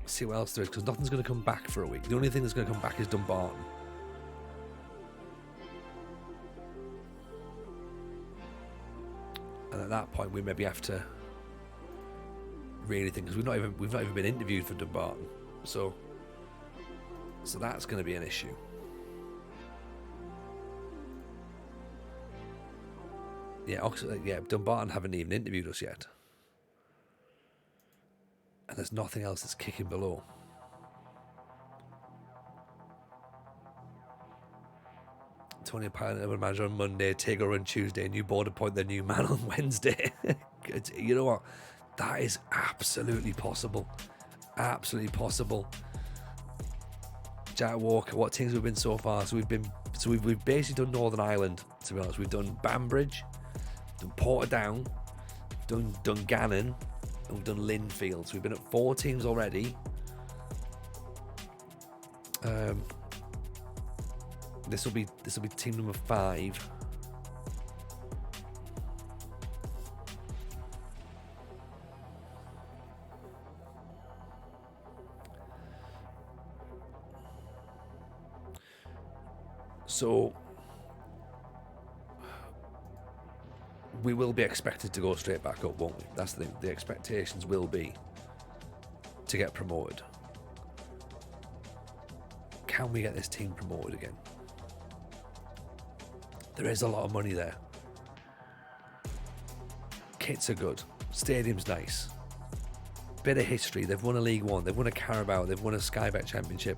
See what else there is, because nothing's going to come back for a week. The only thing that's going to come back is Dumbarton. And at that point, we maybe have to really think, because we've not even been interviewed for Dumbarton, so that's going to be an issue. Yeah, Dumbarton haven't even interviewed us yet. And there's nothing else that's kicking below. Tony Pilot will manager on Monday, take over on Tuesday, new board appoint the new man on Wednesday. You know what? That is absolutely possible. Absolutely possible. Jack Walker, what teams we've been so far? So we've basically done Northern Ireland, to be honest. We've done Banbridge, done Portadown, done Dungannon, and we've done Linfield. So we've been at 4 teams already. This will be team number 5. So we will be expected to go straight back up, won't we? That's the thing. The expectations will be to get promoted. Can we get this team promoted again? There is a lot of money there. Kits are good. Stadium's nice. Bit of history. They've won a League One. They've won a Carabao. They've won a Sky Bet Championship.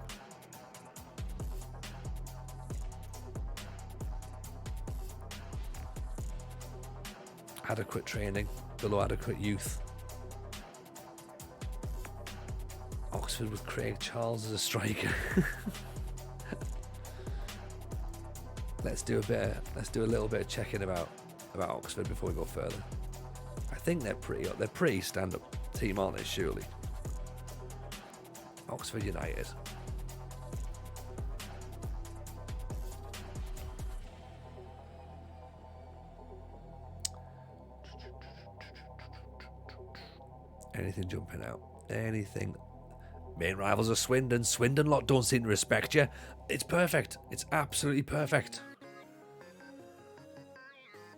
Adequate training, below adequate youth. Oxford with Craig Charles as a striker. Let's do a little bit of checking about Oxford before we go further. I think they're pretty stand-up team, aren't they? Surely. Oxford United. Anything jumping out? Anything? Main rivals are Swindon. Swindon lot don't seem to respect you. It's perfect. It's absolutely perfect.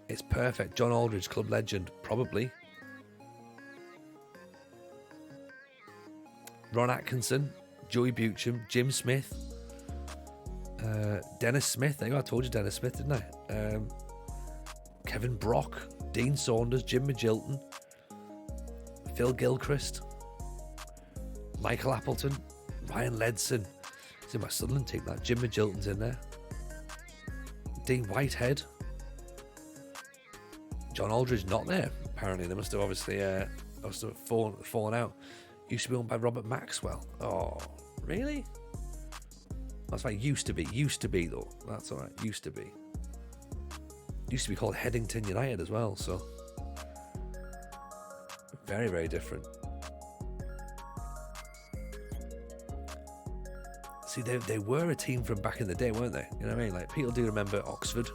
It's perfect. John Aldridge, club legend, probably. Ron Atkinson, Joey Buchan, Jim Smith, Dennis Smith. There you go. I told you Dennis Smith, didn't I? Kevin Brock, Dean Saunders, Jim Magilton, Phil Gilchrist, Michael Appleton, Ryan Ledson. He's in my Sunderland team, that. Jim Magilton's in there. Dean Whitehead. John Aldridge not there, apparently. They must have obviously fallen out. Used to be owned by Robert Maxwell. Oh, really? That's right, used to be though. That's alright, used to be. Used to be called Headington United as well, so very, very different. See, they were a team from back in the day, weren't they? You know what I mean? Like, people do remember Oxford.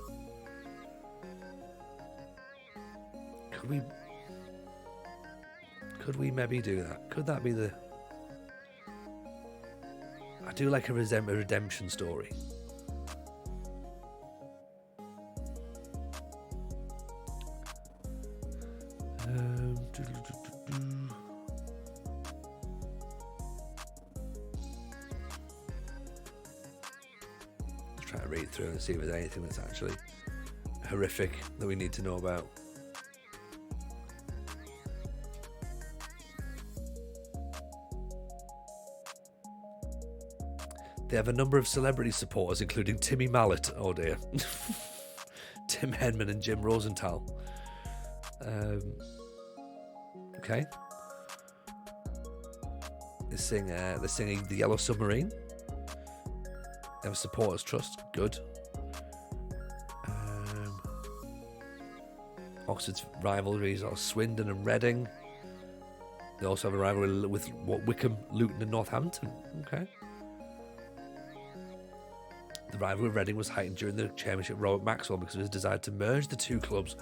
Could we maybe do that? Could that be the... I do like a redemption story. Let's try to read through and see if there's anything that's actually horrific that we need to know about. They have a number of celebrity supporters, including Timmy Mallet. Oh dear. Tim Henman and Jim Rosenthal. Okay. They're singing The Yellow Submarine. They have a supporters trust. Good. Oxford's rivalries are Swindon and Reading. They also have a rivalry with Wycombe, Luton and Northampton. Okay. The rivalry with Reading was heightened during the chairmanship of Robert Maxwell because of his desire to merge the two clubs.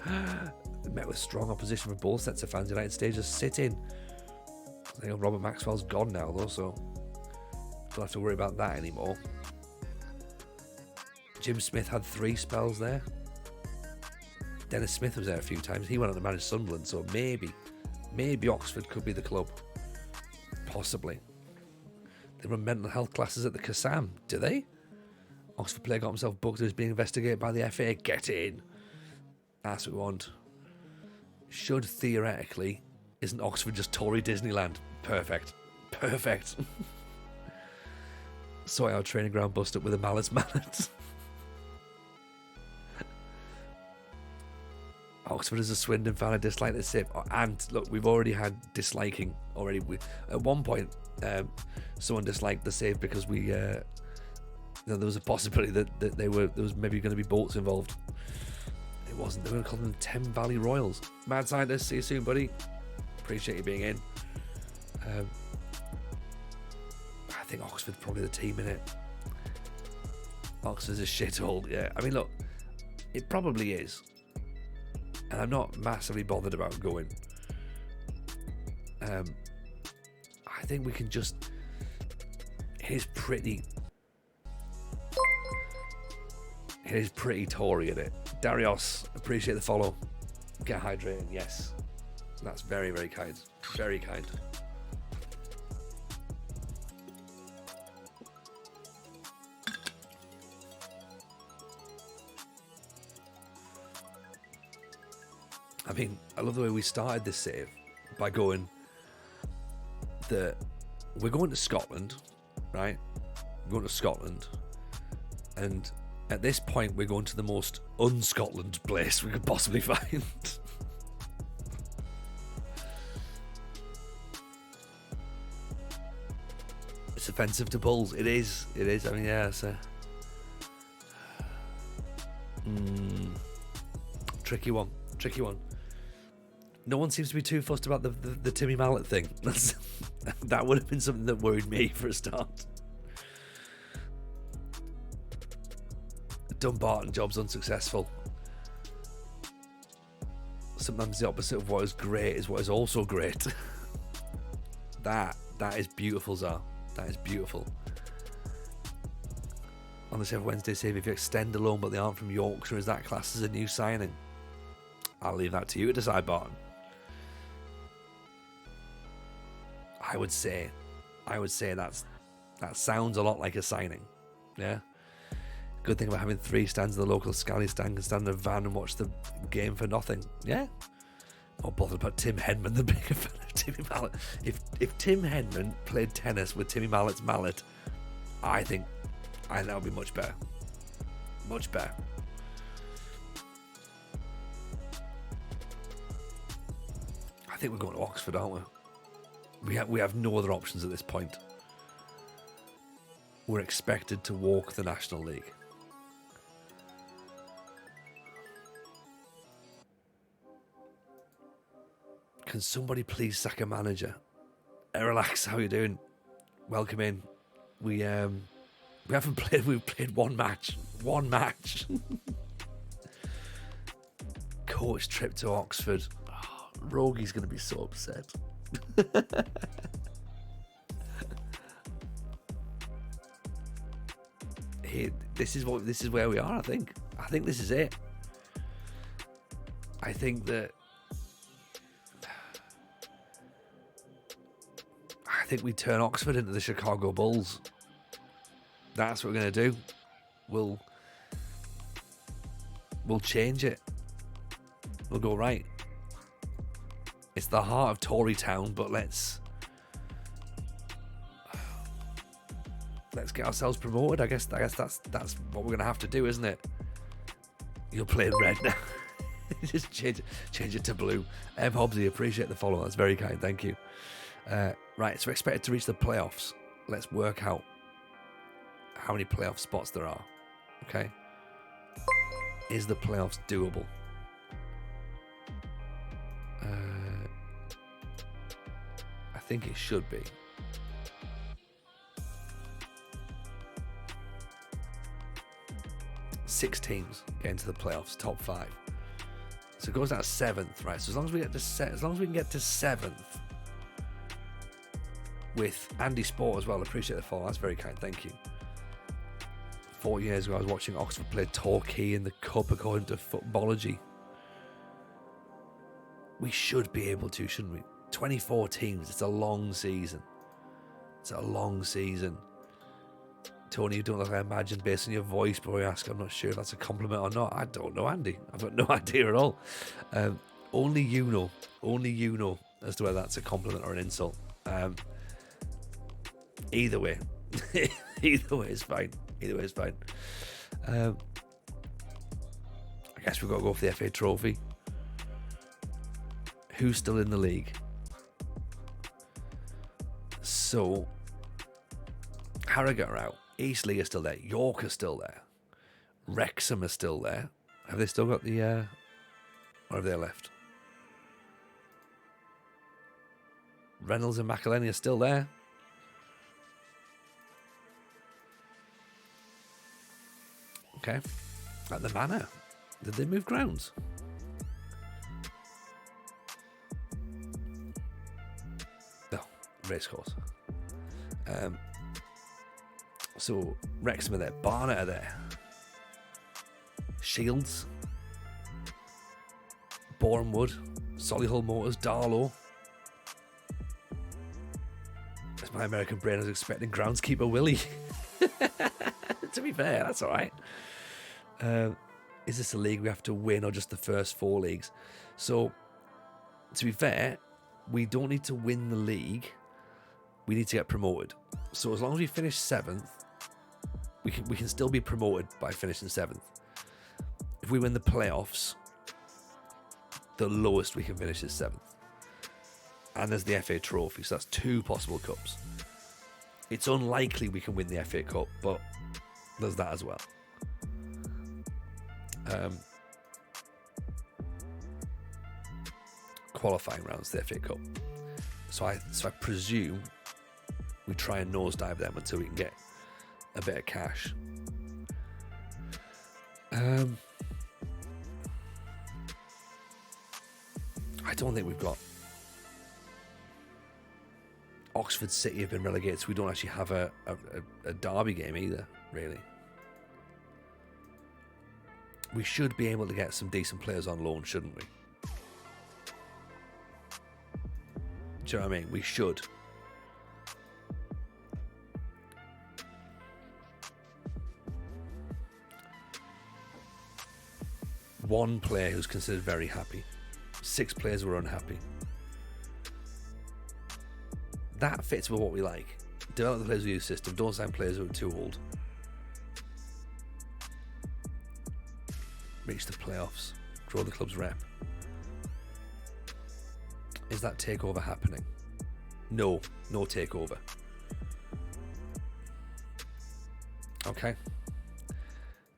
They met with strong opposition from both sets of fans. United staged a sit-in. I think Robert Maxwell's gone now, though, so don't have to worry about that anymore. Jim Smith had 3 spells there. Dennis Smith was there a few times. He went on to manage Sunderland, so maybe Oxford could be the club. Possibly. They run mental health classes at the Kassam. Do they? Oxford player got himself booked and is being investigated by the FA. Get in. That's what we want. Should theoretically, isn't Oxford just Tory Disneyland? Perfect. Sort out training ground bust up with a mallet. Oxford is a Swindon fan. I dislike the sip. And look, we've already had disliking already. At one point, someone disliked the save because there was a possibility that there was maybe going to be boats involved. It wasn't. They were going to call them Thames Valley Royals. Mad Scientist, see you soon, buddy. Appreciate you being in. I think Oxford's probably the team in it. Oxford's a shithole. Yeah, I mean, look, it probably is, and I'm not massively bothered about going. I think we can just. It is pretty Tory in it. Darius, appreciate the follow. Get hydrated, yes. That's very, very kind. Very kind. I mean, I love the way we started this save by going that we're going to Scotland, right? We're going to Scotland, and at this point we're going to the most un-Scotland place we could possibly find. It's offensive to bulls. It is. I mean, yeah, it's a tricky one. No one seems to be too fussed about the Timmy Mallet thing. That would have been something that worried me for a start. Dumbarton job's unsuccessful. Sometimes the opposite of what is great is what is also great. That is beautiful, Zar. That is beautiful. On the Chef Wednesday save, if you extend a loan but they aren't from Yorkshire, is that classed as a new signing? I'll leave that to you to decide, Barton. I would say that sounds a lot like a signing. Yeah. Good thing about having 3 stands in the local Scally stand, can stand in a van and watch the game for nothing. Yeah. More bothered about Tim Henman than being a fan of Timmy Mallet. If Tim Henman played tennis with Timmy Mallet's mallet, I think that would be much better. Much better. I think we're going to Oxford, aren't we? We have no other options at this point. We're expected to walk the National League. Can somebody please sack a manager? Relax, how you doing? Welcome in. We haven't played. We've played one match. One match. Coach trip to Oxford. Oh, Rogie's going to be so upset. Here, this is where we are. I think this is it. I think we turn Oxford into the Chicago Bulls. That's what we're going to do. We'll change it. We'll go, right, it's the heart of Tory Town, but let's get ourselves promoted. I guess that's what we're going to have to do, isn't it? You'll play in red now. Just change it to blue. M. Hobbsy, appreciate the follow. That's very kind. Thank you. Right, so we're expected to reach the playoffs. Let's work out how many playoff spots there are. Okay? Is the playoffs doable? I think it should be. Six teams get into the playoffs, top 5. So it goes down to 7th, right? So as long as we can get to 7th. With Andy Sport as well, appreciate the follow. That's very kind, thank you. 4 years ago, I was watching Oxford play Torquay in the Cup according to Footballogy. We should be able to, shouldn't we? 24 teams, it's a long season. Tony, you don't look like I imagined based on your voice, but I ask, I'm not sure if that's a compliment or not. I don't know, Andy. I've got no idea at all. Only you know as to whether that's a compliment or an insult. Either way is fine. I guess we've got to go for the FA Trophy. Who's still in the league? So, Harrogate are out. Eastleigh are still there. York are still there. Wrexham are still there. Have they still got the... or have they left? Reynolds and McElhenney are still there. Okay. At the Manor. Did they move grounds? No. Racecourse. So, Wrexham are there. Barnet are there. Shields. Bournemouth. Solihull Motors. Darlow. As my American brain is expecting groundskeeper Willie. To be fair, that's all right. Is this a league we have to win or just the first 4 leagues? So, to be fair, we don't need to win the league. We need to get promoted. So as long as we finish 7th, we can still be promoted by finishing 7th. If we win the playoffs, the lowest we can finish is 7th. And there's the FA Trophy, so that's 2 possible cups. It's unlikely we can win the FA Cup, but there's that as well. Qualifying rounds, the FA Cup. So I presume we try and nosedive them until we can get a bit of cash. I don't think we've got... Oxford City have been relegated, so we don't actually have a derby game either, really. We should be able to get some decent players on loan, shouldn't we? Do you know what I mean? We should. One player who's considered very happy. 6 players were unhappy. That fits with what we like. Develop the players with youth system. Don't sign players who are too old. Reach the playoffs. Grow the club's rep. Is that takeover happening? No takeover. Okay.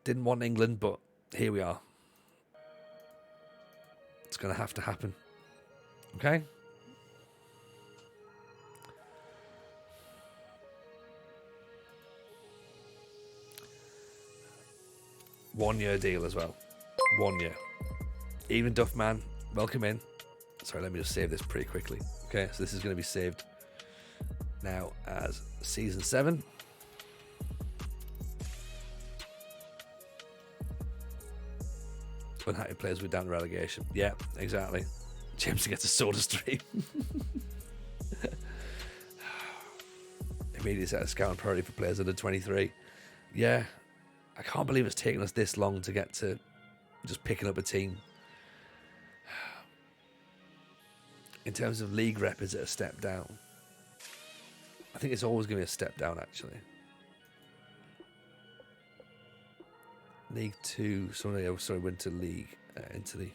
Didn't want England, but here we are. It's going to have to happen. Okay? One-year deal as well. 1 year. Even Duffman, welcome in. Sorry, let me just save this pretty quickly. Okay, so this is going to be saved now as season 7. Unhappy players with down to relegation. Yeah, exactly. James gets a soda stream. Immediately set a scout priority for players under 23. Yeah, I can't believe it's taken us this long to get to just picking up a team. In terms of league rep, is it a step down? I think it's always going to be a step down, actually. League 2, Winter League, into the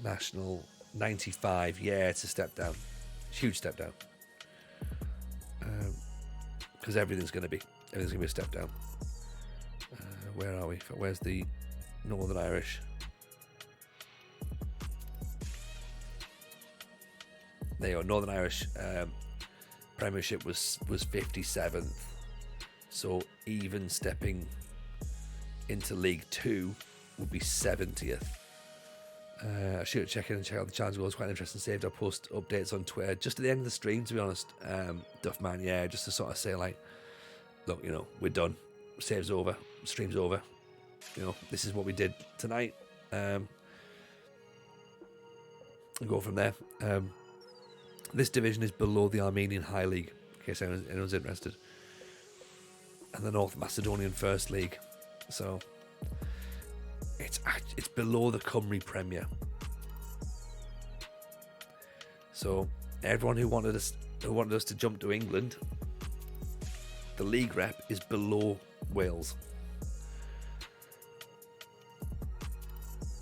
National 95. Yeah, it's a step down. Huge step down. Because everything's going to be a step down. Where are we? Where's the Northern Irish? There you go. Northern Irish Premiership was 57th. So even stepping into League 2 would be 70th. I should check in and check out the challenge goals. Quite interesting. Saved. I'll post updates on Twitter just at the end of the stream, to be honest. Duffman, yeah, just to sort of say, like, look, we're done. Save's over. Stream's over. This is what we did tonight. And go from there. This division is below the Armenian High League, in case anyone's interested, and the North Macedonian First League. So it's below the Cymru Premier. So everyone who wanted us to jump to England, the league rep is below Wales,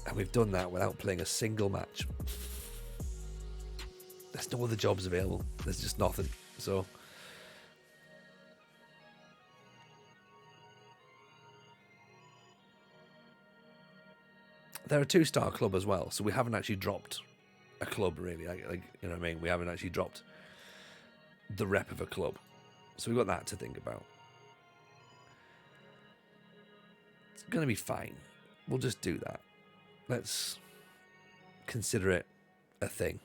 and we've done that without playing a single match. There's no other jobs available. There's just nothing. So they're a 2-star club as well. So we haven't actually dropped a club, really. Like you know what I mean? We haven't actually dropped the rep of a club. So we've got that to think about. It's going to be fine. We'll just do that. Let's consider it a thing.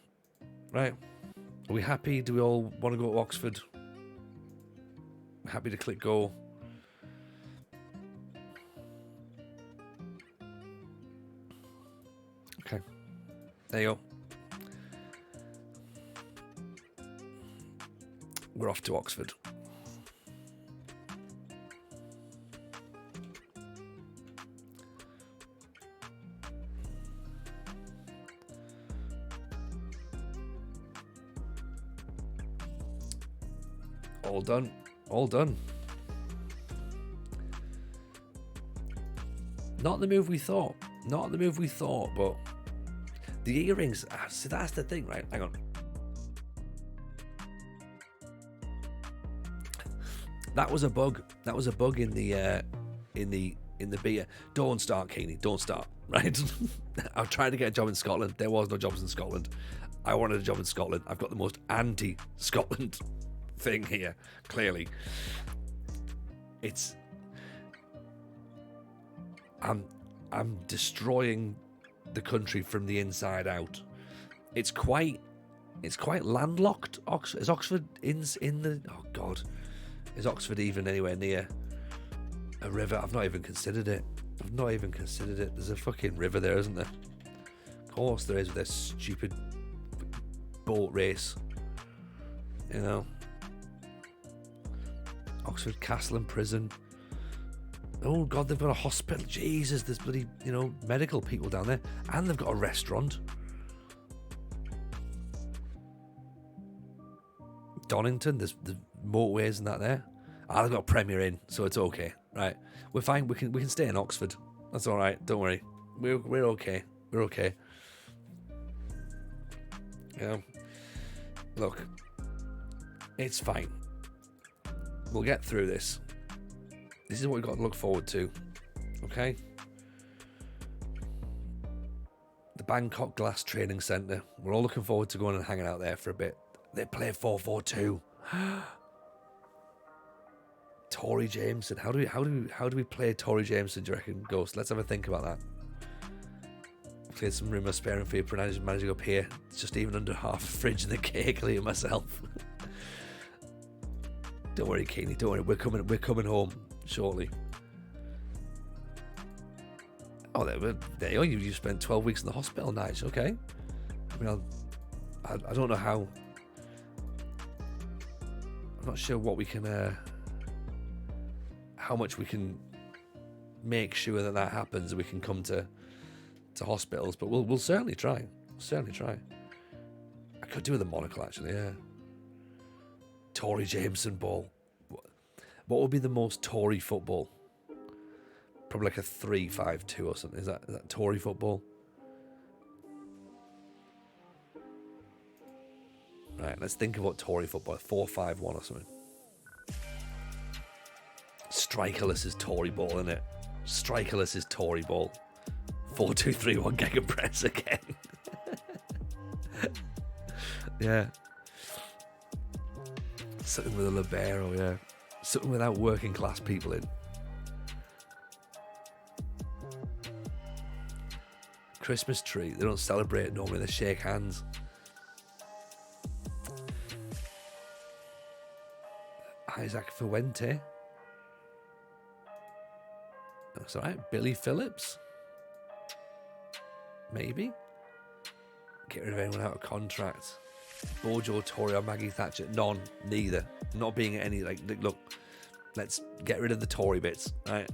Right? Are we happy? Do we all want to go to Oxford? Happy to click go. Okay. There you go. We're off to Oxford. All done. Not the move we thought, but the earrings, so that's the thing, right? Hang on. That was a bug in the beer. Don't start, Keeney, don't start, right? I'm trying to get a job in Scotland. There was no jobs in Scotland. I wanted a job in Scotland. I've got the most anti-Scotland thing here, clearly. I'm destroying the country from the inside out. It's quite landlocked. Is Oxford in the oh god, is Oxford even anywhere near a river? I've not even considered it. There's a fucking river there, isn't there? Of course there is, with this stupid boat race, Oxford Castle and Prison. Oh god, they've got a hospital. Jesus, there's bloody, medical people down there. And they've got a restaurant. Donington. There's the motorways and that there. They've got Premier Inn, so it's okay. Right, we're fine. We can stay in Oxford. That's all right. Don't worry. We're okay. We're okay. Look, it's fine. We'll get through this. This is what we've got to look forward to. Okay? The Bangkok Glass Training Centre. We're all looking forward to going and hanging out there for a bit. They play 4-4-2. Tory Jameson. How do we play Tory Jameson, do you reckon, Ghost? Let's have a think about that. Played some room of sparing for you, managing up here. It's just even under half a fridge in the cake, I'll myself. Don't worry, Keeney, don't worry. We're coming home shortly. Oh, there you go. You spent 12 weeks in the hospital. Nice, okay. I mean, I don't know how. I'm not sure what we can, how much we can make sure that happens, and we can come to hospitals. But we'll certainly try. I could do with a monocle, actually. Yeah. Tory Jameson ball. What would be the most Tory football? Probably like a 3-5-2 or something. Is that Tory football? Right, let's think of what Tory football. 4-5-1 or something. Strikerless is Tory ball, isn't it? Strikerless is Tory ball. 4-2-3-1 gegenpress again. Yeah. Something with a libero, yeah. Something without working class people in. Christmas tree. They don't celebrate it normally, they shake hands. Isaac Fuente. That's alright. Billy Phillips. Maybe. Get rid of anyone out of contract. Bojo, Tory or Maggie Thatcher. None. Neither. Not being any, look, let's get rid of the Tory bits, right?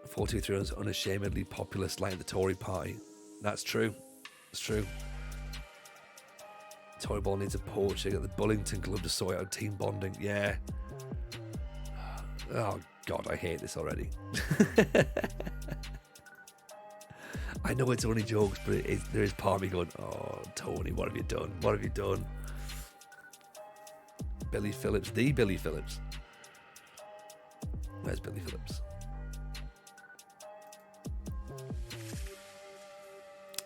4-2-3 is unashamedly populist like the Tory party. That's true. It's true. Tory ball needs a poach. They got the Bullington Club to sort out team bonding. Yeah. Oh, God, I hate this already. I know it's only jokes, but there is part of me going, oh, Tony, what have you done? What have you done? Billy Phillips, the Billy Phillips. Where's Billy Phillips?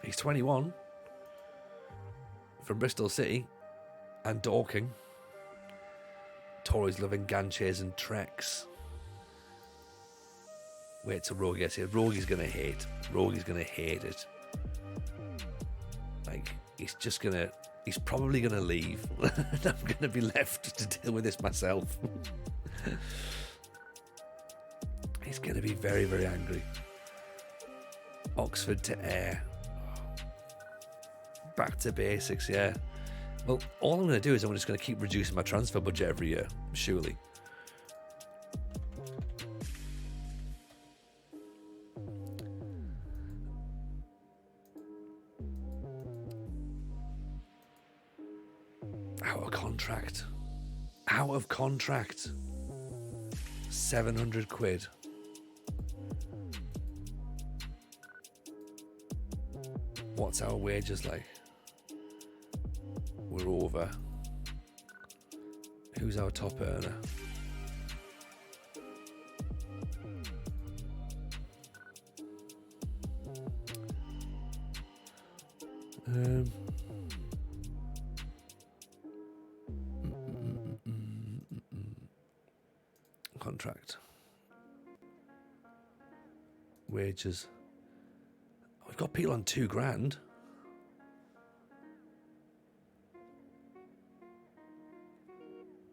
He's 21, from Bristol City and Dorking. Tories loving Ganches and Treks. Wait till Rogie gets here. Rogie's going to hate. Rogie's going to hate it. He's probably going to leave. And I'm going to be left to deal with this myself. He's going to be very, very angry. Oxford to Ayr. Back to basics, yeah. Well, all I'm going to do is I'm just going to keep reducing my transfer budget every year, surely. Out of contract. 700 quid. What's our wages like? We're over. Who's our top earner? Contract. Wages. We've got people on £2,000.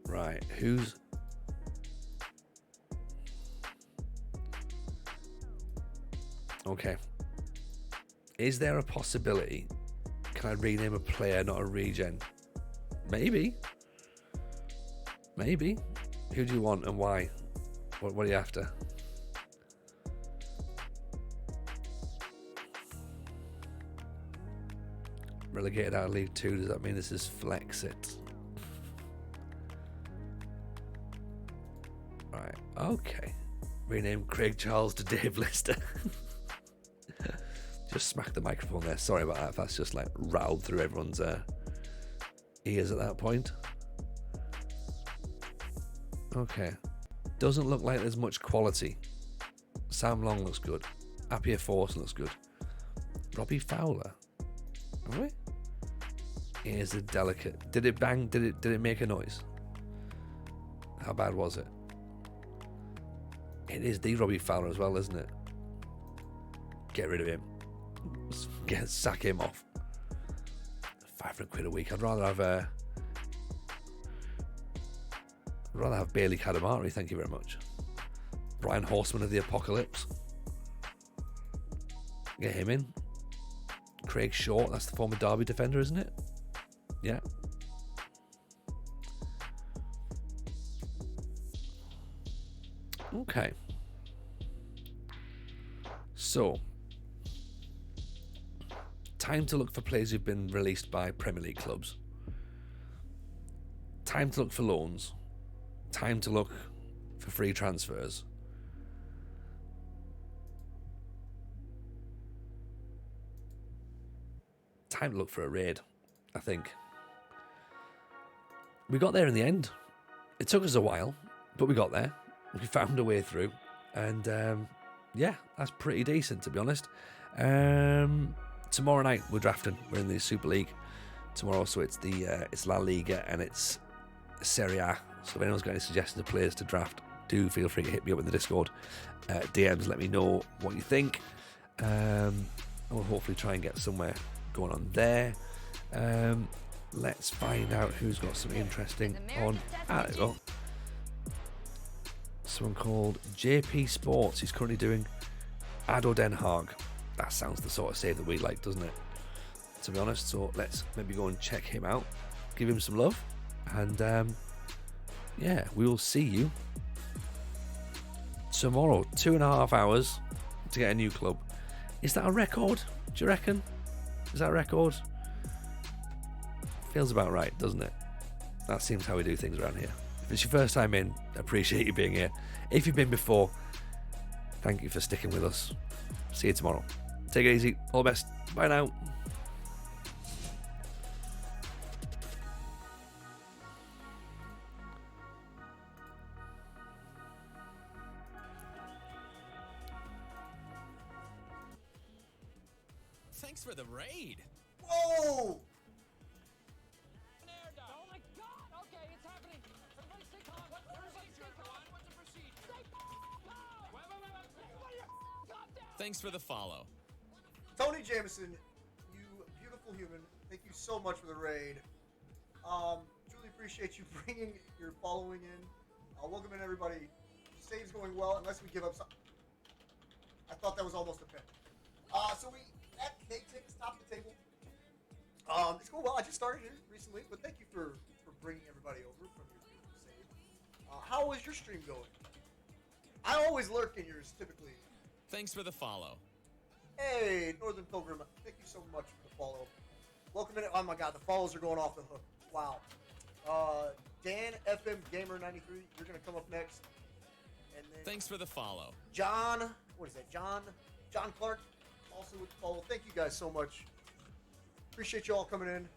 Right, who's... Okay. Is there a possibility? Can I rename a player, not a regen? Maybe. Maybe. Who do you want and why? What are you after? Relegated out of League 2, does that mean this is Flexit? Right, okay. Rename Craig Charles to Dave Lister. Just smack the microphone there. Sorry about that. If that's just like rattled through everyone's ears at that point. Okay. Doesn't look like there's much quality. Sam Long looks good. Appiah Force looks good. Robbie Fowler. Have we? Here's a delicate. Did it bang? Did it make a noise? How bad was it? It is the Robbie Fowler as well, isn't it? Get rid of him. Sack him off. £500 a week. I'd rather have Bailey Kadamari, thank you very much. Brian Horseman of the Apocalypse. Get him in. Craig Short, that's the former Derby defender, isn't it? Yeah. Okay. So, time to look for players who've been released by Premier League clubs. Time to look for loans. Time to look for free transfers. Time to look for a raid, I think. We got there in the end. It took us a while, but we got there. We found a way through. And yeah, that's pretty decent, to be honest. Tomorrow night we're drafting. We're in the Super League tomorrow, so it's La Liga and it's Serie A. So if anyone's got any suggestions of players to draft, do feel free to hit me up in the Discord. DMs, let me know what you think. We'll hopefully try and get somewhere going on there. Let's find out who's got something interesting on. There we go. Someone called JP Sports. He's currently doing ADO Den Haag. That sounds the sort of save that we like, doesn't it? To be honest. So let's maybe go and check him out. Give him some love. And yeah, we will see you tomorrow. 2.5 hours to get a new club. Is that a record? Do you reckon? Is that a record? Feels about right, doesn't it? That seems how we do things around here. If it's your first time in, appreciate you being here. If you've been before, thank you for sticking with us. See you tomorrow. Take it easy. All the best. Bye now. Thanks for the raid. Whoa! Oh my god! Okay, it's happening. Everybody stay calm. Everybody stay calm. What's the procedure? Stay calm. Wait. Everybody calm down. Thanks for the follow. Tony Jameson, you beautiful human. Thank you so much for the raid. Truly appreciate you bringing your following in. Welcome in, everybody. Save's going well, unless we give up some. I thought that was almost a pin. So we at Cake Tickets, top of the table. It's going well. I just started it recently, but thank you for bringing everybody over from your beautiful save. How is your stream going? I always lurk in yours, typically. Thanks for the follow. Hey, Northern Pilgrim, thank you so much for the follow. Welcome in. Oh my god, the follows are going off the hook. Wow. Dan FM Gamer 93, you're gonna come up next. And then Thanks for the follow. John, what is that? John Clark, also with the follow. Thank you guys so much. Appreciate you all coming in.